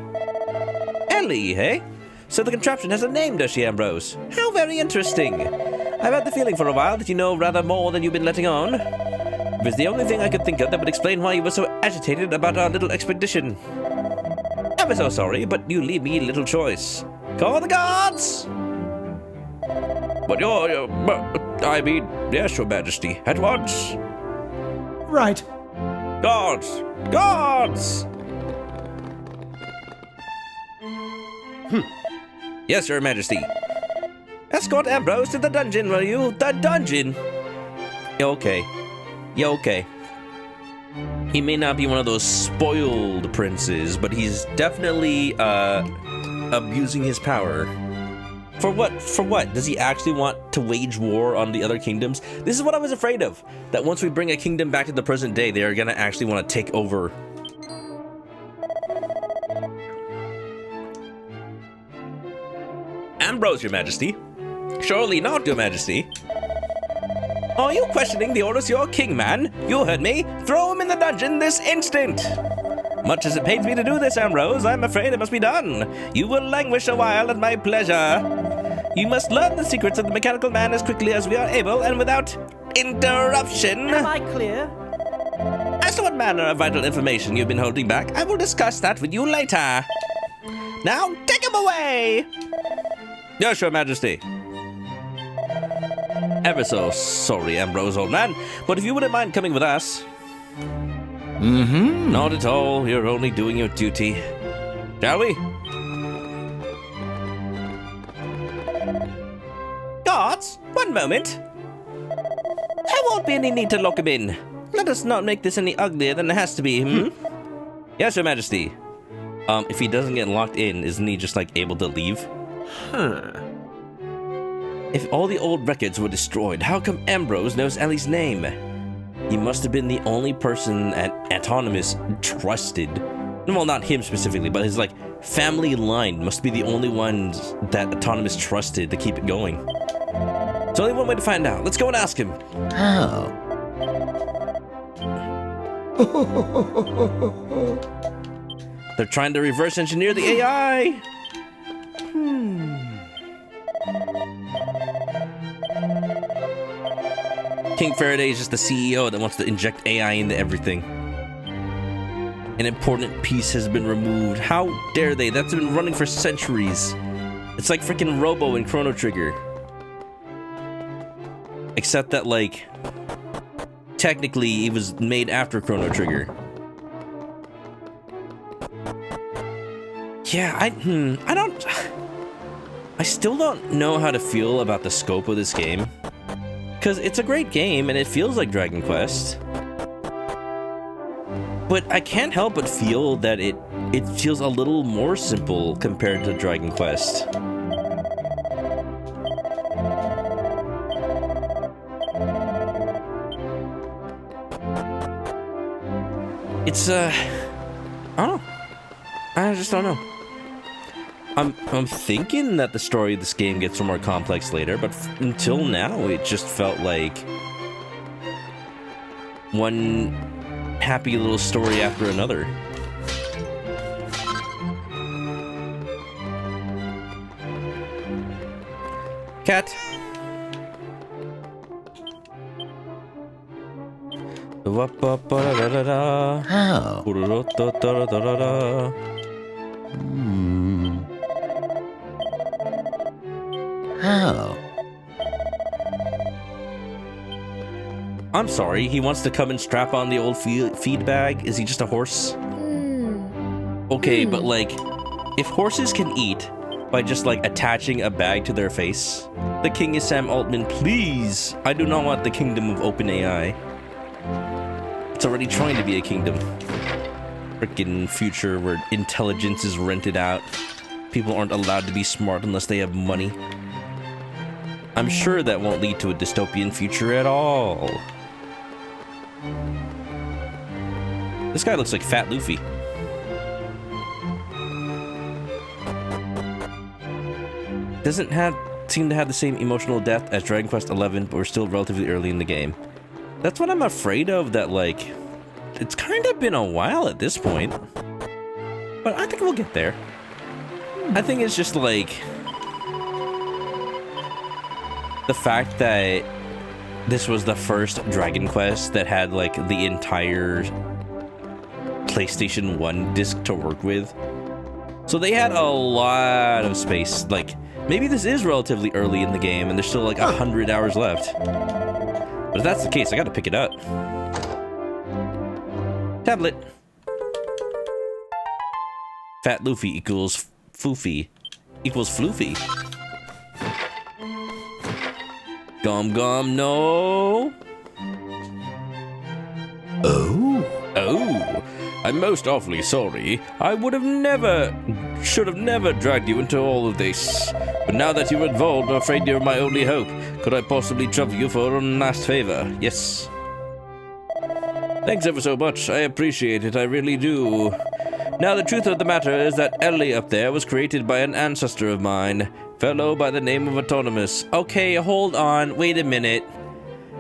Ellie, hey? So the contraption has a name, does she, Ambrose? How very interesting. I've had the feeling for a while that you know rather more than you've been letting on. It was the only thing I could think of that would explain why you were so agitated about our little expedition. Ever so sorry, but you leave me little choice. Call the guards! But I mean, yes, Your Majesty, at once. Right. Guards! Guards! Yes, Your Majesty. Escort Ambrose to the dungeon, will you? The dungeon! Okay. Yeah, okay. He may not be one of those spoiled princes, but he's definitely, abusing his power. For what? For what? Does he actually want to wage war on the other kingdoms? This is what I was afraid of. That once we bring a kingdom back to the present day, they are gonna actually want to take over. Ambrose, Your Majesty. Surely not, Your Majesty. Are you questioning the orders of your king, man? You heard me. Throw him in the dungeon this instant. Much as it pains me to do this, Ambrose, I'm afraid it must be done. You will languish a while at my pleasure. You must learn the secrets of the mechanical man as quickly as we are able and without interruption. Am I clear? As to what manner of vital information you've been holding back, I will discuss that with you later. Now, take him away! Yes, Your Majesty. Ever so sorry, Ambrose, old man, but if you wouldn't mind coming with us. Not at all. You're only doing your duty. Shall we? Guards, one moment. There won't be any need to lock him in. Let us not make this any uglier than it has to be, Yes, Your Majesty. If he doesn't get locked in, isn't he just, like, able to leave? If all the old records were destroyed, how come Ambrose knows Ellie's name? He must have been the only person at Autonomous trusted. Well, not him specifically, but his, like, family line must be the only ones that Autonomous trusted to keep it going. There's only one way to find out. Let's go and ask him. How? They're trying to reverse engineer the AI. King Faraday is just the CEO that wants to inject AI into everything. An important piece has been removed. How dare they? That's been running for centuries. It's like freaking Robo and Chrono Trigger. Except that, like, technically it was made after Chrono Trigger. Yeah, I still don't know how to feel about the scope of this game. Because it's a great game and it feels like Dragon Quest. But I can't help but feel that it feels a little more simple compared to Dragon Quest. It's I don't know. I just don't know. I'm thinking that the story of this game gets more complex later, but until now, it just felt like one happy little story after another. Cat. How? How? I'm sorry, he wants to come and strap on the old feed bag? Is he just a horse? Okay, but like, if horses can eat by just like attaching a bag to their face, the king is Sam Altman, please! I do not want the kingdom of OpenAI. It's already trying to be a kingdom. Frickin' future where intelligence is rented out. People aren't allowed to be smart unless they have money. I'm sure that won't lead to a dystopian future at all. This guy looks like Fat Luffy. Doesn't seem to have the same emotional depth as Dragon Quest XI, but we're still relatively early in the game. That's what I'm afraid of, that like, it's kind of been a while at this point. But I think we'll get there. I think it's just like the fact that this was the first Dragon Quest that had like the entire PlayStation 1 disc to work with. So they had a lot of space. Like, maybe this is relatively early in the game and there's still like 100 hours left. But if that's the case, I gotta pick it up. Tablet. Fat Luffy equals Foofy equals Floofy. Gum gum no. Oh, I'm most awfully sorry. I should have never dragged you into all of this. But now that you're involved, I'm afraid you're my only hope. Could I possibly trouble you for one last favor? Yes. Thanks ever so much. I appreciate it. I really do. Now, the truth of the matter is that Ellie up there was created by an ancestor of mine, fellow by the name of Autonomous. Okay, hold on. Wait a minute.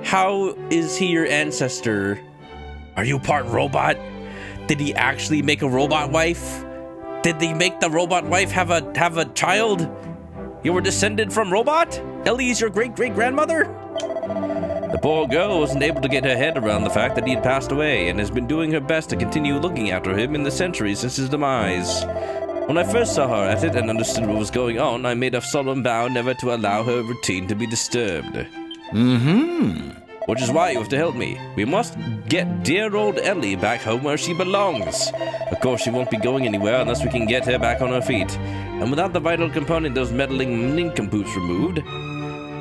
How is he your ancestor? Are you part robot? Did he actually make a robot wife? Did they make the robot wife have a child? You were descended from robot? Ellie is your great-great-grandmother? The poor girl wasn't able to get her head around the fact that he had passed away and has been doing her best to continue looking after him in the centuries since his demise. When I first saw her at it and understood what was going on, I made a solemn vow never to allow her routine to be disturbed. Which is why you have to help me. We must get dear old Ellie back home where she belongs. Of course, she won't be going anywhere unless we can get her back on her feet. And without the vital component those meddling nincompoops removed,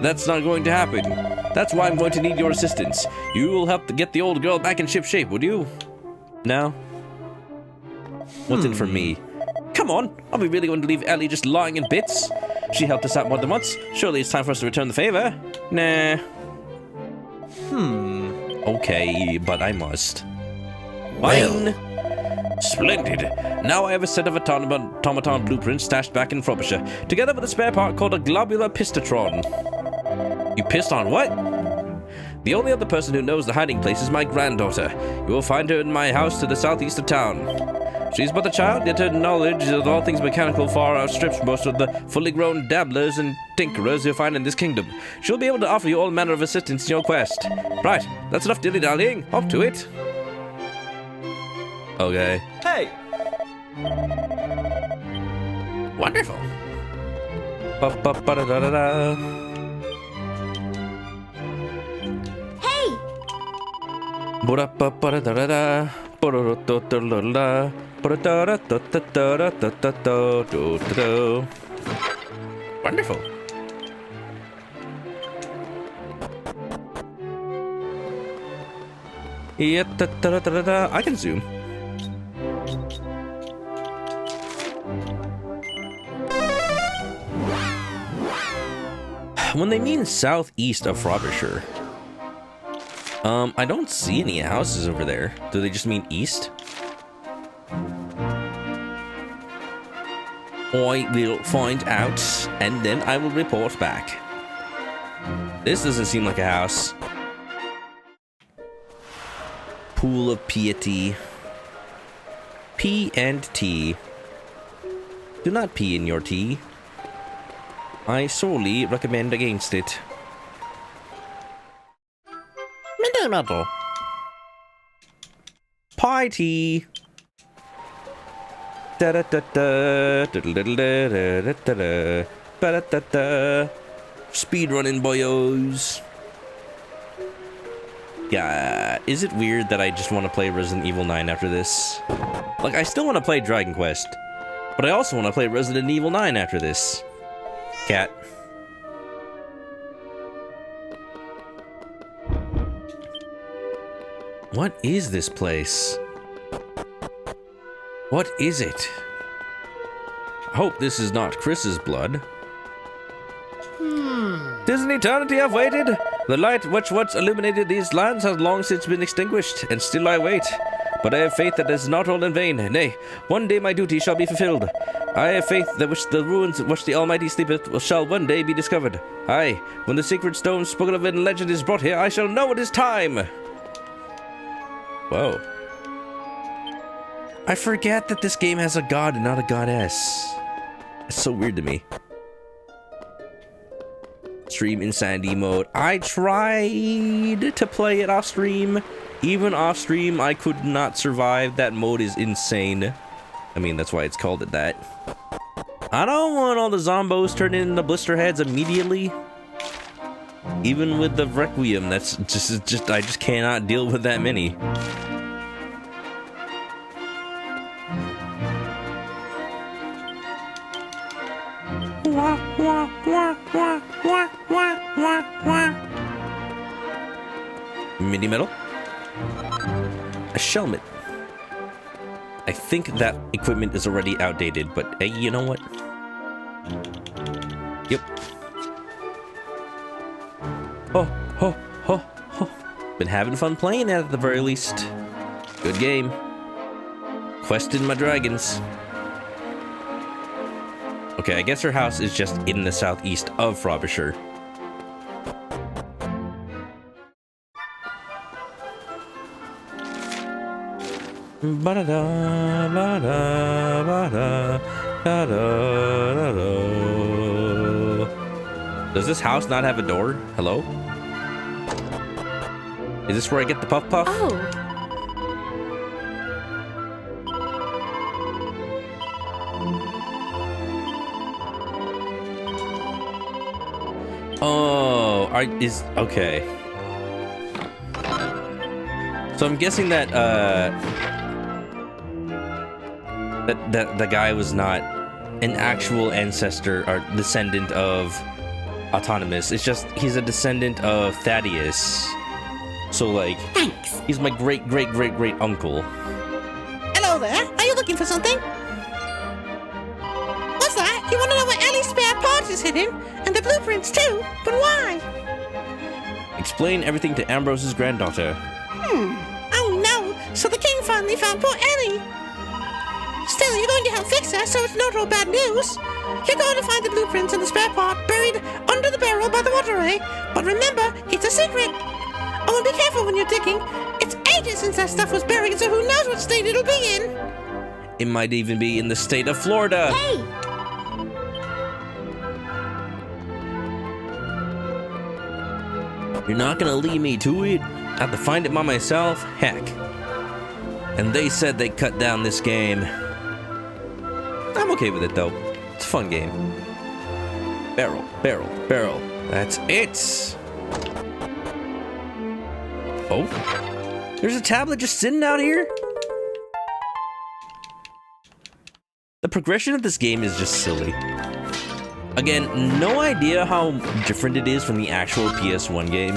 that's not going to happen. That's why I'm going to need your assistance. You will help to get the old girl back in ship shape, would you? No? What's in for me? Come on, are we really going to leave Ellie just lying in bits? She helped us out more than once. Surely it's time for us to return the favor. Nah. Okay, but I must. Fine. Splendid. Now I have a set of automaton blueprints stashed back in Frobisher, together with a spare part called a globular pistotron. You pissed on what? The only other person who knows the hiding place is my granddaughter. You will find her in my house to the southeast of town. She's but a child, yet her knowledge of all things mechanical far outstrips most of the fully grown dabblers and tinkerers you'll find in this kingdom. She'll be able to offer you all manner of assistance in your quest. Right, that's enough dilly-dallying. Off to it. Okay. Hey! Wonderful. Hey! Wonderful. Yeah, I can zoom. When they mean southeast of Frobisher, I don't see any houses over there. Do they just mean east? I will find out, and then I will report back. This doesn't seem like a house. Pool of piety. P and T. Do not pee in your tea. I sorely recommend against it. ManokAdobo. Pie tea. Speed running, boyos. Yeah, is it weird that I just want to play Resident Evil 9 after this? Like, I still want to play Dragon Quest, but I also want to play Resident Evil 9 after this. Cat. What is this place? What is it? I hope this is not Chris's blood. 'Tis an eternity I've waited. The light which once illuminated these lands has long since been extinguished, and still I wait. But I have faith that it is not all in vain. Nay, one day my duty shall be fulfilled. I have faith that the ruins which the Almighty sleepeth shall one day be discovered. Aye, when the sacred stone spoken of in legend is brought here, I shall know it is time. Whoa. I forget that this game has a god and not a goddess. It's so weird to me. Stream insanity mode. I tried to play it off stream. Even off stream, I could not survive. That mode is insane. I mean, that's why it's called it that. I don't want all the zombos turned into blister heads immediately. Even with the Requiem, that's just I just cannot deal with that many. Mini metal. A shelmet. I think that equipment is already outdated, but hey, you know what? Yep. Been having fun playing it at the very least. Good game. Questing my dragons. Okay, I guess her house is just in the southeast of Frobisher. Does this house not have a door? Hello? Is this where I get the puff puff? Oh. Oh, okay. So I'm guessing that that the guy was not an actual ancestor or descendant of Autonomous. It's just he's a descendant of Thaddeus. So like, Thanks. He's my great uncle. Hello there. Are you looking for something? What's that? You want to know where Ellie's spare part is hidden? And the blueprints too? But why? Explain everything to Ambrose's granddaughter. Oh no. So the king finally found poor Ellie. help fix her, so it's not all bad news. You're going to find the blueprints and the spare part buried under the barrel by the water array. But remember, it's a secret. Oh, and be careful when you're digging. It's ages since that stuff was buried, so who knows what state it'll be in. It might even be in the state of Florida. Hey! You're not gonna lead me to it? I have to find it by myself? Heck. And they said they cut down this game. I'm okay with it though. It's a fun game. Barrel, barrel, barrel. That's it. Oh, there's a tablet just sitting out here? The progression of this game is just silly. Again, no idea how different it is from the actual PS1 game.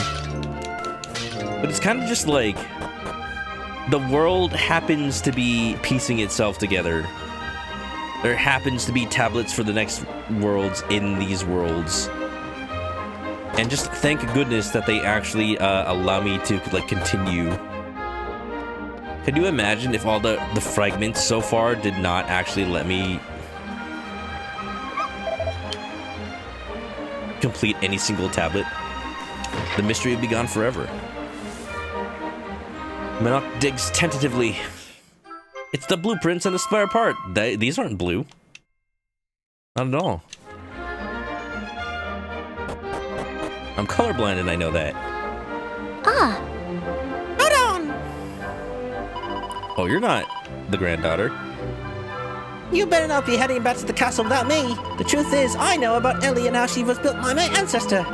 But it's kind of just like the world happens to be piecing itself together. There happens to be tablets for the next worlds in these worlds. And just thank goodness that they actually allow me to like continue. Can you imagine if all the fragments so far did not actually let me complete any single tablet? The mystery would be gone forever. Manok digs tentatively. It's the blueprints and the spare part. These aren't blue. Not at all. I'm colorblind and I know that. Ah. Hold on. Oh, you're not the granddaughter. You better not be heading back to the castle without me. The truth is, I know about Ellie and how she was built by my ancestor.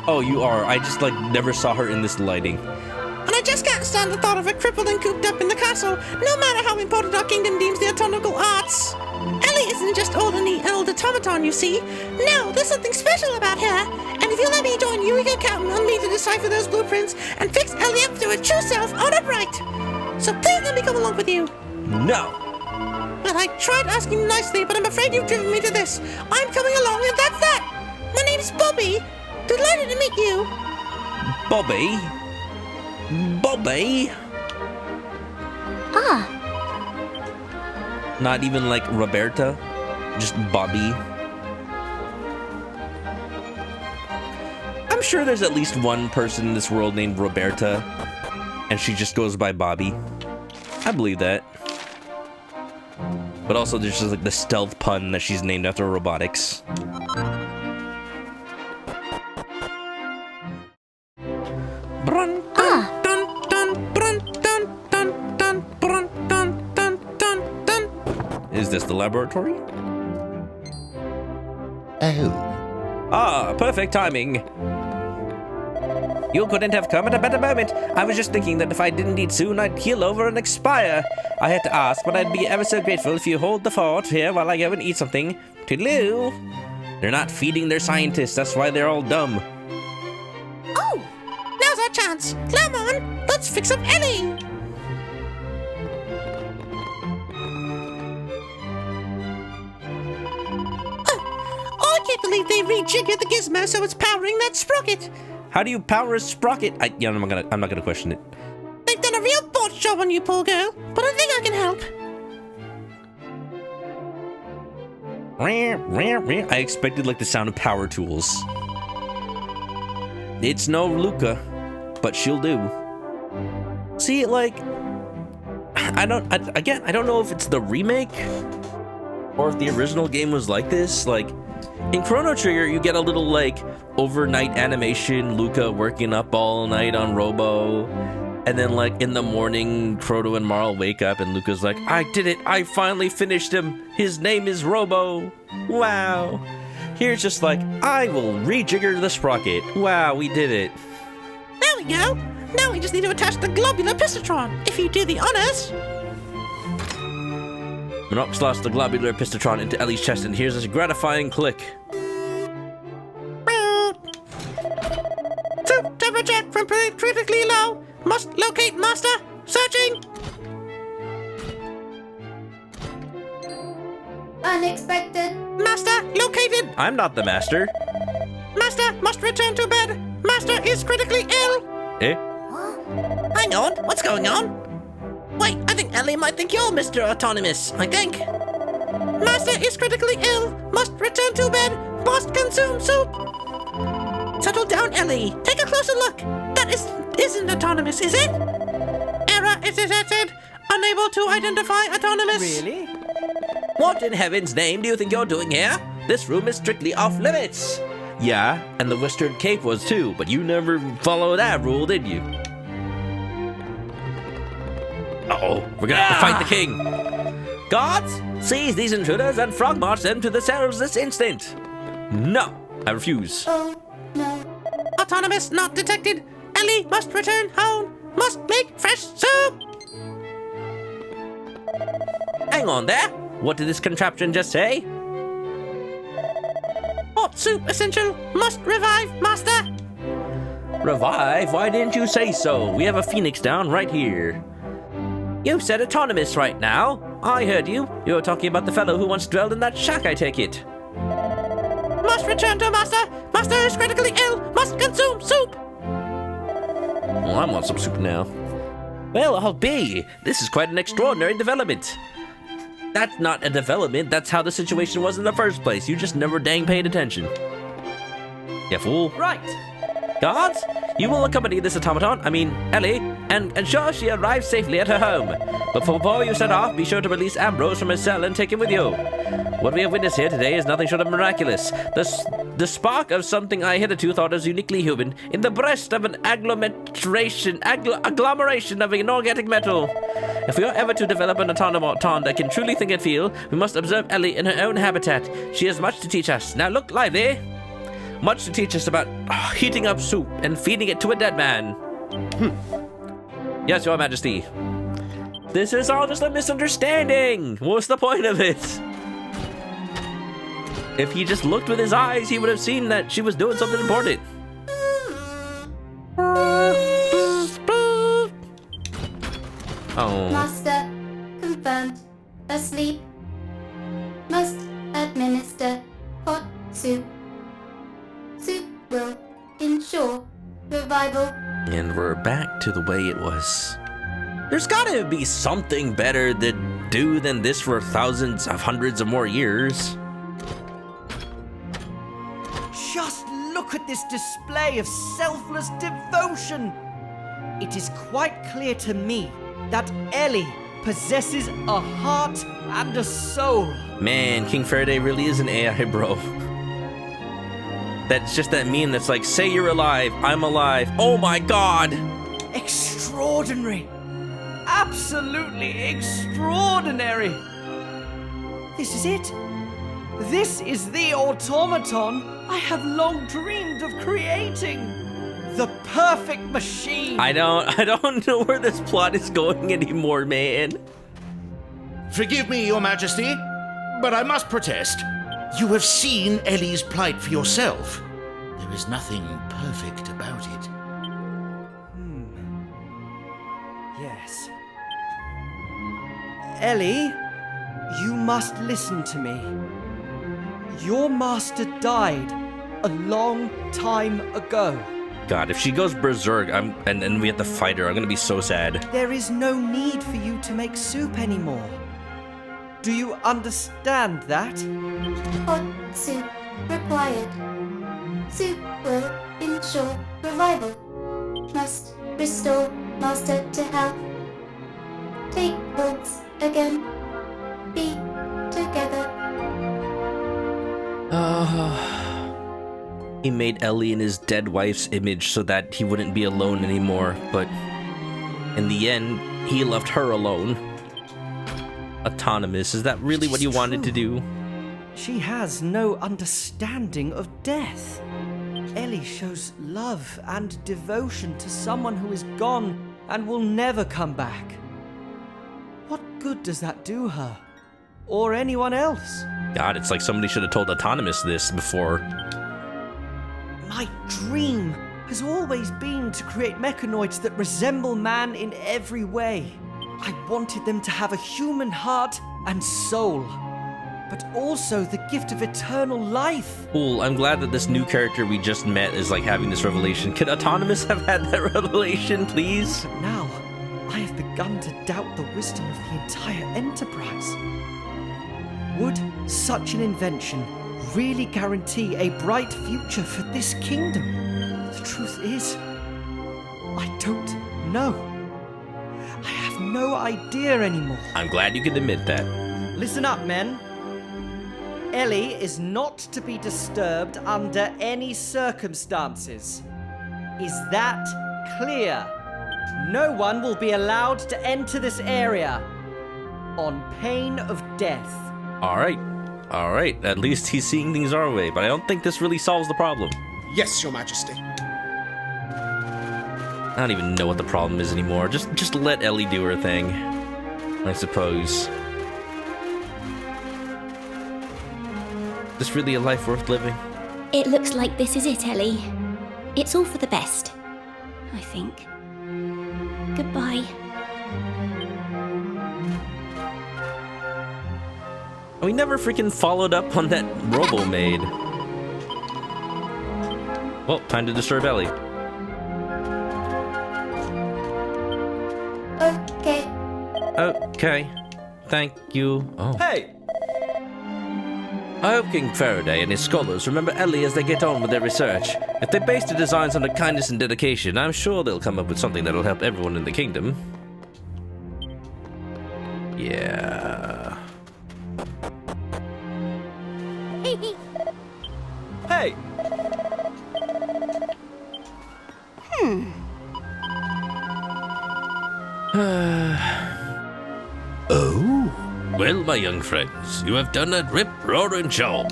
Oh, you are. I just like never saw her in this lighting. And I just can't stand the thought of her crippled and cooped up in the castle, no matter how important our kingdom deems the autonomical arts. Ellie isn't just an old automaton, you see. No, there's something special about her. And if you let me join you, can count on me to decipher those blueprints and fix Ellie up to her true self on upright. So please let me come along with you. No. Well, I tried asking nicely, but I'm afraid you've driven me to this. I'm coming along, and that's that. My name's Bobby. Delighted to meet you. Bobby? Bobby? Ah. Not even like Roberta? Just Bobby? I'm sure there's at least one person in this world named Roberta, and she just goes by Bobby. I believe that. But also there's just like the stealth pun that she's named after robotics. Is this the laboratory? Oh. Ah, perfect timing. You couldn't have come at a better moment. I was just thinking that if I didn't eat soon, I'd keel over and expire. I had to ask, but I'd be ever so grateful if you hold the fort here while I go and eat something. Toodaloo. They're not feeding their scientists, that's why they're all dumb. Oh, now's our chance. Come on, let's fix up Ellie. I can't believe they rejiggered the gizmo so it's powering that sprocket. How do you power a sprocket? I'm not gonna question it. They've done a real botch job on you, poor girl, but I think I can help. I expected like the sound of power tools. It's no Luca, but she'll do. See, like, I don't know if it's the remake or if the original game was like this. Like, in Chrono Trigger, you get a little, like, overnight animation, Luca working up all night on Robo, and then, like, in the morning, Chrono and Marl wake up, and Luca's like, I did it! I finally finished him! His name is Robo! Wow! Here's just like, I will rejigger the sprocket. Wow, we did it. There we go! Now we just need to attach the globular pistotron, if you do the honors. Manok slots the globular pistotron into Ellie's chest and hears a gratifying click. Temperature critically low. Must locate master. Searching. Unexpected. Master located. I'm not the master. Master must return to bed. Master is critically ill. Eh? Hang on. What's going on? Wait, I think Ellie might think you're Mr. Autonomous. I think. Master is critically ill. Must return to bed. Must consume soup. Settle down, Ellie. Take a closer look. That isn't autonomous, is it? Error is detected. Unable to identify autonomous. Really? What in heaven's name do you think you're doing here? This room is strictly off limits. Yeah, and the Western Cape was too, but you never followed that rule, did you? Uh-oh, we're gonna have to fight the king. Guards, seize these intruders and frog march them to the cells this instant. No, I refuse. Oh, no. Autonomous not detected. Ellie must return home. Must make fresh soup. Hang on there. What did this contraption just say? Hot soup essential. Must revive, Master. Revive? Why didn't you say so? We have a phoenix down right here. You said autonomous right now. I heard you. You were talking about the fellow who once dwelled in that shack, I take it. Must return to Master. Master is critically ill. Must consume soup. Well, I want some soup now. Well, I'll be. This is quite an extraordinary development. That's not a development. That's how the situation was in the first place. You just never dang paid attention. You fool. Right. Guards, you will accompany this automaton, Ellie, and ensure she arrives safely at her home. But before you set off, be sure to release Ambrose from his cell and take him with you. What we have witnessed here today is nothing short of miraculous. The spark of something I hitherto thought was uniquely human in the breast of an agglomeration of inorganic metal. If we are ever to develop an automaton that can truly think and feel, we must observe Ellie in her own habitat. She has much to teach us. Now look lively. Much to teach us about heating up soup and feeding it to a dead man. Yes, Your Majesty. This is all just a misunderstanding. What's the point of it? If he just looked with his eyes, he would have seen that she was doing something important. Oh. Master, confirmed. Asleep. Must administer hot soup. Soup will ensure revival. And we're back to the way it was. There's gotta be something better to do than this for thousands of hundreds of more years. Just look at this display of selfless devotion. It is quite clear to me that Ellie possesses a heart and a soul. Man, King Faraday really is an AI, bro. That's just that meme that's like, say you're alive, I'm alive. Oh my god! Extraordinary. Absolutely extraordinary. This is it. This is the automaton I have long dreamed of creating. The perfect machine. I don't know where this plot is going anymore, man. Forgive me, Your Majesty, but I must protest. You have seen Ellie's plight for yourself. There is nothing perfect about it. Yes. Ellie, you must listen to me. Your master died a long time ago. God, if she goes berserk, and we have to fight her, I'm gonna be so sad. There is no need for you to make soup anymore. Do you understand that? Hot soup required. Soup will ensure revival. Must restore master to health. Take walks again. Be together. He made Ellie in his dead wife's image so that he wouldn't be alone anymore, but in the end, he left her alone. Autonomous, is that really what you wanted to do? She has no understanding of death. Ellie shows love and devotion to someone who is gone and will never come back. What good does that do her? Or anyone else? God, it's like somebody should have told Autonomous this before. My dream has always been to create mechanoids that resemble man in every way. I wanted them to have a human heart and soul, but also the gift of eternal life. Cool, I'm glad that this new character we just met is like having this revelation. Could Autonomous have had that revelation, please? But now, I have begun to doubt the wisdom of the entire enterprise. Would such an invention really guarantee a bright future for this kingdom? The truth is, I don't know. I have no idea anymore. I'm glad you can admit that. Listen up, men. Ellie is not to be disturbed under any circumstances. Is that clear? No one will be allowed to enter this area on pain of death. All right. At least he's seeing things our way, but I don't think this really solves the problem. Yes, Your Majesty. I don't even know what the problem is anymore. Just let Ellie do her thing, I suppose. Is this really a life worth living? It looks like this is it, Ellie. It's all for the best, I think. Goodbye. We never freaking followed up on that robo-maid. Well, time to disturb Ellie. Okay. Okay. Thank you. Oh. Hey! I hope King Faraday and his scholars remember Ellie as they get on with their research. If they base their designs on the kindness and dedication, I'm sure they'll come up with something that'll help everyone in the kingdom. Yeah. Hey! Oh? Well, my young friends, you have done a rip-roaring job.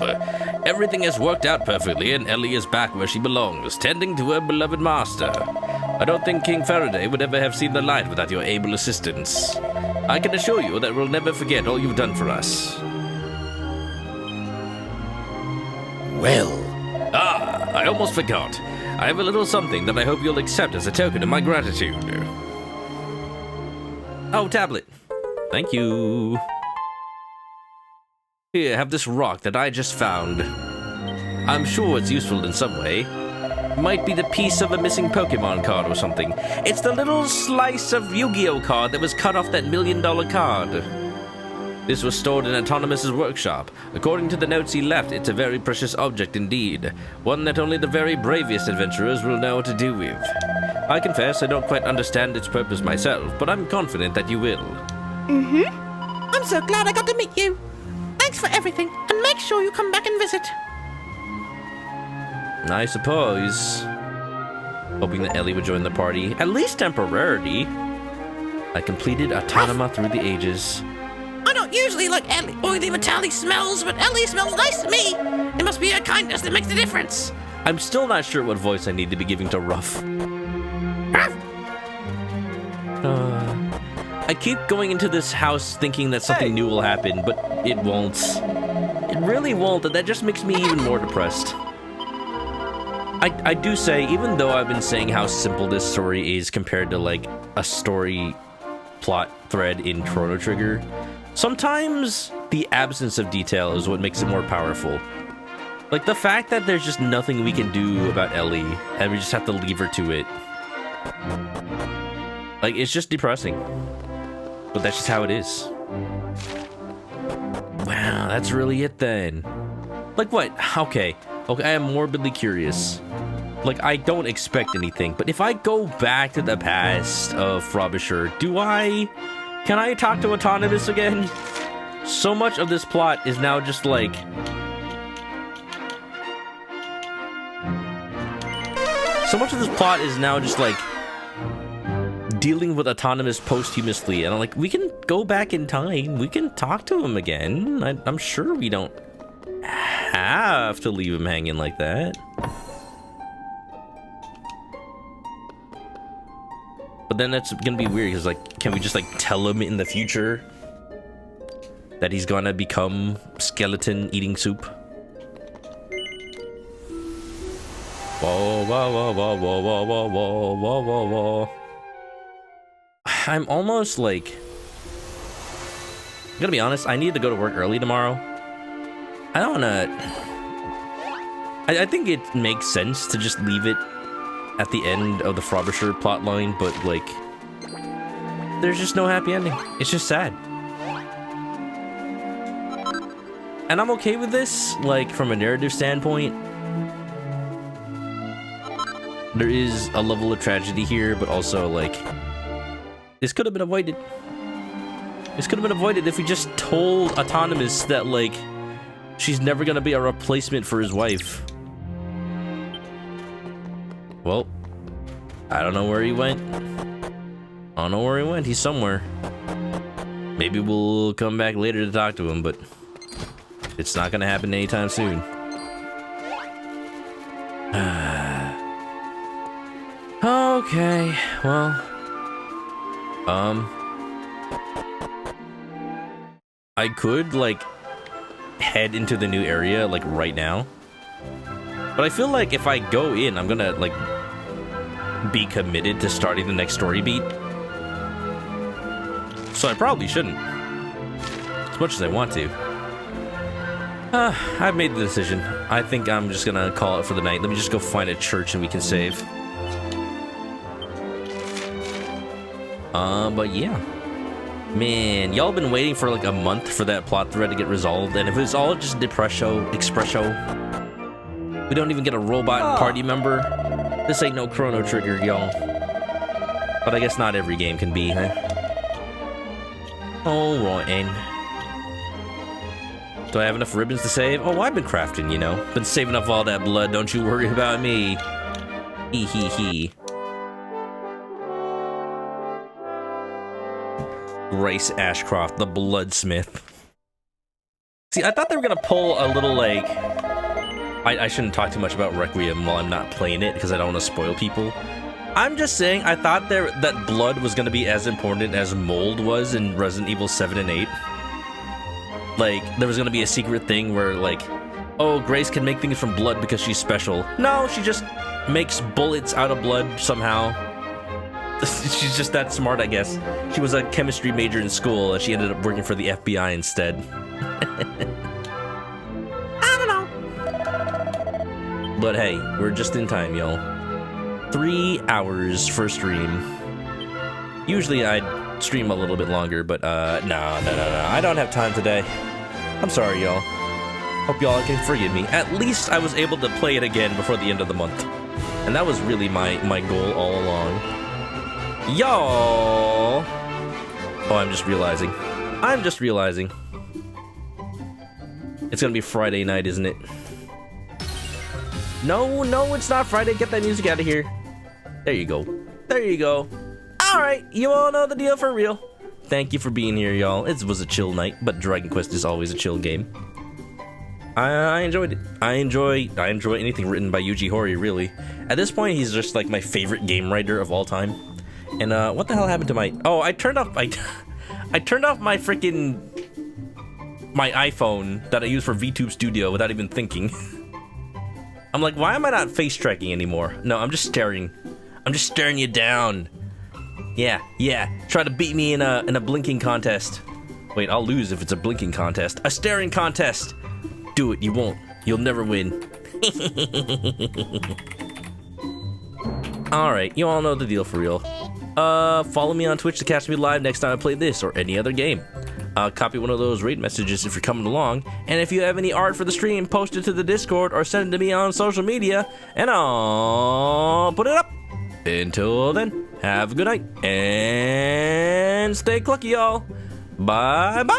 Everything has worked out perfectly, and Ellie is back where she belongs, tending to her beloved master. I don't think King Faraday would ever have seen the light without your able assistance. I can assure you that we'll never forget all you've done for us. Well, I almost forgot. I have a little something that I hope you'll accept as a token of my gratitude. Oh, tablet. Thank you. Here, have this rock that I just found. I'm sure it's useful in some way. Might be the piece of a missing Pokemon card or something. It's the little slice of Yu-Gi-Oh card that was cut off that $1 million card. This was stored in Autonomous's workshop. According to the notes he left, it's a very precious object indeed. One that only the very bravest adventurers will know what to do with. I confess I don't quite understand its purpose myself, but I'm confident that you will. I'm so glad I got to meet you. Thanks for everything, and make sure you come back and visit. I suppose. Hoping that Ellie would join the party, at least temporarily. I completed Autonoma through the ages. I don't usually like Ellie or the metallic smells, but Ellie smells nice to me. It must be her kindness that makes the difference. I'm still not sure what voice I need to be giving to Ruff. I keep going into this house thinking that something new will happen, but it won't. It really won't, and that just makes me even more depressed. I do say, even though I've been saying how simple this story is compared to, like, a story plot thread in Chrono Trigger, sometimes the absence of detail is what makes it more powerful. Like, the fact that there's just nothing we can do about Ellie, and we just have to leave her to it. Like, it's just depressing. But that's just how it is. Wow, that's really it then. Like what? Okay, I am morbidly curious. Like, I don't expect anything, but if I go back to the past of Frobisher, can I talk to Autonomous again? So much of this plot is now just like... So much of this plot is now just like... dealing with Autonomous posthumously, and I'm like, we can go back in time, we can talk to him again. I'm sure we don't have to leave him hanging like that. But then that's gonna be weird, because like, can we just like tell him in the future that he's gonna become skeleton eating soup? Whoa, whoa, whoa, whoa, whoa, whoa, whoa, whoa, whoa, whoa, whoa. I'm almost like... I'm gonna be honest, I need to go to work early tomorrow. I don't wanna... I think it makes sense to just leave it at the end of the Frobisher plotline, but like... there's just no happy ending. It's just sad. And I'm okay with this, like, from a narrative standpoint. There is a level of tragedy here, but also, like, this could have been avoided. This could have been avoided if we just told Autonomous that, like, she's never gonna be a replacement for his wife. Well, I don't know where he went. I don't know where he went. He's somewhere. Maybe we'll come back later to talk to him, but it's not gonna happen anytime soon. Okay, well, I could, like, head into the new area, like, right now. But I feel like if I go in, I'm gonna, like, be committed to starting the next story beat. So I probably shouldn't. As much as I want to. I've made the decision. I think I'm just gonna call it for the night. Let me just go find a church and we can save. But yeah. Man, y'all been waiting for like a month for that plot thread to get resolved, and if it's all just Expresso, we don't even get a robot party member. This ain't no Chrono Trigger, y'all. But I guess not every game can be, huh? Alright, and do I have enough ribbons to save? Oh, I've been crafting, you know. Been saving up all that blood, don't you worry about me. Hee hee hee. Grace Ashcroft, the Bloodsmith. See, I thought they were gonna pull a little, like... I shouldn't talk too much about Requiem while I'm not playing it, because I don't want to spoil people. I'm just saying, I thought that blood was gonna be as important as mold was in Resident Evil 7 and 8. Like, there was gonna be a secret thing where, like, oh, Grace can make things from blood because she's special. No, she just makes bullets out of blood somehow. She's just that smart, I guess. She was a chemistry major in school, and she ended up working for the FBI instead. I don't know. But hey, we're just in time, y'all. 3 hours for stream. Usually I'd stream a little bit longer, but no. I don't have time today. I'm sorry, y'all. Hope y'all can forgive me. At least I was able to play it again before the end of the month. And that was really my goal all along. Y'all! Oh, I'm just realizing. It's gonna be Friday night, isn't it? No, it's not Friday. Get that music out of here. There you go. Alright, you all know the deal for real. Thank you for being here, y'all. It was a chill night, but Dragon Quest is always a chill game. I enjoyed it. I enjoy anything written by Yuji Horii, really. At this point, he's just like my favorite game writer of all time. And what the hell happened to my... Oh, I turned off my freaking... my iPhone that I use for VTube Studio without even thinking. I'm like, why am I not face tracking anymore? No, I'm just staring. I'm just staring you down. Yeah. Try to beat me in a blinking contest. Wait, I'll lose if it's a blinking contest. A staring contest. Do it, you won't. You'll never win. Alright, you all know the deal for real. Follow me on Twitch to catch me live next time I play this or any other game. Copy one of those raid messages if you're coming along, and if you have any art for the stream, post it to the Discord or send it to me on social media, and I'll put it up. Until then, have a good night, and stay clucky, y'all. Bye-bye!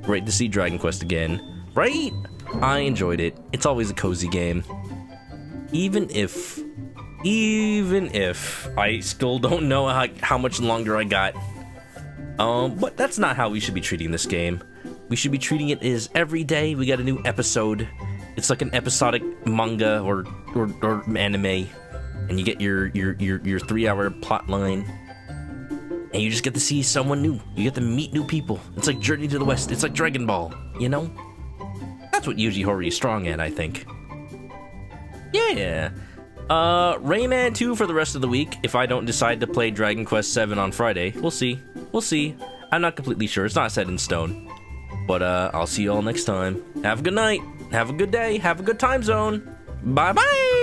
Great to see Dragon Quest again, right? I enjoyed it. It's always a cozy game. Even if I still don't know how much longer I got. But that's not how we should be treating this game. We should be treating it as every day we get a new episode. It's like an episodic manga or anime, and you get your 3-hour plot line, and you just get to see someone new. You get to meet new people. It's like Journey to the West. It's like Dragon Ball, you know? That's what Yuji Horii is strong at, I think. Yeah. Rayman 2 for the rest of the week, if I don't decide to play Dragon Quest 7 on Friday. We'll see. I'm not completely sure. It's not set in stone. But, I'll see you all next time. Have a good night. Have a good day. Have a good time zone. Bye-bye!